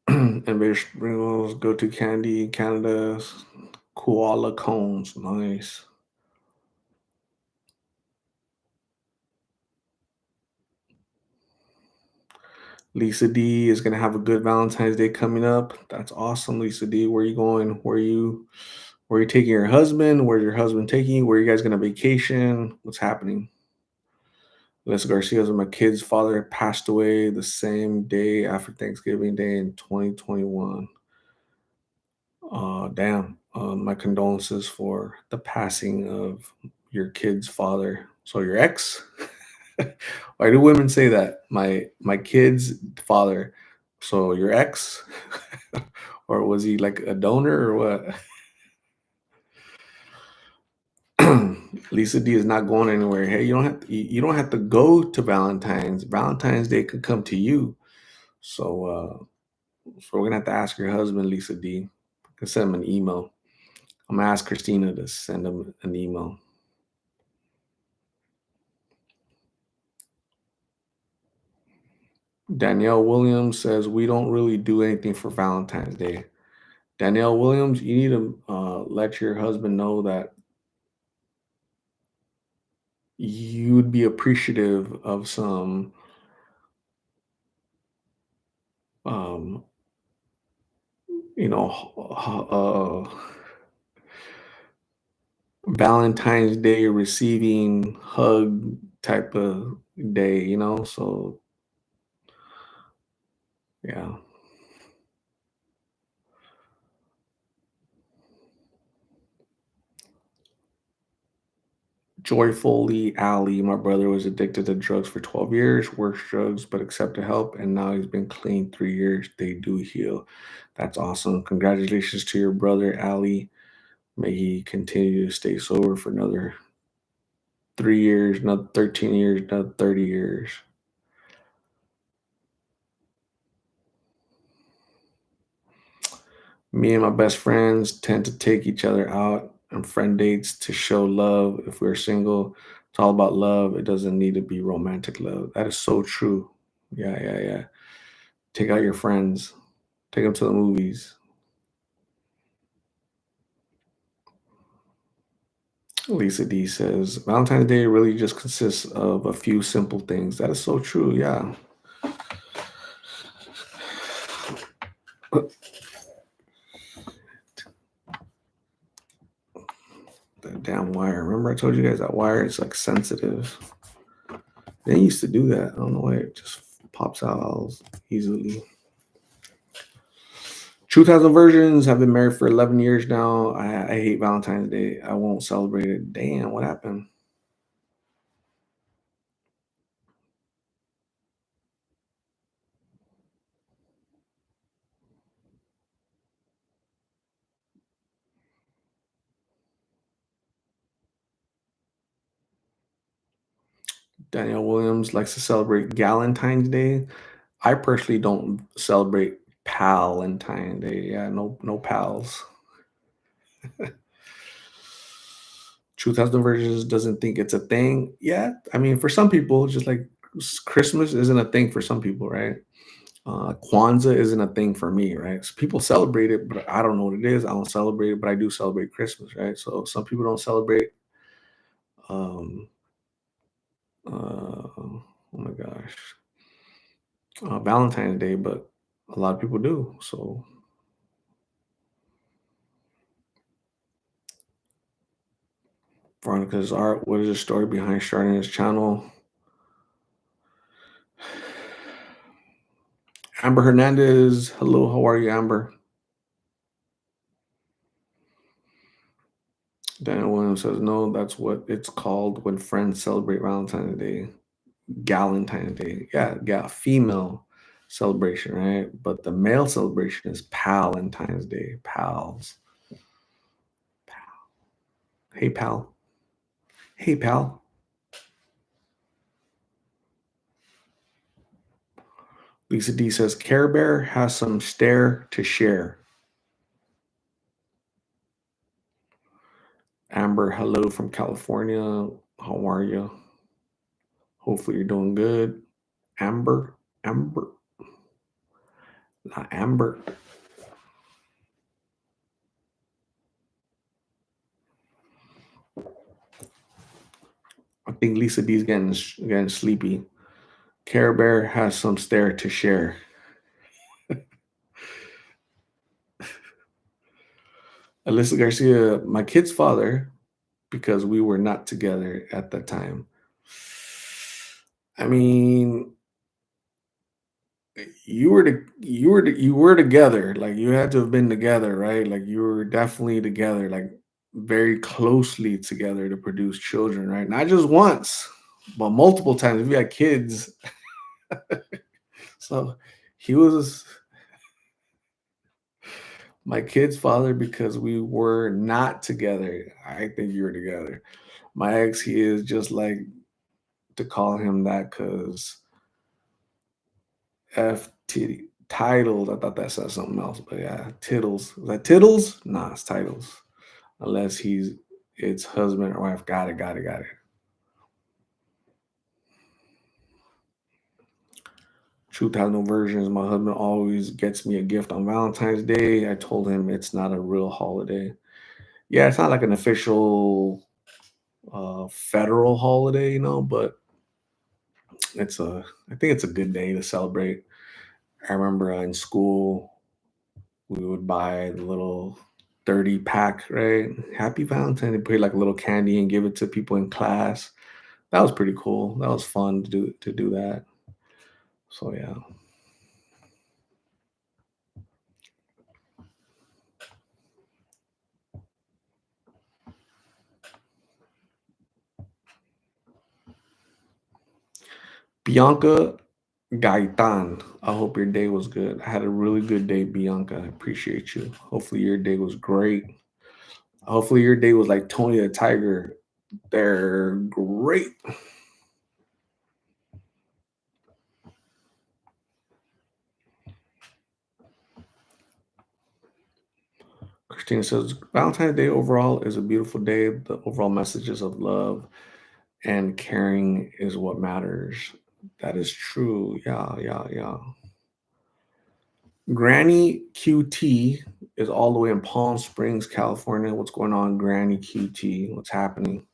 Invader Sprinkles, Go To Candy, Canada, Koala Cones. Nice. Lisa D is gonna have a good Valentine's Day coming up. That's awesome, Lisa D. Where are you going? Where are you taking your husband? Where's your husband taking you? Where are you guys gonna vacation? What's happening? Les Garcia's my kid's father passed away the same day after Thanksgiving Day in 2021. Damn. My condolences for the passing of your kid's father. So your ex? Why do women say that? My kid's father. So your ex? Or was he like a donor or what? Lisa D is not going anywhere. Hey, you don't have to go to Valentine's. Valentine's Day could come to you. So we're gonna have to ask your husband, Lisa D. You can send him an email. I'm gonna ask Christina to send him an email. Danielle Williams says we don't really do anything for Valentine's Day. Danielle Williams, you need to let your husband know that you'd be appreciative of some um, you know, Valentine's Day receiving hug type of day, you know? So, yeah. Joyfully Ali, my brother was addicted to drugs for 12 years, worse drugs, but accepted help, and now he's been clean 3 years. They do heal. That's awesome. Congratulations to your brother, Ali. May he continue to stay sober for another 3 years, another 13 years, another 30 years. Me and my best friends tend to take each other out on friend dates to show love. If we're single, it's all about love. It doesn't need to be romantic love. That is so true. Yeah, yeah, yeah. Take out your friends, take them to the movies. Lisa D says Valentine's Day really just consists of a few simple things. That is so true. Yeah. That damn wire. Remember I told you guys that wire is like sensitive. They used to do that. I don't know why it just pops out all easily. Truth has versions. I've been married for 11 years now. I hate Valentine's Day. I won't celebrate it. Damn, what happened? Danielle Williams likes to celebrate Galentine's Day. I personally don't celebrate Palentine Day. Yeah, no pals. Truth has no versions doesn't think it's a thing. Yeah, I mean, for some people, just like Christmas isn't a thing for some people, right? Kwanzaa isn't a thing for me, right? So people celebrate it, but I don't know what it is. I don't celebrate it, but I do celebrate Christmas, right? So some people don't celebrate. Um, oh my gosh, Valentine's Day, but a lot of people do. So Veronica's art. What is the story behind starting this channel? Amber Hernandez. Hello, how are you, Amber? Daniel Williams says, no, that's what it's called when friends celebrate Valentine's Day. Galentine's Day. Yeah, yeah, female celebration, right? But the male celebration is Palentine's Day. Pals. Hey, pal. Hey, pal. Lisa D says, Care Bear has some stare to share. Amber, hello from California. How are you? Hopefully you're doing good. Amber, not Amber. I think Lisa D is getting sleepy. Care Bear has some stare to share. Alyssa Garcia, my kid's father, because we were not together at that time. I mean, you were together. Like you had to have been together, right? Like you were definitely together, like very closely together to produce children, right? Not just once, but multiple times. If you had kids, so he was my kid's father because we were not together. I think you were together. My ex, he is just like to call him that because FT titles. I thought that said something else, but yeah, tittles. Is that tittles? Nah, it's titles. Unless it's husband or wife. Got it. Truth has no versions. My husband always gets me a gift on Valentine's Day. I told him it's not a real holiday. Yeah, it's not like an official federal holiday, but I think it's a good day to celebrate. I remember in school we would buy the little 30 pack, right? Happy Valentine. They put like a little candy and give it to people in class. That was pretty cool. That was fun to do that. So yeah. Bianca Gaitan. I hope your day was good. I had a really good day, Bianca. I appreciate you. Hopefully your day was great. Hopefully your day was like Tony the Tiger. They're great. Christina says Valentine's Day overall is a beautiful day. The overall messages of love and caring is what matters. That is true. Yeah. Granny QT is all the way in Palm Springs, California. What's going on, Granny QT? What's happening?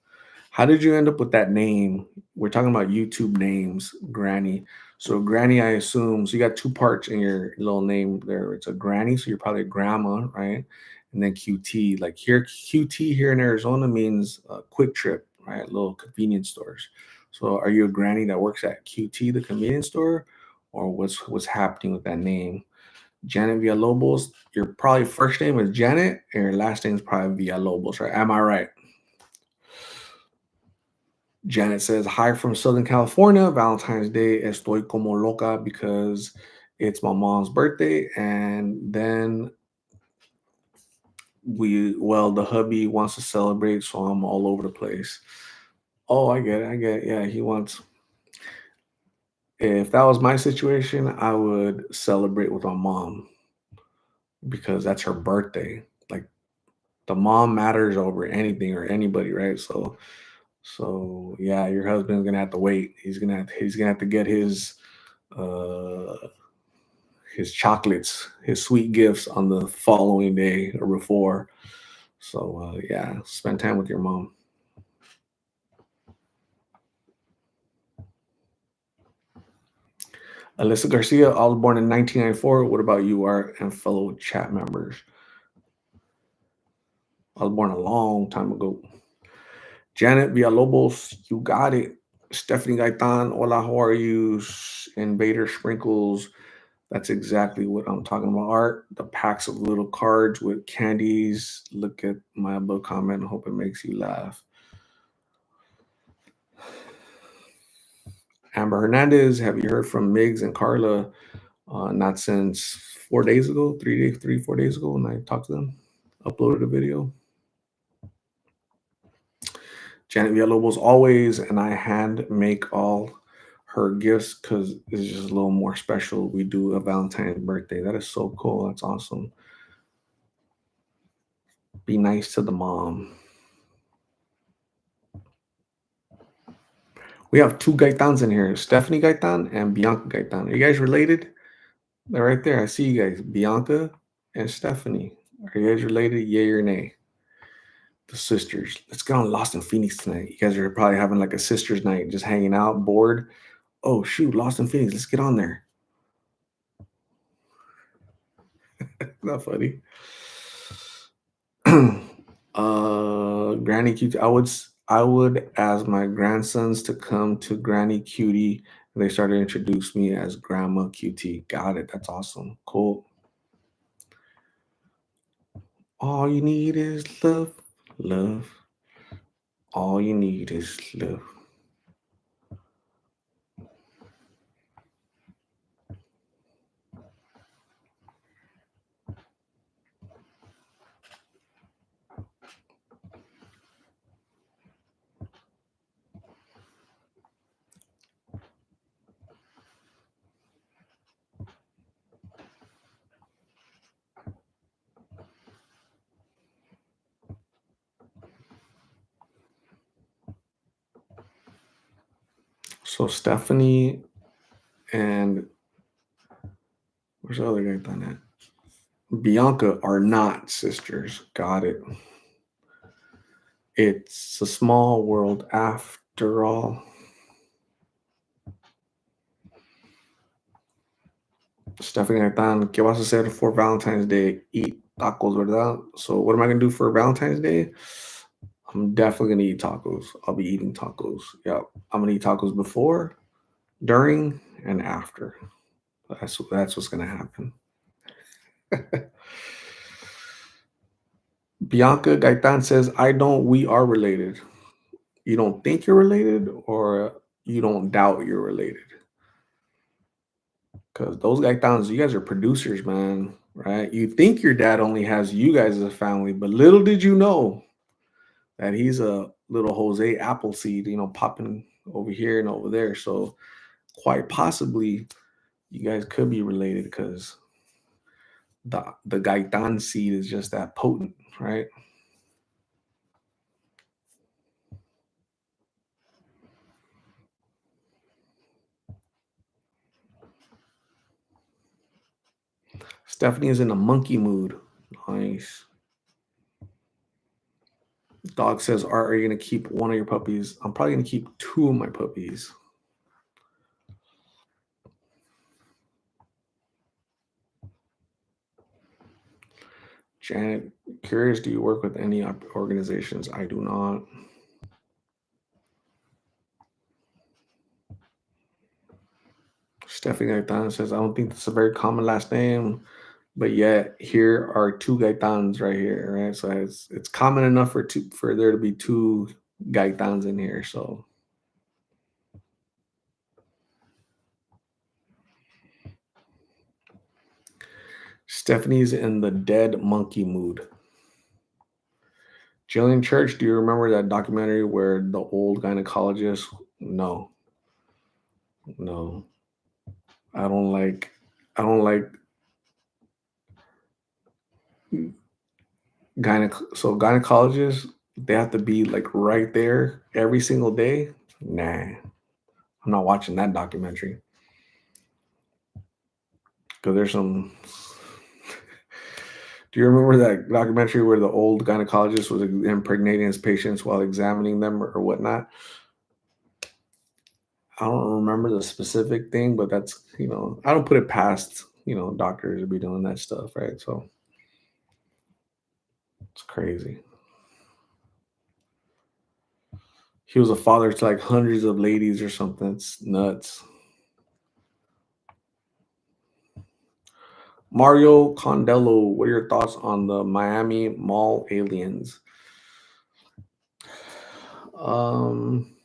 How did you end up with that name? We're talking about YouTube names, Granny. So Granny, I assume, so you got two parts in your little name there. It's a Granny, so you're probably a grandma, right? And then QT, like here, QT here in Arizona means quick trip, right? Little convenience stores. So are you a granny that works at QT, the convenience store, or what's happening with that name? Janet Villalobos, your probably first name is Janet, and your last name is probably Villalobos, right? Am I right? Janet says, hi from Southern California. Valentine's Day, estoy como loca because it's my mom's birthday. And then the hubby wants to celebrate, so I'm all over the place. Oh, I get it. Yeah, he wants. If that was my situation, I would celebrate with my mom because that's her birthday. Like the mom matters over anything or anybody, right? So yeah, your husband's gonna have to wait. He's gonna have to get uh his chocolates, his sweet gifts on the following day or before. So yeah, spend time with your mom. Alyssa Garcia, all born in 1994. What about you, Art, and fellow chat members? I was born a long time ago. Janet Villalobos, you got it. Stephanie Gaitan, hola, how are you? Invader Sprinkles, that's exactly what I'm talking about. Art, the packs of little cards with candies. Look at my above comment. I hope it makes you laugh. Amber Hernandez, have you heard from Migs and Carla? Not since 4 days ago, 3 days, 4 days ago when I talked to them. Uploaded a video. Janet Villalobos always, and I hand make all her gifts because it's just a little more special. We do a Valentine's birthday. That is so cool. That's awesome. Be nice to the mom. We have two Gaitans in here, Stephanie Gaitan and Bianca Gaitan. Are you guys related? They're right there. I see you guys, Bianca and Stephanie. Are you guys related? Yay or nay? The sisters. Let's get on Lost in Phoenix tonight. You guys are probably having like a sisters night, just hanging out, bored. Oh shoot, Lost in Phoenix. Let's get on there. Not funny. Granny Cutie. I would ask my grandsons to come to Granny Cutie, and they started to introduce me as Grandma Cutie. Got it. That's awesome. Cool. All you need is love, love. All you need is love. So Stephanie and where's the other guy done that? Bianca are not sisters. Got it. It's a small world after all. Stephanie Gaitán, ¿qué vas a hacer for Valentine's Day? Eat tacos, ¿verdad? So what am I going to do for Valentine's Day? I'm definitely going to eat tacos. I'll be eating tacos. Yeah, I'm going to eat tacos before, during, and after. That's what's going to happen. Bianca Gaitán says, I don't, we are related. You don't think you're related, or you don't doubt you're related? Because those Gaitans, you guys are producers, man, right? You think your dad only has you guys as a family, but little did you know that he's a little Jose Appleseed, popping over here and over there. So quite possibly you guys could be related because the Gaitan seed is just that potent, right? Stephanie is in a monkey mood. Nice. Dog says, are you going to keep one of your puppies? I'm probably going to keep two of my puppies. Janet, curious, do you work with any organizations? I do not. Stephanie Gaitan says, I don't think that's a very common last name, but yet here are two Gaitans right here, right? So it's common enough for there to be two Gaitans in here. So Stephanie's in the dead monkey mood. Jillian Church, do you remember that documentary where the old gynecologist? No. I don't like I don't like gynecologists, they have to be like right there every single day. Nah, I'm not watching that documentary because there's some. Do you remember that documentary where the old gynecologist was impregnating his patients while examining them or whatnot? I don't remember the specific thing, but that's, I don't put it past, doctors to be doing that stuff, right? So it's crazy. He was a father to like hundreds of ladies or something. It's nuts. Mario Condello, what are your thoughts on the Miami Mall aliens? Um,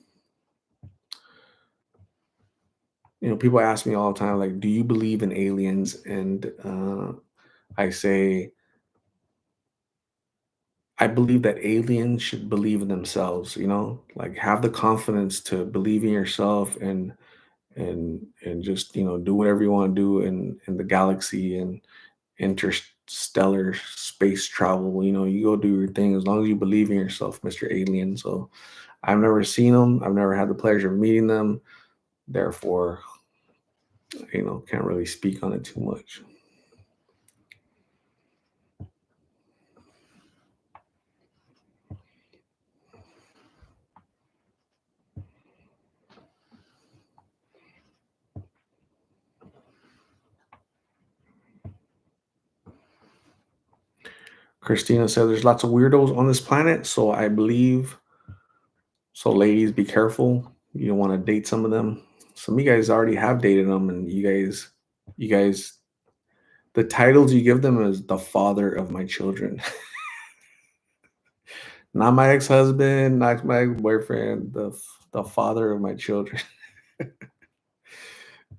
people ask me all the time, like, do you believe in aliens? And I say, I believe that aliens should believe in themselves, like have the confidence to believe in yourself and just, do whatever you want to do in the galaxy and interstellar space travel. You go do your thing as long as you believe in yourself, Mr. Alien. So I've never seen them. I've never had the pleasure of meeting them. Therefore, can't really speak on it too much. Christina said there's lots of weirdos on this planet, so I believe. So ladies, be careful. You don't want to date some of them. Some of you guys already have dated them, and you guys, the titles you give them is the father of my children. Not my ex-husband, not my boyfriend, the father of my children.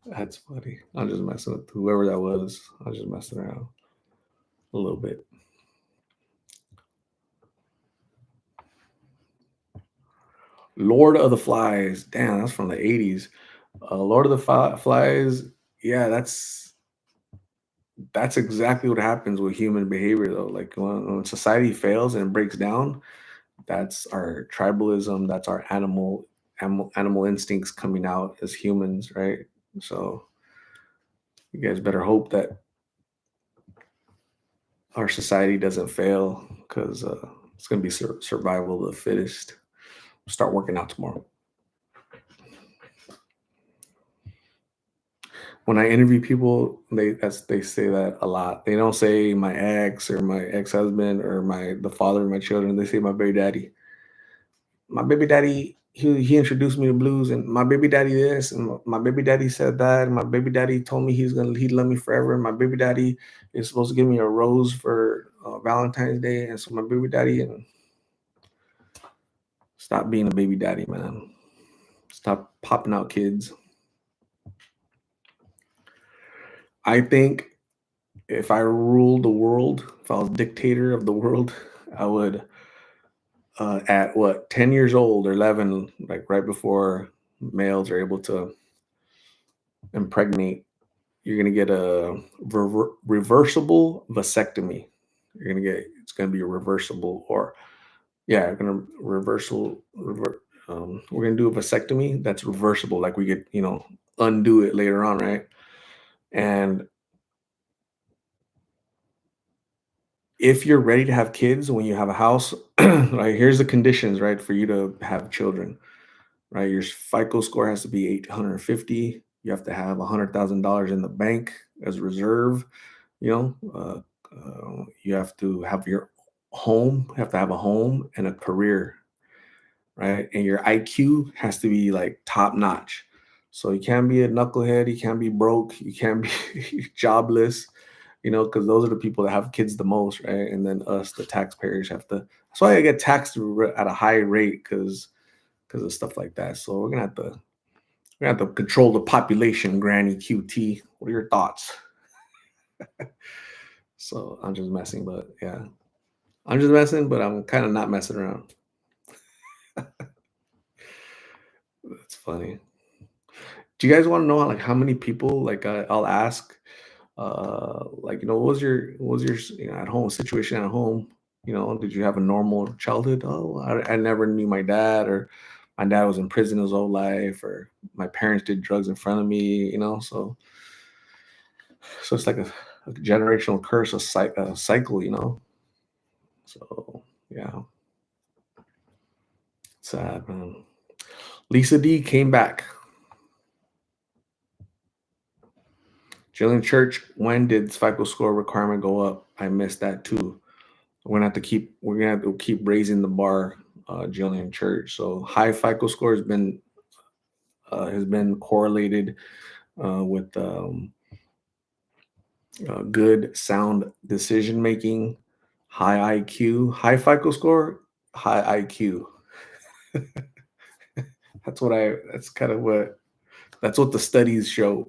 That's funny. I'm just messing with whoever that was. I was just messing around a little bit. Lord of the Flies. Damn, that's from the 80s. Lord of the Flies. Yeah, that's exactly what happens with human behavior, though. Like when society fails and breaks down, that's our tribalism. That's our animal instincts coming out as humans, right? So you guys better hope that our society doesn't fail because it's going to be survival of the fittest. Start working out tomorrow. When I interview people, they say that a lot. They don't say my ex or my ex-husband or the father of my children. They say my baby daddy. My baby daddy, he introduced me to blues, and my baby daddy this, and my baby daddy said that, and my baby daddy told me he'd love me forever, and my baby daddy is supposed to give me a rose for Valentine's Day, and so my baby daddy, and stop being a baby daddy, man. Stop popping out kids. I think if I ruled the world, if I was dictator of the world, I would, at what, 10 years old or 11, like right before males are able to impregnate, you're going to get a reversible vasectomy. It's going to be a reversible, or, yeah, we're going to do a vasectomy that's reversible. Like we could, undo it later on, right? And if you're ready to have kids when you have a house, right, here's the conditions, right, for you to have children, right? Your FICO score has to be 850. You have to have $100,000 in the bank as reserve. You have to have your home, have to have a home and a career, right? And your IQ has to be like top notch. So you can't be a knucklehead, you can't be broke, you can't be jobless, because those are the people that have kids the most, right? And then us, the taxpayers, have to. That's why I get taxed at a high rate because of stuff like that. So we're gonna have to control the population, Granny QT. What are your thoughts? So I'm just messing, but yeah, I'm just messing, but I'm kind of not messing around. That's funny. Do you guys want to know like how many people like I'll ask like what was your at home situation at home? Did you have a normal childhood? Oh, I never knew my dad, or my dad was in prison his whole life, or my parents did drugs in front of me. So it's like a generational curse, a cycle. So yeah, sad man. Lisa D came back. Jillian Church, when did FICO score requirement go up? I missed that too. We're gonna have to keep raising the bar, Jillian Church. So high FICO score has been correlated with good sound decision making, high IQ, high FICO score, high IQ. That's what the studies show.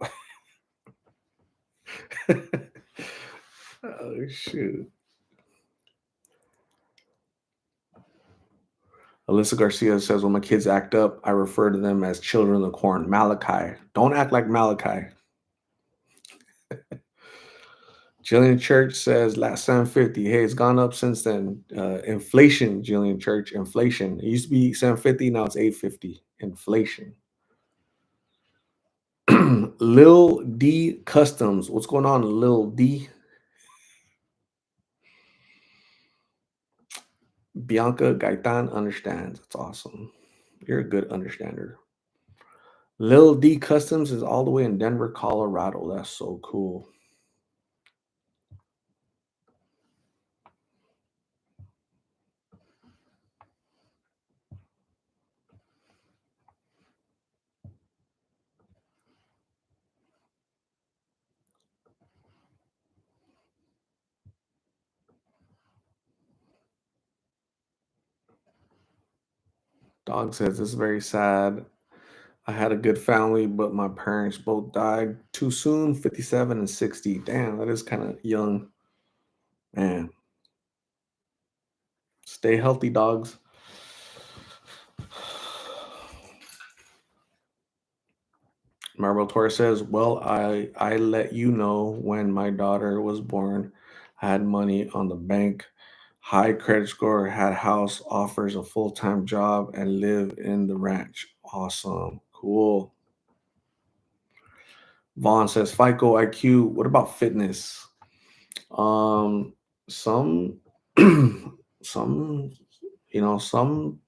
Oh shoot. Alyssa Garcia says, when my kids act up, I refer to them as children of the corn. Malachi. Don't act like Malachi. Jillian Church says, last 750. Hey, it's gone up since then. Inflation, Jillian Church. Inflation. It used to be 750, now it's 850. Inflation. Lil D Customs. What's going on, Lil D? Bianca Gaitan understands. That's awesome. You're a good understander. Lil D Customs is all the way in Denver, Colorado. That's so cool. Dog says it's very sad. I had a good family, but my parents both died too soon, 57 and 60. Damn, that is kind of young. Man, stay healthy, dogs. Marble Torres says, well, I let you know when my daughter was born. I had money on the bank, high credit score, had house, offers a full-time job, and live in the ranch. Awesome. Cool. Vaughn says, FICO IQ. What about fitness? Um, some, some, some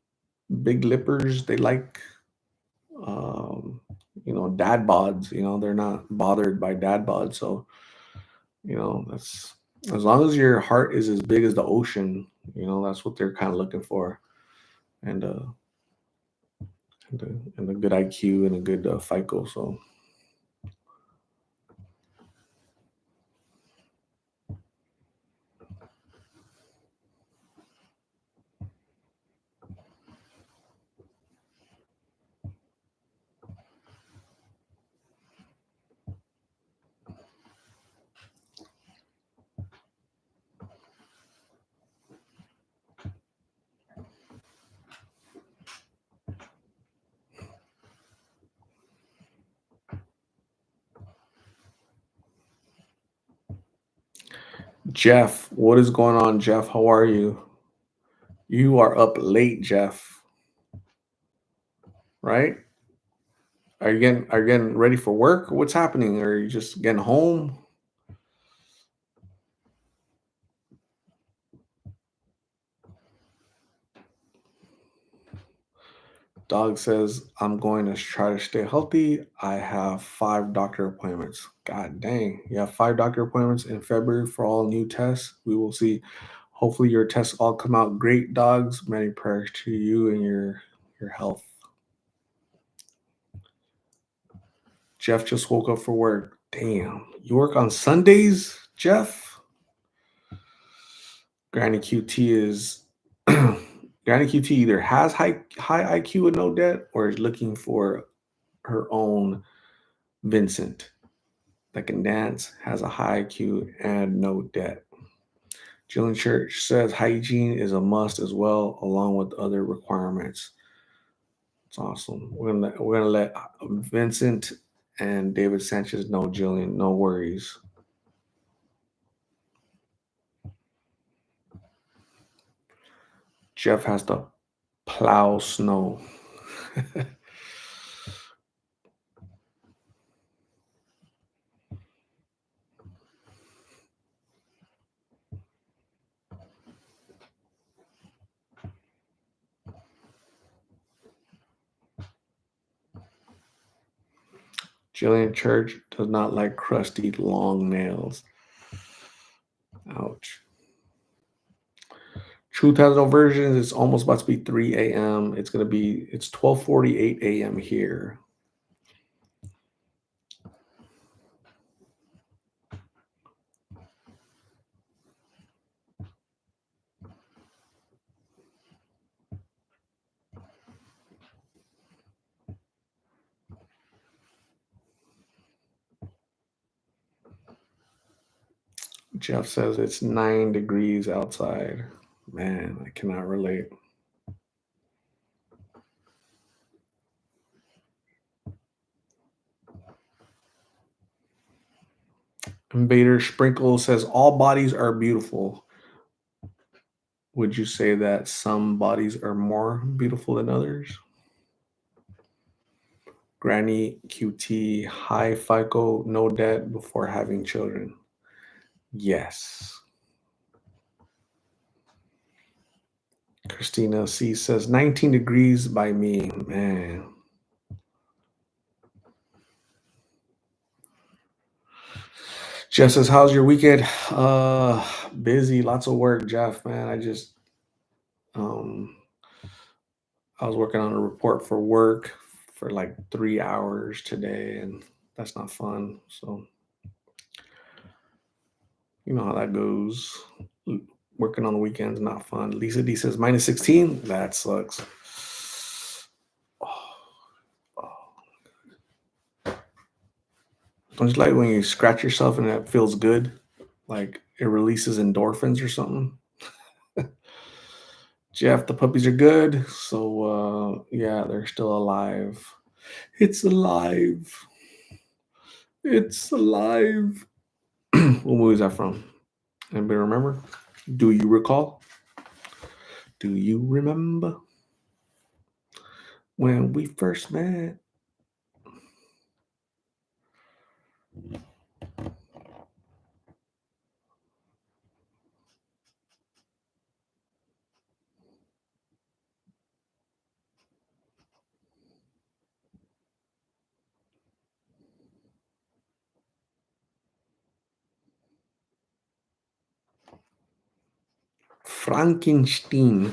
big lippers, they like, um, dad bods. They're not bothered by dad bods. So, that's as long as your heart is as big as the ocean. That's what they're kind of looking for, and and a good IQ and a good FICO. So. Jeff, what is going on, Jeff? How are you? You are up late, Jeff. Right? Are you getting ready for work? What's happening? Are you just getting home? Dog says, I'm going to try to stay healthy. I have 5 doctor appointments. God dang. You have 5 doctor appointments in February for all new tests. We will see. Hopefully your tests all come out great, dogs. Many prayers to you and your health. Jeff just woke up for work. Damn. You work on Sundays, Jeff? Granny QT is Granny QT either has high IQ and no debt, or is looking for her own Vincent that can dance, has a high IQ and no debt. Jillian Church says hygiene is a must as well, along with other requirements. It's awesome. We're gonna let Vincent And David Sanchez, no, Jillian, no worries. Jeff has to plow snow. Jillian Church does not like crusty, long nails. Ouch. Truth has no versions. It's almost about to be 3 a.m. It's 12:48 a.m. here. Jeff says it's 9 degrees outside. Man, I cannot relate. Invader Sprinkle says all bodies are beautiful. Would you say that some bodies are more beautiful than others? Granny QT, high FICO, no debt before having children. Yes. Christina C says 19 degrees by me. Man. Jeff says, how's your weekend? Busy, lots of work, Jeff, man. Um I was working on a report for work for like 3 hours today, and that's not fun. So you know how that goes. Working on the weekends, not fun. Lisa D says minus 16. That sucks. Oh, oh. Don't you like when you scratch yourself and it feels good? Like it releases endorphins or something? Jeff, the puppies are good. So yeah, they're still alive. It's alive. It's alive. What movie is that from? Anybody remember? Do you recall? Do you remember when we first met? Frankenstein.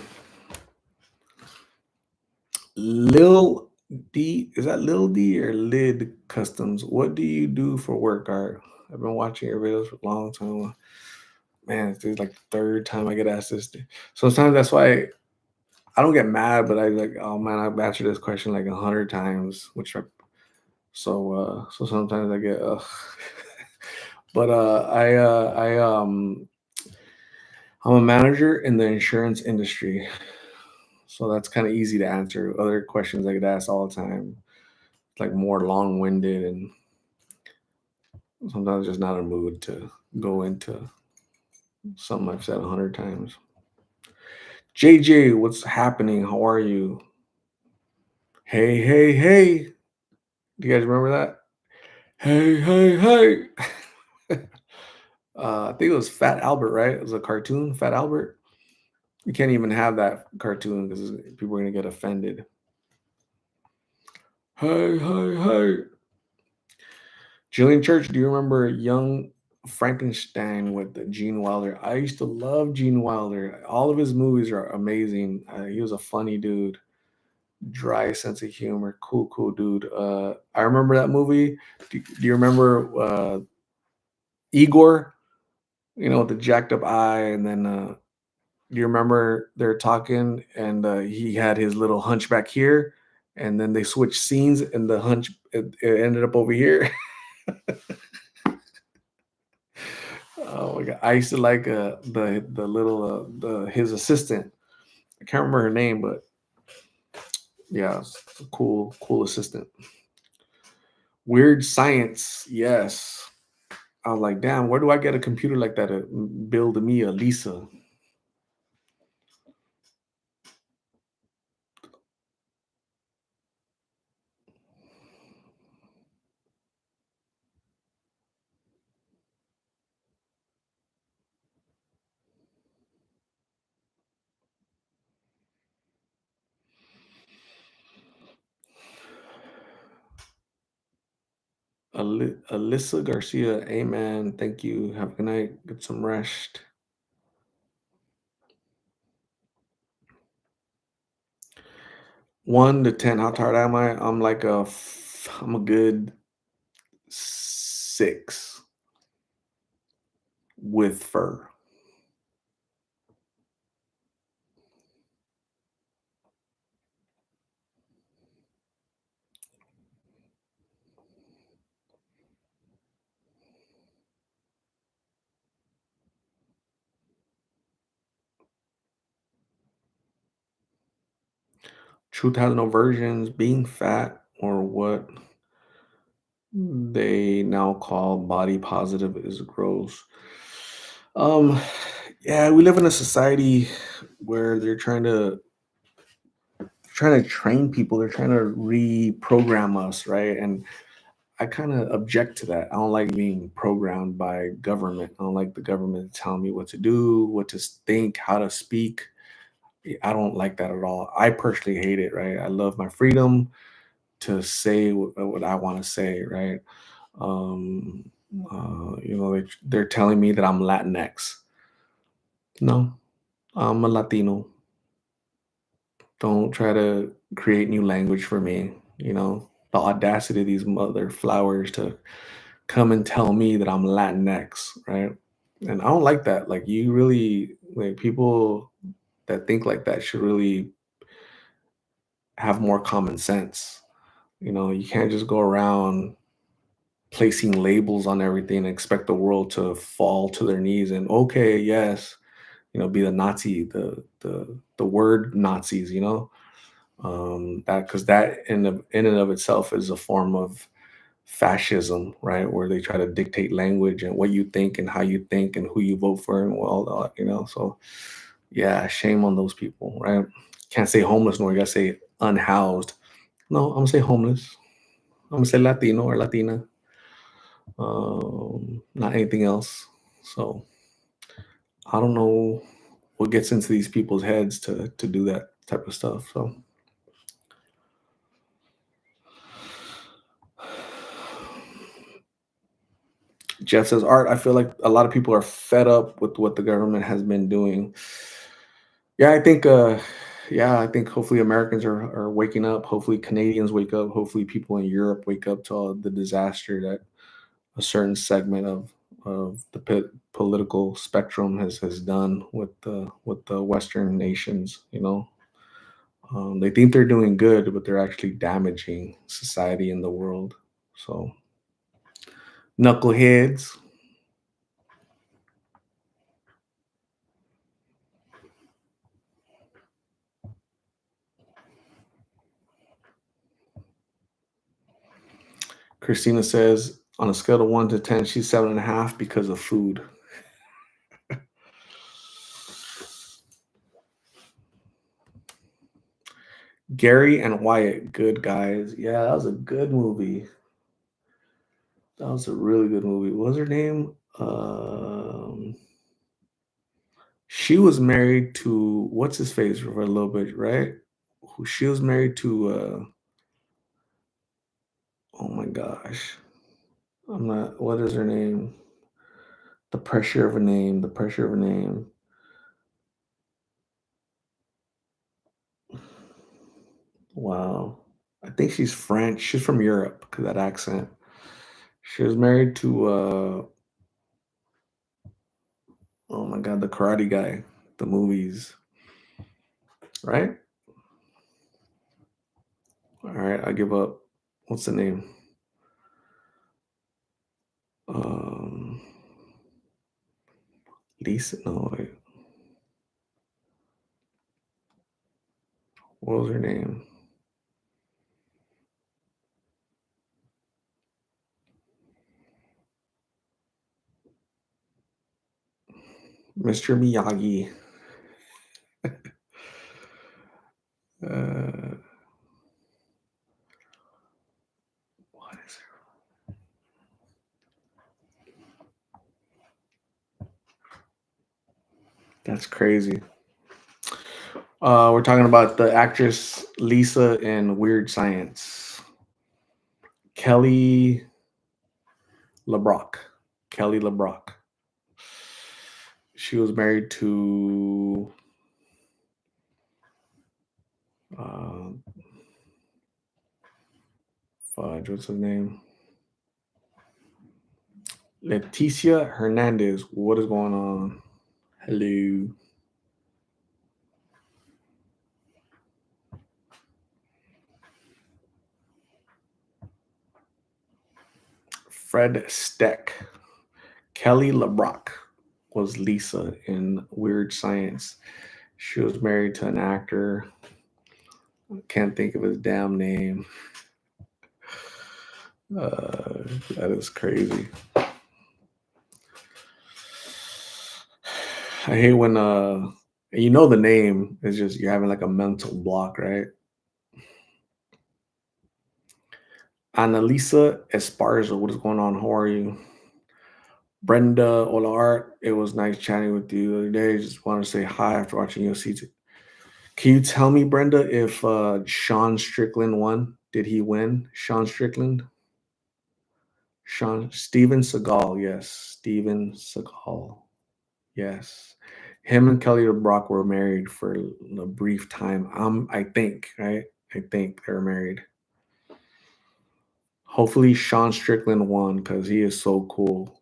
Lil D, is that Lil D or Lid Customs? What do you do for work, Art? I've been watching your videos for a long time. Man, it's like the third time I get asked this. Sometimes that's why I don't get mad, but I like, oh man, I've answered this question like 100 times, so sometimes I get but I'm a manager in the insurance industry. So that's kind of easy to answer. Other questions I get asked all the time, like more long-winded, and sometimes just not in a mood to go into something I've said 100 times. JJ, what's happening? How are you? Hey, hey, hey. Do you guys remember that? Hey, hey, hey. I think it was Fat Albert, right? It was a cartoon, Fat Albert. You can't even have that cartoon because people are going to get offended. Hey, hey, hey. Jillian Church, do you remember Young Frankenstein with Gene Wilder? I used to love Gene Wilder. All of his movies are amazing. He was a funny dude, dry sense of humor, cool dude. I remember that movie. Do you remember Igor? You know, with the jacked up eye, and then do you remember they're talking and he had his little hunchback here, and then they switched scenes, and the it ended up over here. Oh my god! I used to like the little the his assistant. I can't remember her name, but yeah, it's a cool assistant. Weird Science. Yes. I was like, damn, where do I get a computer like that to build me a Lisa? Alyssa Garcia. Amen. Thank you. Have a good night. Get some rest. 1 to 10. How tired am I? I'm a good 6 with fur. Truth has no versions. Being fat or what they now call body positive is gross. Um, yeah, we live in a society where they're trying to train people. They're trying to reprogram us, right? And I kind of object to that. I don't like being programmed by government. I don't like the government telling me what to do, what to think, how to speak. I don't like that at all. I personally hate it, right? I love my freedom to say what I want to say, right? Um, they're telling me that I'm Latinx. No, I'm a Latino. Don't try to create new language for me. The audacity of these mother flowers to come and tell me that I'm Latinx, right? And I don't like that. Like, you really, like, people that think like that should really have more common sense. You can't just go around placing labels on everything and expect the world to fall to their knees and, okay, yes, be the Nazi, the word Nazis, that, because that in and of itself is a form of fascism, right? Where they try to dictate language and what you think and how you think and who you vote for and all that, So yeah, shame on those people, right? Can't say homeless nor you gotta say unhoused. No, I'm gonna say homeless. I'm gonna say Latino or Latina. Not anything else. So I don't know what gets into these people's heads to do that type of stuff. So Jeff says, Art, I feel like a lot of people are fed up with what the government has been doing. Yeah, I think hopefully Americans are waking up. Hopefully Canadians wake up. Hopefully people in Europe wake up to all the disaster that a certain segment of the political spectrum has done with the Western nations. They think they're doing good, but they're actually damaging society and the world. So knuckleheads. Christina says on a scale of 1 to 10, she's 7.5 because of food. Gary and Wyatt, good guys. Yeah, that was a good movie. That was a really good movie. What was her name? She was married to what's his face for a little bit, right? She was married to. Oh my gosh, I'm not. What is her name? The pressure of a name. The pressure of a name. Wow. I think she's French. She's from Europe because that accent. She was married to oh my god, the karate guy, the movies, right? All right, I give up. What's the name? Um Lisa, no, wait. What was her name? Mr. Miyagi. uh, what is it? That's crazy. We're talking about the actress Lisa in Weird Science. Kelly LeBrock. Kelly LeBrock. She was married to uh, fudge, what's his name? Leticia Hernandez. What is going on? Hello. Fred Steck. Kelly LeBrock was Lisa in Weird Science. She was married to an actor. Can't think of his damn name. That is crazy. I hate when you know the name is just you're having like a mental block, right? Annalisa Esparza, what is going on? How are you? Brenda Olart, it was nice chatting with you the other day. Just want to say hi after watching UFC. Can you tell me, Brenda, if Sean Strickland won? Did he win? Sean Strickland? Steven Seagal, yes. Steven Seagal. Yes. Him and Kelly LeBrock were married for a brief time. I think, right? I think they're married. Hopefully Sean Strickland won because he is so cool.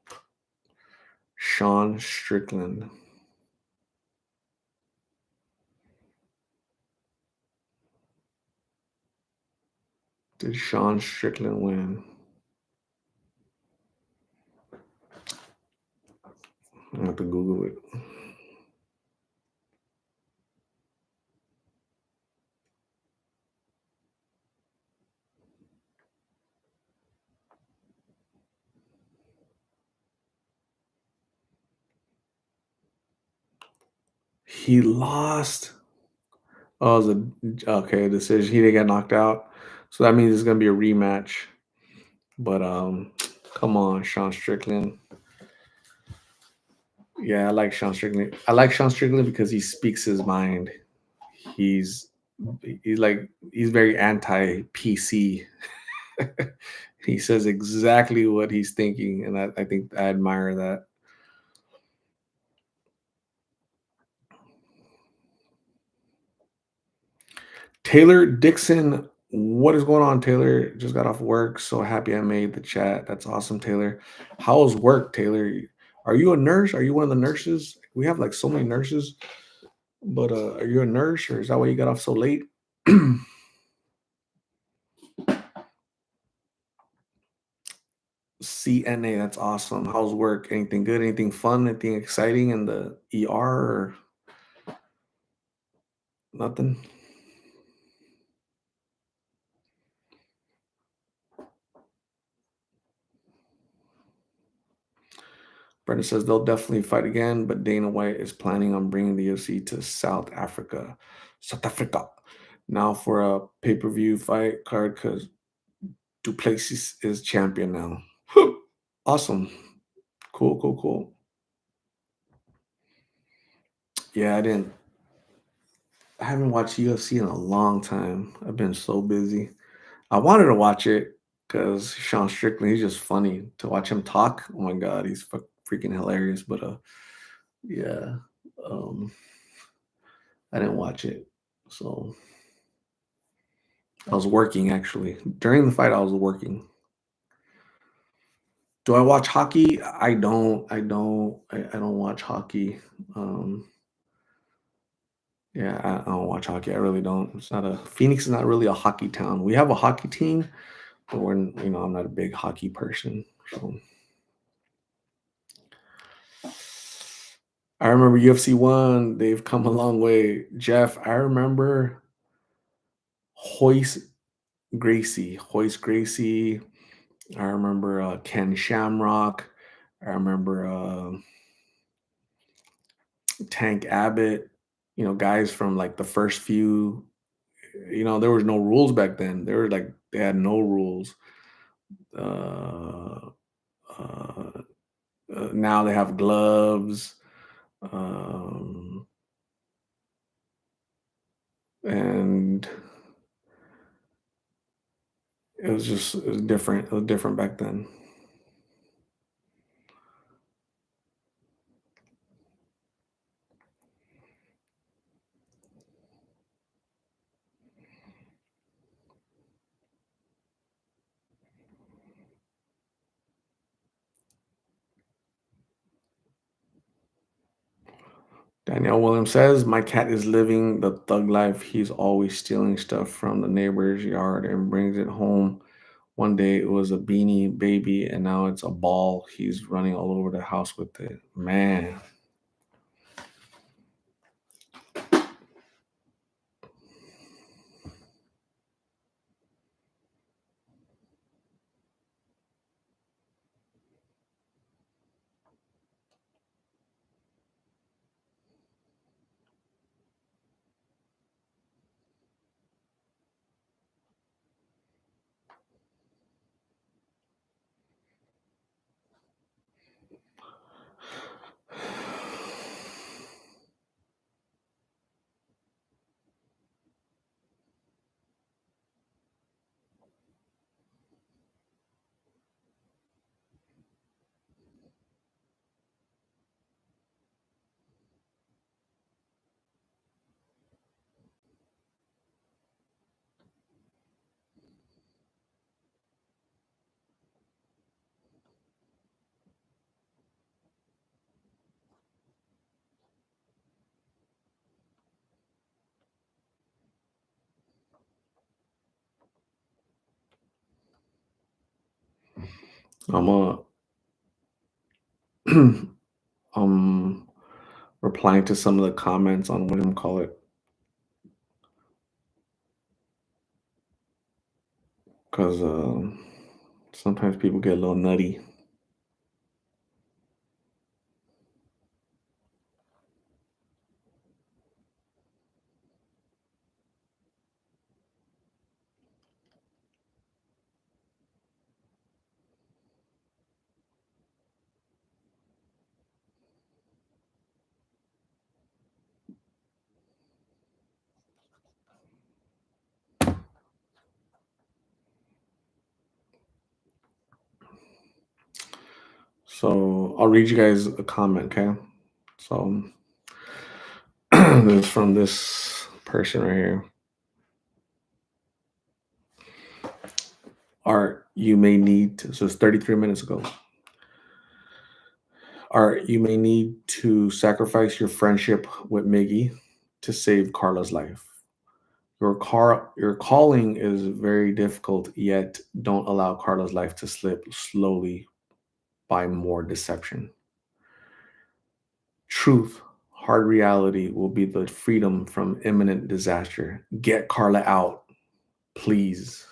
Sean Strickland. Did Sean Strickland win? I have to Google it. He lost. Oh, it was okay decision. He didn't get knocked out, so that means it's gonna be a rematch. But come on, Sean Strickland. Yeah, I like Sean Strickland. I like Sean Strickland because he speaks his mind. He's he's very anti PC. He says exactly what he's thinking, and I think I admire that. Taylor Dixon, what is going on, Taylor? Just got off work. So happy I made the chat. That's awesome, Taylor. How's work, Taylor? Are you a nurse? Are you one of the nurses? We have like so many nurses, but are you a nurse or is that why you got off so late? CNA, that's awesome. How's work? Anything good? Anything fun? Anything exciting in the ER or nothing? Brenda says they'll definitely fight again, but Dana White is planning on bringing the UFC to South Africa. South Africa. Now for a pay-per-view fight card because Duplessis is champion now. Awesome. Cool, cool, cool. Yeah, I haven't watched UFC in a long time. I've been so busy. I wanted to watch it because Sean Strickland, he's just funny to watch him talk. Oh my god, he's freaking hilarious. But yeah, um, I didn't watch it. So I was working actually during the fight. I was working. Do I watch hockey? I don't. I don't. I don't watch hockey. Um, yeah, I don't watch hockey. I really don't. It's not a Phoenix is not really a hockey town. We have a hockey team, but I'm not a big hockey person. So I remember UFC one. They've come a long way. Jeff, I remember Hoist Gracie. Hoist Gracie. I remember Ken Shamrock. I remember Tank Abbott, guys from like the first few, there was no rules back then. They had no rules. Uh, uh, Now they have gloves, um, and it was different. It was different back then. Danielle Williams says, "My cat is living the thug life. He's always stealing stuff from the neighbor's yard and brings it home. One day it was a beanie baby, and now it's a ball. He's running all over the house with it. Man, I'm um replying to some of the comments on what do you call it, because sometimes people get a little nutty. So I'll read you guys a comment, okay? So this is from this person right here. Art, you may need to, so it's 33 minutes ago. Art, you may need to sacrifice your friendship with Miggy to save Carla's life. Your calling is very difficult, yet don't allow Carla's life to slip slowly by more deception. Truth, hard reality will be the freedom from imminent disaster. Get Carla out, please.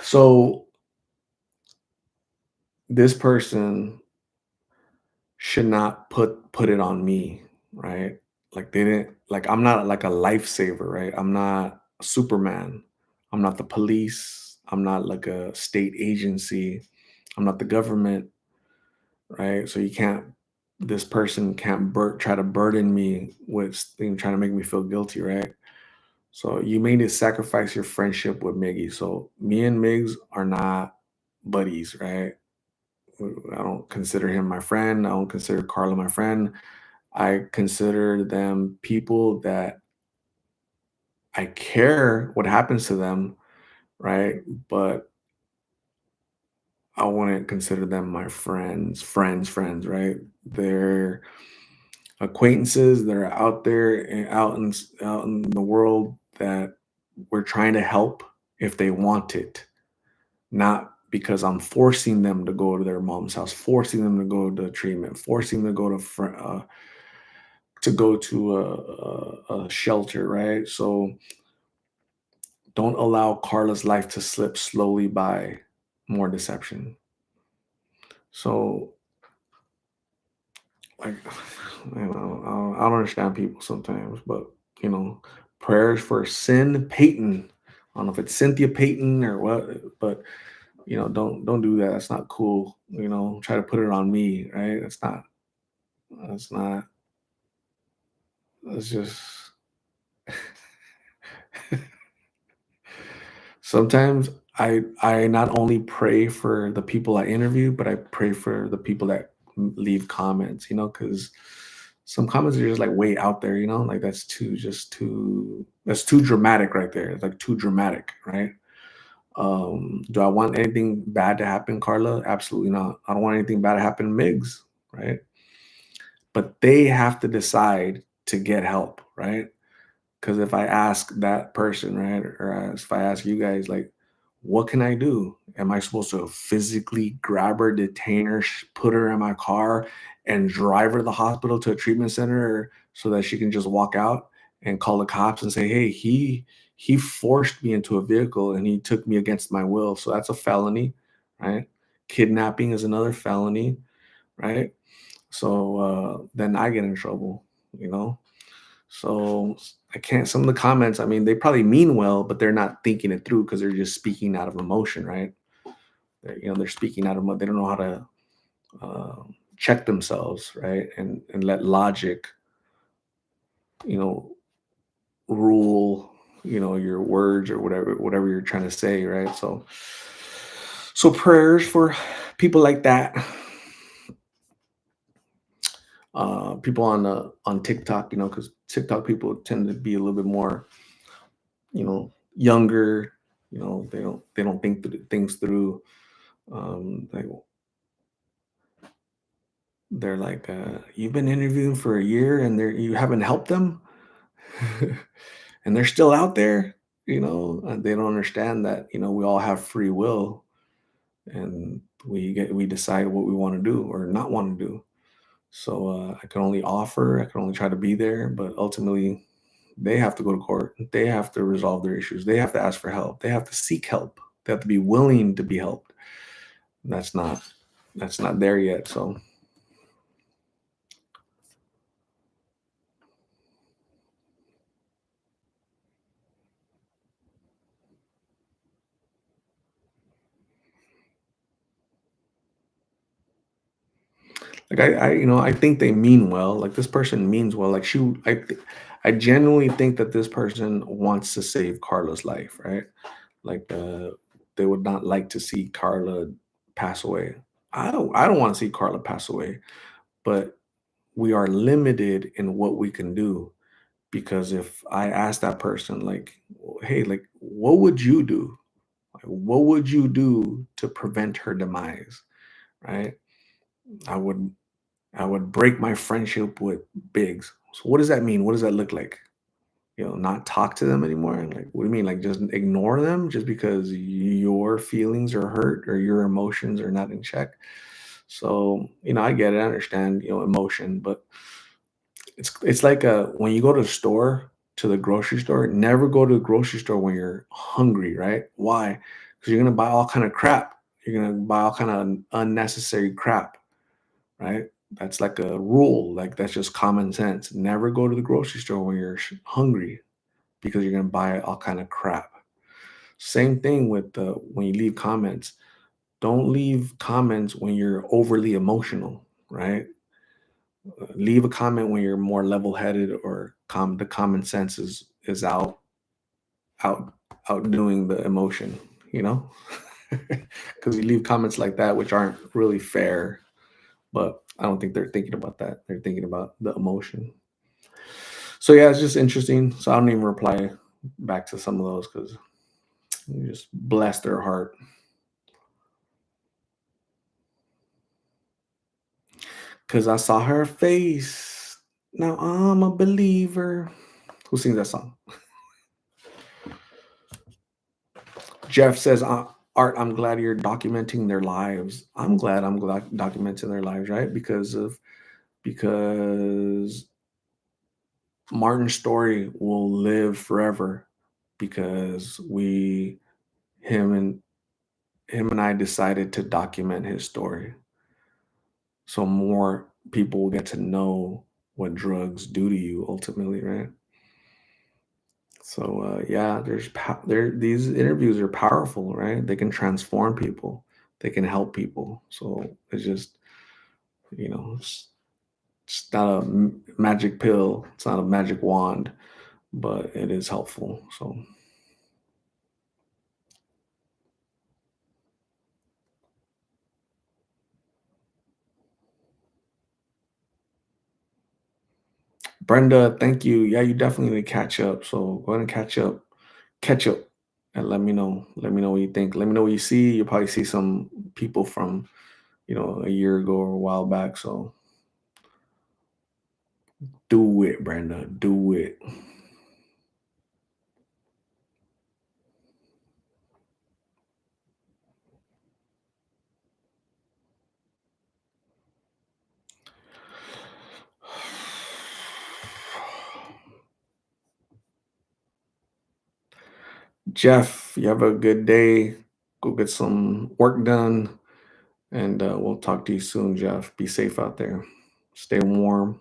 So this person should not put it on me, right? Like they didn't like I'm not like a lifesaver, right? I'm not Superman. I'm not the police. I'm not like a state agency. I'm not the government, right? So you can't this person can't try to burden me with trying to make me feel guilty, right? So you may need to sacrifice your friendship with Miggy. So me and Migs are not buddies, right? I don't consider him my friend. I don't consider Carla my friend. I consider them people that I care what happens to them, right? But I wouldn't consider them my friends, right? They're acquaintances that are out there and out in the world that we're trying to help if they want it, not because I'm forcing them to go to their mom's house, forcing them to go to treatment, forcing them to go to a shelter, right? So don't allow Carla's life to slip slowly by more deception. So like, I don't understand people sometimes, but you know, prayers for Sin Payton. I don't know if it's Cynthia Payton or what, but don't do that. That's not cool. Try to put it on me, right? That's not. That's not. That's just. Sometimes I not only pray for the people I interview, but I pray for the people that leave comments. Because some comments are just like way out there. Like that's too dramatic right there. It's like too dramatic, right? Do I want anything bad to happen, Carla? Absolutely not. I don't want anything bad to happen, Migs, right? But they have to decide to get help, right? Because if I ask that person, right, or if I ask you guys, like, what can I do? Am I supposed to physically grab her, detain her, put her in my car, and drive her to the hospital to a treatment center so that she can just walk out and call the cops and say, hey, he forced me into a vehicle and he took me against my will. So that's a felony, right? Kidnapping is another felony, right? So then I get in trouble, you know? So I can't. Some of the comments, I mean, they probably mean well, but they're not thinking it through because they're just speaking out of emotion, right? They're speaking out of they don't know how to check themselves, right? And let logic, you know, rule, your words or whatever you're trying to say, right? So prayers for people like that. People on TikTok, because TikTok people tend to be a little bit more younger. They don't think things through. They're like, you've been interviewing for a year and you haven't helped them. And they're still out there. And they don't understand that we all have free will, and we decide what we want to do or not want to do. So I can only offer, I can only try to be there, but ultimately they have to go to court. They have to resolve their issues. They have to ask for help. They have to seek help. They have to be willing to be helped. That's not there yet. So like I think they mean well. Like this person means well. Like I genuinely think that this person wants to save Carla's life, right? Like they would not like to see Carla pass away. I don't want to see Carla pass away, but we are limited in what we can do. Because if I ask that person, like, hey, like, what would you do? Like, what would you do to prevent her demise? Right? I would I would break my friendship with Biggs. So what does that mean? What does that look like? Not talk to them anymore? Like, what do you mean? Like, just ignore them just because your feelings are hurt or your emotions are not in check? So, I get it. I understand, emotion, but it's like when you go to the store, to the grocery store, never go to the grocery store when you're hungry, right? Why? Because you're gonna buy all kind of crap. You're gonna buy all kind of unnecessary crap, right? That's like a rule. Like that's just common sense. Never go to the grocery store when you're hungry because you're gonna buy all kind of crap. Same thing with when you leave comments. Don't leave comments when you're overly emotional, right? Leave a comment when you're more level-headed or the common sense is out outdoing the emotion, you know? Because you leave comments like that which aren't really fair, but I don't think they're thinking about that. They're thinking about the emotion. So yeah, it's just interesting. So I don't even reply back to some of those because you just bless their heart. Because I saw her face. Now I'm a believer. Who sings that song? Jeff says, Art, I'm glad you're documenting their lives. I'm glad documenting their lives, right? Because Martin's story will live forever because him and him and I decided to document his story. So more people will get to know what drugs do to you ultimately, right? So yeah, there these interviews are powerful, right? They can transform people, they can help people. So it's just it's not a magic pill, it's not a magic wand, but it is helpful. So Brenda, thank you. Yeah, you definitely need to catch up. So go ahead and catch up, and let me know. Let me know what you think. Let me know what you see. You'll probably see some people from a year ago or a while back. So do it, Brenda. Do it. Jeff, you have a good day. Go get some work done, and we'll talk to you soon, Jeff. Be safe out there. Stay warm.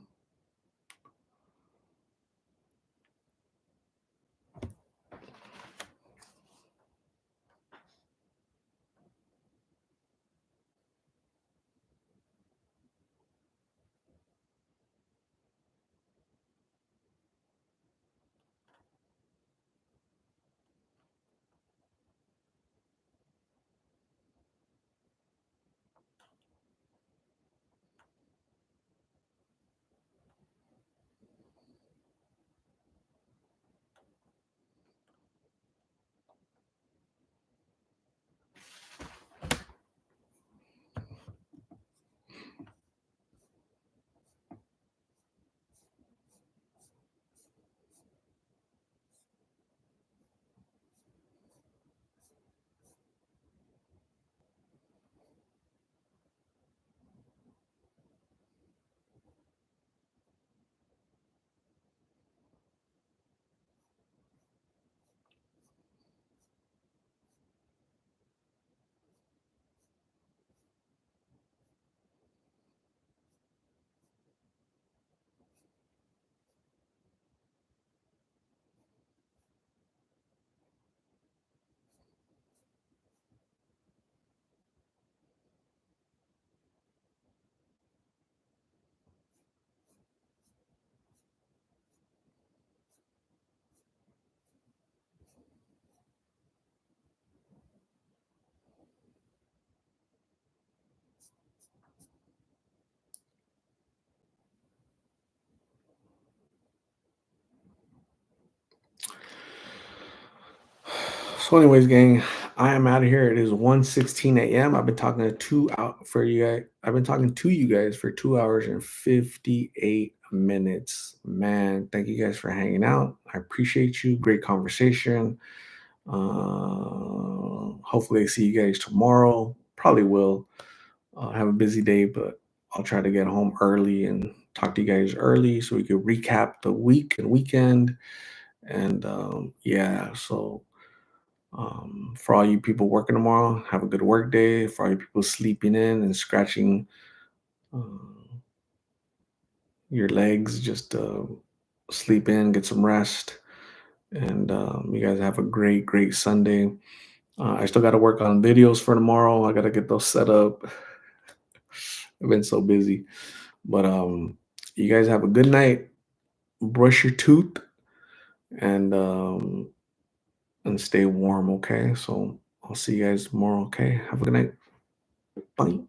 So, anyways, gang, I am out of here. It is 1:16 a.m. I've been talking to two out for you guys. I've been talking to you guys for 2 hours and 58 minutes. Man, thank you guys for hanging out. I appreciate you. Great conversation. Hopefully, I see you guys tomorrow. Probably will. Have a busy day, but I'll try to get home early and talk to you guys early so we can recap the week and weekend. And yeah, so for all you people working tomorrow, have a good work day. For all you people sleeping in and scratching uh, your legs, just sleep in, get some rest. And you guys have a great, great Sunday. I still got to work on videos for tomorrow. I got to get those set up. I've been so busy. But you guys have a good night. Brush your tooth and and stay warm, okay? So I'll see you guys tomorrow, okay? Have a good night. Bye.